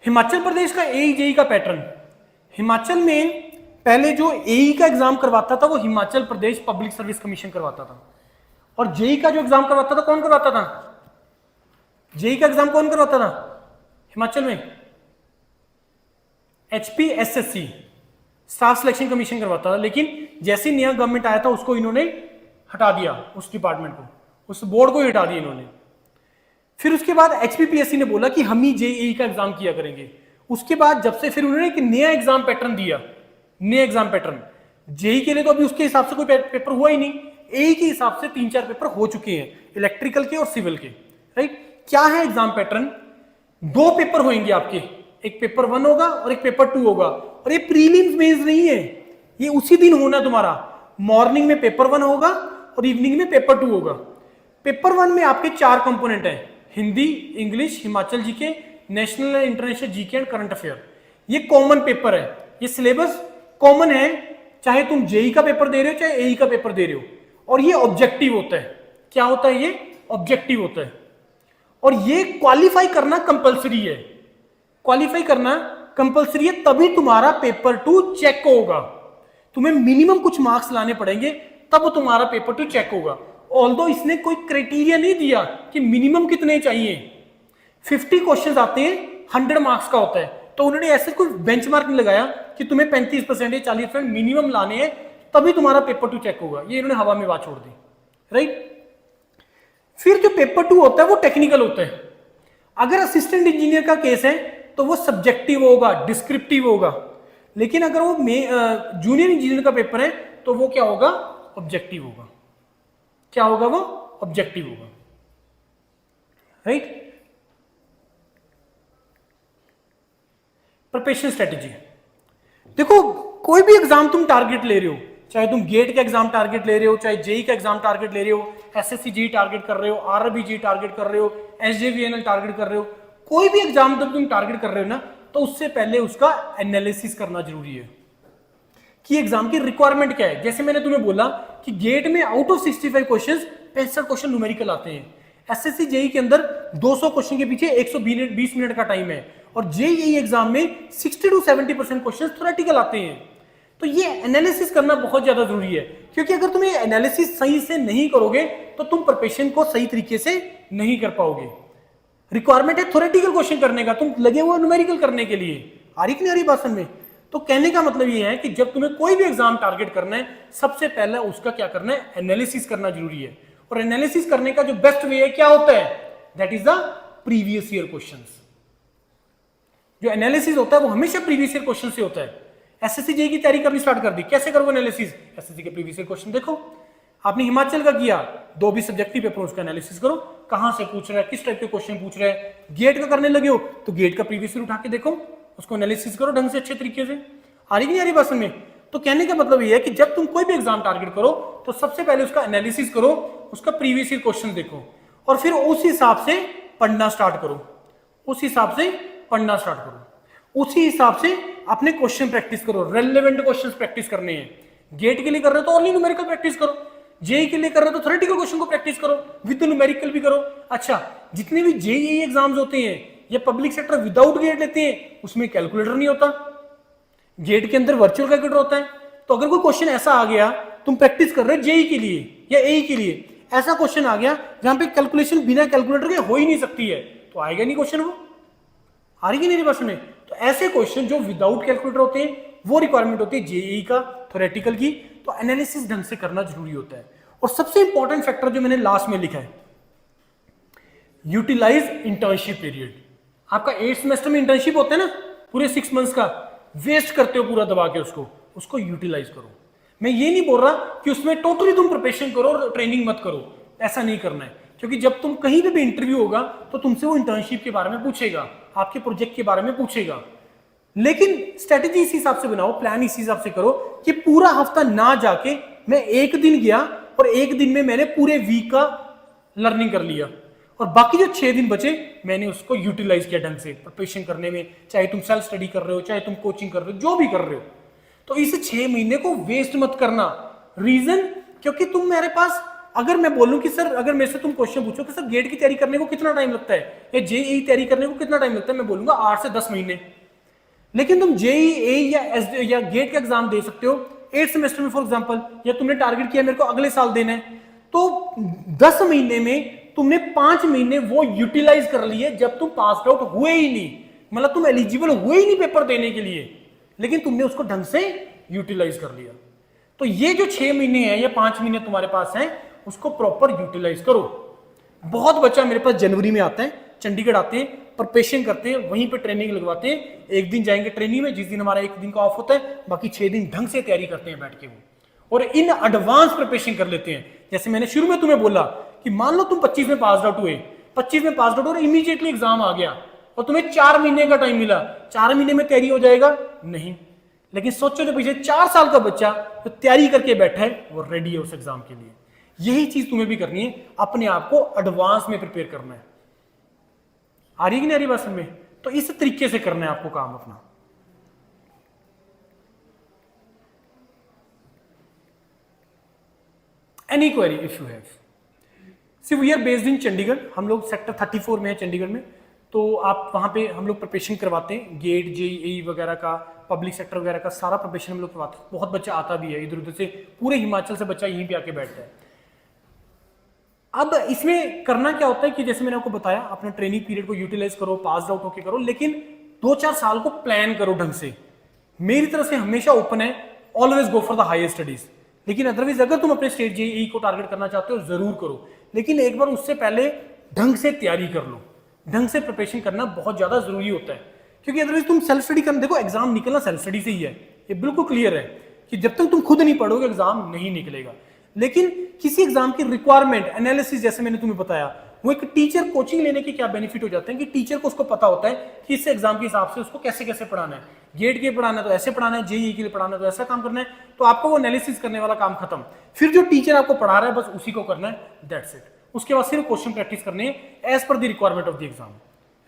हिमाचल प्रदेश का एई जेई का पैटर्न, हिमाचल में पहले जो एई का एग्जाम करवाता था वो Himachal Pradesh public service commission करवाता था, और जेई का जो एग्जाम करवाता था कौन करवाता था? जेई का एग्जाम कौन करवाता था हिमाचल में? HPSSC, स्टाफ सिलेक्शन कमीशन करवाता था। लेकिन जैसे नया गवर्नमेंट आया था उसको इन्होंने हटा दिया, उस डिपार्टमेंट को, उस बोर्ड को ही हटा दिया इन्होंने। फिर उसके बाद HPPSC ने बोला कि हम ही जेई का एग्जाम किया करेंगे। उसके बाद जब से फिर उन्होंने एक नया एग्जाम पैटर्न दिया, नया एग्जाम पैटर्न जेई के लिए, तो अभी उसके हिसाब से कोई पेपर हुआ ही नहीं, एई के हिसाब से 3-4 पेपर हो चुके हैं, इलेक्ट्रिकल के और सिविल के, राइट। क्या है एग्जाम पैटर्न? 2 पेपर होंगे आपके, एक पेपर 1 होगा और एक पेपर 2 होगा, और ये प्रीलिम्स मेंस नहीं है, ये उसी दिन होना तुम्हारा। मॉर्निंग में पेपर 1 होगा और इवनिंग में पेपर 2 होगा। पेपर 1 में आपके 4 कंपोनेंट हैं, Hindi, English, Himachal GK national and international GK and current affair. ये कॉमन पेपर है, ये सिलेबस कॉमन है, चाहे तुम जेई का पेपर दे रहे हो चाहे एई का पेपर दे रहे हो। और ये ऑब्जेक्टिव होता है। क्या होता है? ये ऑब्जेक्टिव होता है। और ये क्वालिफाई करना कंपलसरी है। क्वालिफाई करना कंपलसरी है, तभी तुम्हारा पेपर 2 चेक होगा। तुम्हें मिनिमम कुछ मार्क्स लाने पड़ेंगे तब तुम्हारा पेपर 2 चेक होगा। ऑल्दो इसने कोई क्राइटेरिया नहीं दिया कि मिनिमम कितने चाहिए। 50 क्वेश्चन आते हैं, 100 मार्क्स का होता है, तो उन्होंने ऐसे कोई बेंचमार्क नहीं लगाया कि तुम्हें 35% या 40% मिनिमम लाने हैं तभी तुम्हारा पेपर 2 चेक होगा। ये इन्होंने हवा में बात छोड़ दी, राइट। फिर जो पेपर 2 होता है वो टेक्निकल होता है। अगर असिस्टेंट इंजीनियर का केस है तो वो सब्जेक्टिव होगा, डिस्क्रिप्टिव होगा। लेकिन अगर वो जूनियर इंजीनियर का पेपर है तो वो क्या होगा? ऑब्जेक्टिव होगा। क्या होगा? वो ऑब्जेक्टिव होगा, राइट। प्रिपरेशन स्ट्रेटेजी, देखो कोई भी एग्जाम तुम टारगेट ले रहे हो, चाहे तुम गेट का एग्जाम टारगेट ले रहे हो, चाहे जेई का एग्जाम टारगेट ले रहे हो, एसएससी जेई टारगेट कर रहे हो, आरआरबी जेई टारगेट कर रहे हो, एसजेवीएनएल टारगेट कर रहे हो, कोई भी एग्जाम जब तुम टारगेट कर रहे हो ना, तो उससे पहले उसका एनालिसिस करना जरूरी है कि एग्जाम की रिक्वायरमेंट क्या है। जैसे मैंने तुम्हें बोला कि गेट में out of 65 questions 65 question numerical आते हैं। एसएससी जेई के अंदर 200 क्वेश्चन के पीछे 120 मिनट का टाइम है, और जेईई एग्जाम में 60 to 70% क्वेश्चन थ्योरेटिकल आते हैं। तो ये एनालिसिस करना बहुत ज्यादा जरूरी है, क्योंकि अगर तुम ये एनालिसिस सही से नहीं करोगे तो तुम प्रिपरेशन को सही तरीके से नहीं कर पाओगे। रिक्वायरमेंट है थ्योरेटिकल क्वेश्चन करने का, तुम लगे हुए न्यूमेरिकल करने के लिए। आ रही कि नहीं आ रही बात समझ में? तो कहने का मतलब ये है कि जब तुम्हें कोई भी एग्जाम टारगेट करना है, सबसे पहले उसका क्या करना है? एनालिसिस करना जरूरी है। और एनालिसिस करने का जो बेस्ट वे है क्या होता है? That is the previous year questions. जो एनालिसिस होता है वो हमेशा प्रीवियस ईयर क्वेश्चन से होता है। एसएससी जेईई की तैयारी करनी स्टार्ट कर दी, कैसे करोगे एनालिसिस? एसएससी के प्रीवियस ईयर क्वेश्चन देखो। आपने हिमाचल का किया, 2 भी सब्जेक्टिव पेपर, उसका एनालिसिस करो, कहां से पूछ रहा है, किस टाइप के क्वेश्चन पूछ रहा है। गेट का करने लगे हो तो गेट का प्रीवियस ईयर उठा के देखो, उसको एनालिसिस करो ढंग से, अच्छे तरीके से। आ रही कि नहीं आ रही बात में? तो कहने का मतलब ये है कि जब तुम कोई भी एग्जाम टारगेट करो तो सबसे पहले उसका एनालिसिस करो, उसका प्रीवियस ईयर क्वेश्चन देखो, और फिर उस हिसाब से पढ़ना स्टार्ट करो। उस हिसाब से पढ़ना स्टार्ट करो, उसी हिसाब से अपने क्वेश्चन प्रैक्टिस करो। रेलेवेंट क्वेश्चंस प्रैक्टिस करने हैं। गेट के लिए कर रहे हो तो ओनली न्यूमेरिकल प्रैक्टिस करो, जेई के लिए कर रहे हो तो थ्योरेटिकल क्वेश्चन को प्रैक्टिस करो, विद न्यूमेरिकल भी करो। अच्छा, जितने भी जेईई एग्जाम्स होते हैं ये पब्लिक सेक्टर विदाउट गेट लेते हैं, उसमें कैलकुलेटर नहीं होता, गेट के अंदर वर्चुअल कैलकुलेटर होता है। तो अगर कोई क्वेश्चन ऐसा आ गया, तुम प्रैक्टिस कर रहे हो जेई के लिए या एई के लिए, ऐसा क्वेश्चन आ गया जहां पे कैलकुलेशन बिना कैलकुलेटर के हो ही नहीं सकती है, तो आएगा नहीं क्वेश्चन। वो आ रही कि नहीं बात में? तो ऐसे क्वेश्चन जो विदाउट कैलकुलेटर होते हैं वो रिक्वायरमेंट होती है जेईई का थ्योरेटिकल की, तो एनालिसिस ढंग से करना जरूरी होता है। और सबसे इंपॉर्टेंट फैक्टर जो मैंने लास्ट में लिखा है, यूटिलाइज इंटर्नशिप पीरियड। आपका 8 सेमेस्टर में इंटर्नशिप होता है ना, पूरे 6 मंथ्स का, वेस्ट करते हो पूरा दबा के उसको यूटिलाइज करो। मैं ये नहीं बोल रहा कि उसमें टोटली तुम प्रिपरेशन करो और ट्रेनिंग मत करो, ऐसा नहीं करना है। क्योंकि जब तुम कहीं पे भी इंटरव्यू होगा तो तुमसे वो इंटर्नशिप के बारे में पूछेगा, आपके प्रोजेक्ट के बारे में पूछेगा। लेकिन स्ट्रेटेजी इस हिसाब से बनाओ, प्लान इस हिसाब से करो कि पूरा हफ्ता ना जाके मैं एक दिन गया और एक दिन में मैंने पूरे वीक का लर्निंग कर लिया, और बाकी जो 6 दिन बचे मैंने उसको यूटिलाइज किया ढंग से प्रिपरेशन करने में। चाहे तुम सेल्फ स्टडी कर रहे हो, चाहे तुम कोचिंग कर रहे हो, जो भी कर रहे हो, तो इस 6 महीने को वेस्ट मत करना। रीजन, क्योंकि तुम मेरे पास, अगर मैं बोलूं कि सर, अगर मेरे से तुम क्वेश्चन पूछो कि सर गेट की तैयारी करने को कितना टाइम लगता है या जेईई तैयारी करने को कितना टाइम लगता है, मैं बोलूंगा 8 से 10 महीने। लेकिन तुम जेईई या गेट का एग्जाम दे सकते हो 8 सेमेस्टर में फॉर एग्जांपल, या तुमने टारगेट किया मेरे को अगले साल देना है, तो 10 महीने में तुमने 5 महीने वो यूटिलाइज कर लिए जब तुम पास आउट हुए ही नहीं, मतलब तुम एलिजिबल हुए ही नहीं पेपर देने के लिए, लेकिन तुमने उसको ढंग से यूटिलाइज कर लिया। तो ये जो 6 महीने हैं या 5 महीने तुम्हारे पास हैं, उसको प्रॉपर यूटिलाइज करो। बहुत बच्चा मेरे पास जनवरी में आता है, चंडीगढ़ आते हैं, प्रिपरेशन करते हैं, वहीं पे ट्रेनिंग लगवाते हैं। एक दिन जाएंगे ट्रेनिंग में, जिस दिन हमारा एक दिन का ऑफ होता है, बाकी 6 दिन ढंग से तैयारी करते हैं बैठ के वो, और इन एडवांस प्रिपरेशन कर लेते हैं। जैसे मैंने शुरू में तुम्हें बोला कि मान लो तुम 25 में पास आउट हुए, 25 में पास आउट हो, इमीडिएटली एग्जाम आ गया और तुम्हें 4 महीने का टाइम मिला, 4 महीने में तैयारी हो जाएगा? नहीं। लेकिन सोचो जो पीछे 4 साल का बच्चा जो तैयारी करके बैठा है वो रेडी है उस एग्जाम के लिए। यही चीज तुम्हें भी करनी है, अपने आप को एडवांस में प्रिपेयर करना है। आ रही कि नहीं आ रही बात समझ में? तो इस तरीके से करना है आपको काम अपना। Any query if you have. See we are based in Chandigarh, हम लोग सेक्टर 34 में है चंडीगढ़ में, तो आप वहाँ पे हम लोग प्रिपरेशन करवाते हैं, गेट जेईई वगैरह का, पब्लिक सेक्टर वगैरह का सारा प्रिपरेशन हम लोग करवाते हैं। बहुत बच्चा आता भी है इधर उधर से, पूरे हिमाचल से बच्चा यहीं पे आके बैठता है। अब इसमें करना क्या होता है कि जैसे मैंने आपको बताया, अपने ट्रेनिंग पीरियड को यूटिलाइज करो, पास आउट होके करो, लेकिन 2-4 साल को प्लान करो ढंग से। मेरी तरफ से हमेशा ओपन है, always go for the higher studies. लेकिन अदरवाइज अगर तुम अपने स्टेट जेईई को टारगेट करना चाहते हो जरूर करो, लेकिन एक बार उससे पहले ढंग से तैयारी कर लो, ढंग से प्रिपरेशन करना बहुत ज्यादा जरूरी होता है। क्योंकि अदरवाइज तुम सेल्फ स्टडी करना, देखो एग्जाम निकलना सेल्फ स्टडी से ही है, ये बिल्कुल क्लियर है कि जब तक तुम खुद नहीं पढ़ोगे एग्जाम नहीं निकलेगा। लेकिन किसी एग्जाम की रिक्वायरमेंट एनालिसिस, जैसे मैंने तुम्हें बताया, वो एक टीचर कोचिंग लेने के क्या बेनिफिट हो जाते हैं कि टीचर को उसको पता होता है कि इस एग्जाम के हिसाब से उसको कैसे कैसे पढ़ाना है, गेट के लिए पढ़ाना है तो ऐसे पढ़ाना है, जेईई के लिए पढ़ाना है तो ऐसा काम करना है, तो आपको वो एनालिसिस करने वाला काम खत्म। फिर जो टीचर आपको पढ़ा रहा है बस उसी को करना है, दैट्स इट। उसके बाद सिर्फ क्वेश्चन प्रैक्टिस करनी है as per the requirement of the exam,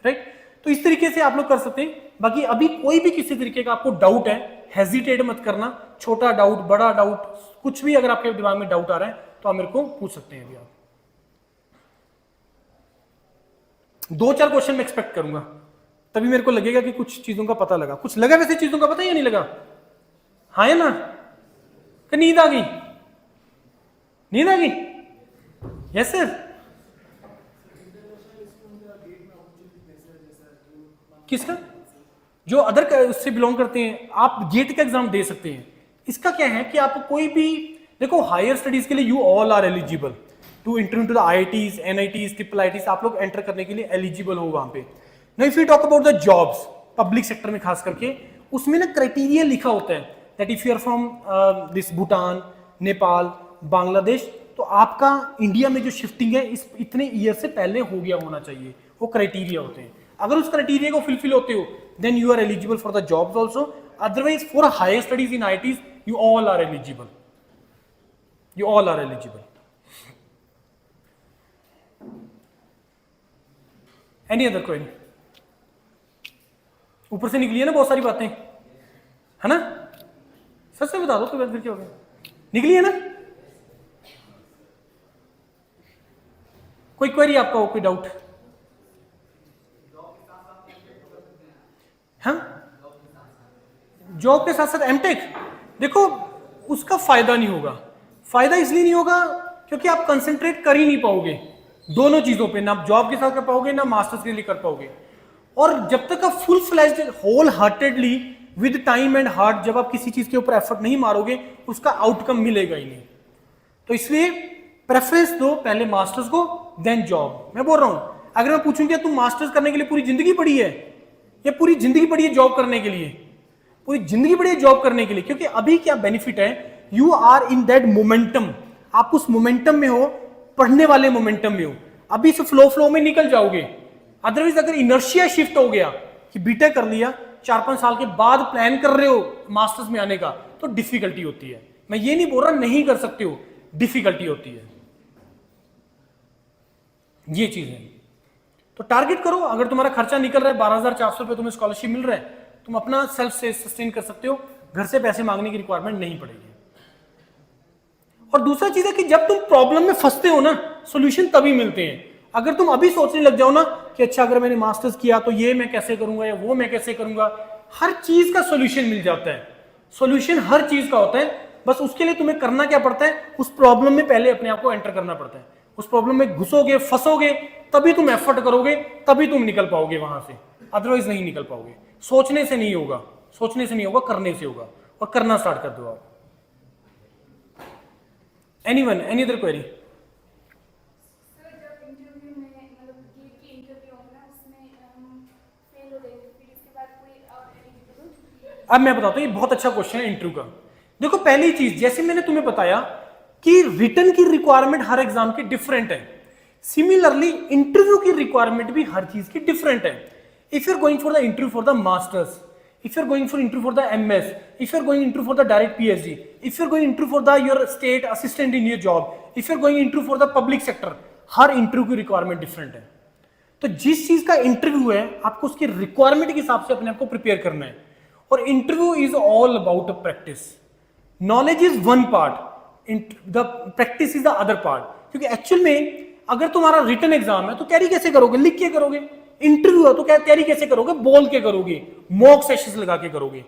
right. तो इस तरीके से आप लोग कर सकते हैं। बाकी अभी कोई भी किसी तरीके का आपको डाउट है, हेजिटेट मत करना, छोटा डाउट बड़ा डाउट कुछ भी अगर आपके दिमाग में डाउट आ रहा है तो आप मेरे को पूछ सकते हैं। अभी आप 2-4 क्वेश्चन में एक्सपेक्ट करूंगा, तभी मेरे को लगेगा कि कुछ चीजों का पता लगा। कुछ लगा वैसे चीजों का पता या नहीं लगा? हाँ है ना? कि नींद आ गई? नींद आ गई? Yes sir. किसका? जो अदर उससे बिलोंग करते हैं, आप गेट का एग्जाम दे सकते हैं। इसका क्या है कि आप कोई भी देखो, हायर स्टडीज के लिए you all are eligible to enter into the IITs, NITs, triple IITs, आप लोग एंटर करने के लिए एलिजिबल हो वहां पे। Now if you talk about the jobs, public sector में खास करके, उसमें ना क्राइटेरिया लिखा होता है that if you are from this Bhutan, Nepal, Bangladesh, तो आपका इंडिया में जो शिफ्टिंग है इस इतने ईयर से पहले हो गया होना चाहिए, वो क्राइटेरिया होते हैं। अगर उस क्राइटेरिया को फुलफिल होते हो then you are eligible for the jobs also, otherwise for higher studies in IITs you all are eligible, you all are eligible. Any other query? ऊपर से निकली है ना बहुत सारी बातें, है ना? सच से बता दो तो फिर क्या हो गया, निकली है ना? कोई क्वेरी आपका हो, कोई डाउट? हाँ, जॉब के साथ साथ एमटेक, देखो उसका फायदा नहीं होगा। फायदा इसलिए नहीं होगा क्योंकि आप कंसंट्रेट कर ही नहीं पाओगे दोनों चीजों पे, ना जॉब के साथ कर पाओगे ना मास्टर्स के लिए कर पाओगे। और जब तक आप full fledged whole heartedly with time and heart जब आप किसी चीज के ऊपर एफर्ट नहीं मारोगे उसका आउटकम मिलेगा ही नहीं। तो इसलिए प्रेफरेंस दो पहले मास्टर्स को देन जॉब। मैं बोल रहा हूं, अगर मैं पूछूं क्या तुम मास्टर्स करने के लिए पूरी जिंदगी पढ़ी है या पूरी जिंदगी पढ़ी है जॉब करने के लिए? पूरी जिंदगी पढ़ी है जॉब करने के लिए, क्योंकि अभी क्या बेनिफिट है, you are in that momentum, आप उस मोमेंटम में हो, पढ़ने वाले मोमेंटम में हो, अभी से फ्लो में निकल जाओगे। अदरवाइज अगर इनर्शिया शिफ्ट हो गया कि बीटेक कर लिया, 4-5 साल के बाद प्लान कर रहे हो मास्टर्स में आने का, तो डिफिकल्टी होती है। मैं ये नहीं बोल रहा नहीं कर सकते हो, डिफिकल्टी होती है, ये चीज है। तो टारगेट करो, अगर तुम्हारा खर्चा निकल रहा है 12,400 रुपए, तुम्हें स्कॉलरशिप मिल रहा है, तुम अपना सेल्फ से सस्टेन कर सकते हो, घर से पैसे मांगने की रिक्वायरमेंट नहीं पड़ेगी। और दूसरा चीज है कि जब तुम प्रॉब्लम में फंसते हो ना, सॉल्यूशन तभी मिलते हैं। अगर तुम अभी सोचने लग जाओ ना कि अच्छा अगर मैंने मास्टर्स किया तो ये मैं कैसे करूंगा या वो मैं कैसे करूंगा, हर चीज का सॉल्यूशन मिल जाता है। सॉल्यूशन हर चीज का होता है, बस उसके लिए तुम्हें करना क्या पड़ता है, उस प्रॉब्लम में पहले अपने आप को एंटर करना पड़ता है। उस प्रॉब्लम में घुसोगे, फंसोगे, तभी तुम एफर्ट करोगे, तभी तुम निकल पाओगे वहां से, अदरवाइज नहीं निकल पाओगे। सोचने से नहीं होगा, सोचने से नहीं होगा, करने से होगा, और करना स्टार्ट कर दो आप। Anyone, any other query? अब मैं बताता हूं, ये बहुत अच्छा क्वेश्चन है इंटरव्यू का। देखो पहली चीज, जैसे मैंने तुम्हें बताया कि रिटर्न की रिक्वायरमेंट हर एग्जाम की डिफरेंट है, सिमिलरली इंटरव्यू की रिक्वायरमेंट भी हर चीज की डिफरेंट है। If you are going for the interview for the masters, if you are going for interview for the MS, if you are going interview for the direct PhD, if you are going interview for the your state assistant in your job, if you are going interview for the public sector, her interview की रिक्वायरमेंट डिफरेंट है। तो जिस चीज का इंटरव्यू है आपको उसकी रिक्वायरमेंट के हिसाब से अपने आप को प्रिपेयर करना है। और interview is all about practice. Knowledge is one part, the practice is the other part. क्योंकि एक्चुअल में अगर तुम्हारा रिटन एग्जाम है तो तैयारी कैसे करोगे? लिख के करोगे। इंटरव्यू है तो क्या तैयारी कैसे करोगे? बोल के करोगे, मॉक सेशंस लगा के करोगे।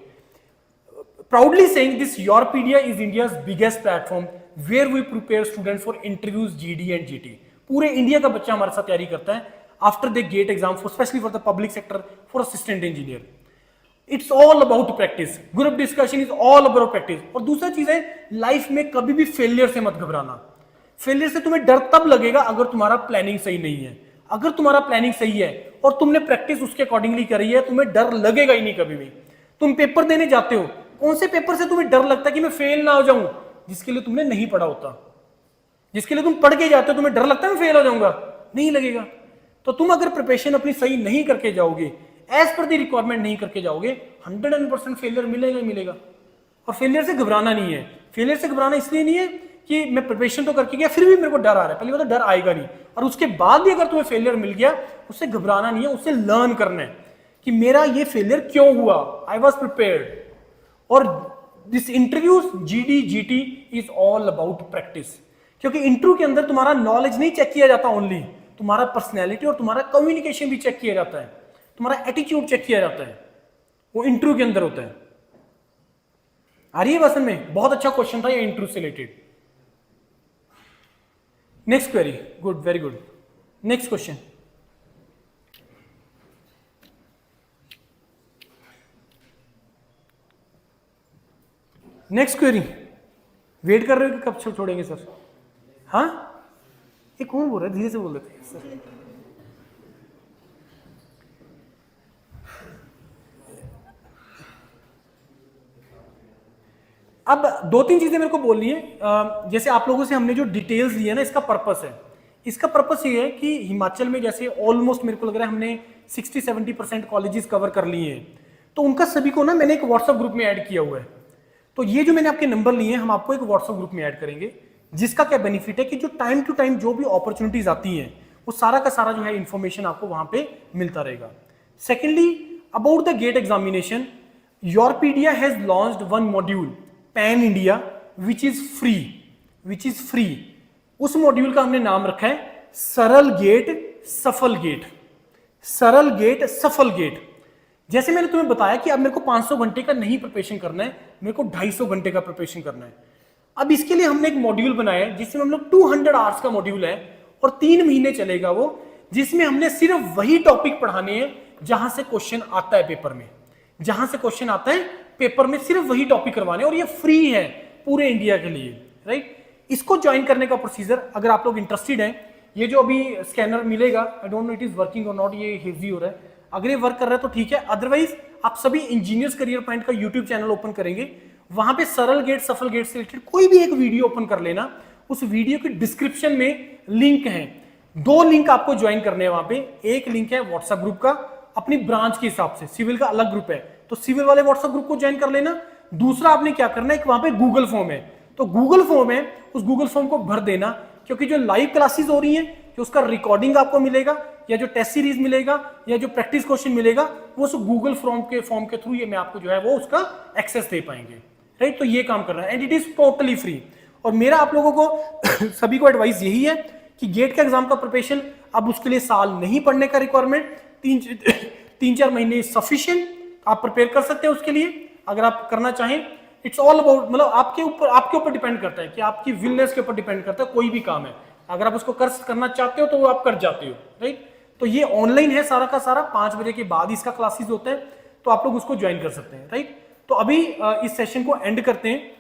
Proudly saying this, Yourpedia is India's biggest platform where we prepare students for interviews, GD and GT. पूरे इंडिया का बच्चा हमारे साथ तैयारी करता है after the GATE exam, for specially for the public sector, for assistant engineer. It's all about practice. Group discussion is all about practice. और दूसरा चीज है, लाइफ में कभी भी फेलियर से मत घबराना। फेलियर से तुम्हें डर तब लगेगा अगर तुम्हारा प्लानिंग सही नहीं है। अगर तुम्हारा प्लानिंग सही है और तुमने प्रैक्टिस उसके अकॉर्डिंगली करी है, तुम्हें डर लगेगा ही नहीं कभी भी। तुम पेपर देने जाते हो, कौन से पेपर से तुम्हें डर लगता है कि मैं फेल ना हो जाऊं? जिसके लिए तुमने नहीं पढ़ा होता। जिसके लिए तुम पढ़ के जाते हो तुम्हें डर लगता है मैं फेल हो जाऊंगा? नहीं लगेगा। तो तुम अगर प्रिपरेशन अपनी सही नहीं करके जाओगे, एज पर द रिक्वायरमेंट नहीं करके जाओगे, 100% फेलियर मिलेगा ही मिलेगा। और फेलियर से घबराना नहीं है। फेलियर से घबराना इसलिए नहीं है कि मैं प्रिपरेशन तो करके गया फिर भी मेरे को डर आ रहा है, पहले तो डर आएगा नहीं। और उसके बाद भी अगर तुम्हें फेलियर मिल गया, उससे घबराना नहीं है, उससे लर्न करना है कि मेरा ये फेलियर क्यों हुआ, आई वॉज प्रिपेयर्ड। और this interviews GD GT is all about practice. क्योंकि इंटरव्यू के अंदर तुम्हारा नॉलेज नहीं चेक किया जाता ओनली, तुम्हारा पर्सनैलिटी और तुम्हारा कम्युनिकेशन भी चेक किया जाता है, तुम्हारा एटीट्यूड चेक किया जाता है, वो इंटरव्यू के अंदर होता है। आ रही है बसन में? बहुत अच्छा क्वेश्चन था ये इंटरव्यू से related. Next query, good, very good. Next question, next query. Wait कर रहे हो कि कब छोड़ेंगे सर? हाँ, ये कौन बोल रहा है? धीरे से बोल देते हैं सर। अब दो तीन चीजें मेरे को बोलनी है। जैसे आप लोगों से हमने जो डिटेल्स ली है ना, इसका पर्पस है, इसका पर्पस ये है कि हिमाचल में जैसे ऑलमोस्ट मेरे को लग रहा है हमने 60-70% कॉलेजेस कवर कर लिए हैं, तो उनका सभी को ना मैंने एक व्हाट्सएप ग्रुप में ऐड किया हुआ है। तो ये जो मैंने आपके नंबर लिए हैं, हम आपको एक व्हाट्सएप ग्रुप में ऐड करेंगे, जिसका क्या बेनिफिट है कि जो टाइम टू टाइम जो भी अपॉर्चुनिटीज आती हैं वो सारा का सारा जो है इंफॉर्मेशन आपको वहां पे मिलता रहेगा। Secondly, about the GATE examination, Yourpedia has launched one module pan India which is free. उस मॉड्यूल का हमने नाम रखा है सरल गेट सफल गेट। सरल गेट सफल गेट। जैसे मैंने तुम्हें बताया कि अब मेरे को 500 घंटे का नहीं प्रिपरेशन करना है, मेरे को 250 घंटे का प्रिपरेशन करना है। अब इसके लिए हमने एक मॉड्यूल बनाया है जिसमें हम लोग 200 आवर्स का मॉड्यूल है और 3 महीने चलेगा वो, जिसमें हमने सिर्फ वही टॉपिक पढ़ाने हैं जहां से क्वेश्चन आता है पेपर में। जहां से क्वेश्चन आता है पेपर में सिर्फ वही टॉपिक करवाने, और ये फ्री है पूरे इंडिया के लिए, राइट। इसको ज्वाइन करने का प्रोसीजर, अगर आप लोग इंटरेस्टेड हैं, ये जो अभी स्कैनर मिलेगा, I don't know it is working और नॉट, ये हेजी हो रहा है, अगर ये वर्क कर रहा है तो ठीक है, अदरवाइज आप सभी इंजीनियर्स करियर पॉइंट का यूट्यूब चैनल ओपन करेंगे, वहां पे सरल गेट सफल गेट से रिलेटेड कोई भी एक वीडियो ओपन कर लेना, उस वीडियो के डिस्क्रिप्शन में लिंक है, 2 लिंक आपको ज्वाइन करने हैं वहां पे। एक लिंक है व्हाट्सएप ग्रुप का, अपनी ब्रांच के हिसाब से, सिविल का अलग ग्रुप है तो सिविल वाले व्हाट्सएप ग्रुप को ज्वाइन कर लेना। दूसरा आपने क्या करना है, वहां पे गूगल फॉर्म है, तो गूगल फॉर्म है, उस गूगल फॉर्म को भर देना, क्योंकि जो लाइव क्लासेस हो रही हैं, जो उसका रिकॉर्डिंग आपको मिलेगा, या जो टेस्ट सीरीज मिलेगा, या जो प्रैक्टिस क्वेश्चन मिलेगा, वो उस गूगल फॉर्म के थ्रू ये मैं आपको जो है वो उसका एक्सेस दे पाएंगे, राइट। तो ये काम करना है and it is totally free. और मेरा आप लोगों को सभी को एडवाइस यही है कि गेट का एग्जाम का प्रिपरेशन, अब उसके लिए साल नहीं पढ़ने का रिक्वायरमेंट, 3-4 महीने सफिशिएंट, आप प्रिपेयर कर सकते हैं उसके लिए अगर आप करना चाहें। इट्स ऑल अबाउट, मतलब आपके ऊपर डिपेंड करता है कि आपकी विलनेस के ऊपर डिपेंड करता है, कोई भी काम है, अगर आप उसको करना चाहते हो तो वो आप कर जाते हो, राइट। तो ये ऑनलाइन है सारा का सारा, 5 बजे के बाद इसका क्लासेस होते हैं, तो आप लोग उसको ज्वाइन कर सकते हैं, राइट। तो अभी इस सेशन को एंड करते हैं।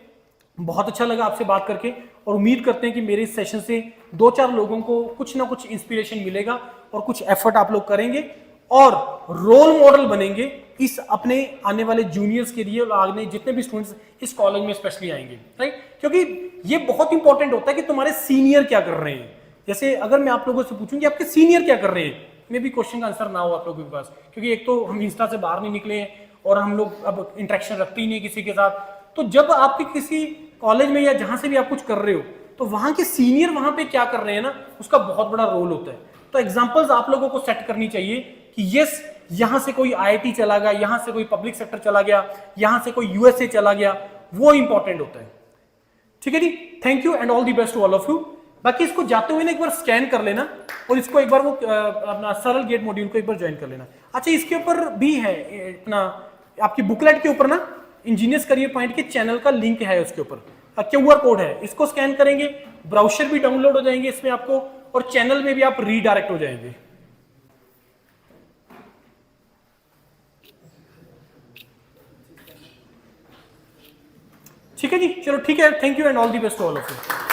बहुत अच्छा लगा आपसे बात करके, और उम्मीद करते हैं कि मेरे इस सेशन से 2-4 लोगों को कुछ ना कुछ इंस्पिरेशन मिलेगा और कुछ एफर्ट आप लोग करेंगे और रोल मॉडल बनेंगे इस अपने आने वाले जूनियर्स के लिए, और आगे जितने भी स्टूडेंट्स इस कॉलेज में स्पेशली आएंगे, राइट। क्योंकि ये बहुत इंपॉर्टेंट होता है कि तुम्हारे सीनियर क्या कर रहे हैं। जैसे अगर मैं आप लोगों से पूछूं कि आपके सीनियर क्या कर रहे हैं, मे भी क्वेश्चन का आंसर ना हो आप लोगों के पास, क्योंकि एक तो हम इंस्टा से बाहर नहीं निकले हैं और हम लोग अब इंटरेक्शन रखते ही नहीं किसी के साथ। तो जब आपके किसी कॉलेज में या जहां से भी आप कुछ कर रहे हो, तो वहां के सीनियर वहां पे क्या कर रहे हैं ना, उसका बहुत बड़ा रोल होता है। तो एग्जांपल्स आप लोगों को सेट करनी चाहिए कि यस यहां से कोई आईआईटी चला गया, यहां से कोई पब्लिक सेक्टर चला गया, यहां से कोई यूएसए चला गया, वो इंपॉर्टेंट होता है। ठीक है जी, thank you and all the best to all of you. बाकी इसको जाते हुए ना एक बार स्कैन कर लेना और इसको एक बार वो अपना सरल गेट मॉड्यूल को एक बार ज्वाइन कर लेना। अच्छा, इसके ऊपर भी है अपना आपकी बुकलेट के ऊपर ना इंजीनियर्स करियर पॉइंट के चैनल का लिंक है, उसके ऊपर QR कोड है, इसको स्कैन करेंगे, ब्राउजर भी डाउनलोड हो जाएंगे इसमें आपको, और चैनल में भी आप रीडायरेक्ट हो जाएंगे। ठीक है जी, चलो ठीक है, thank you and all the best to all of you.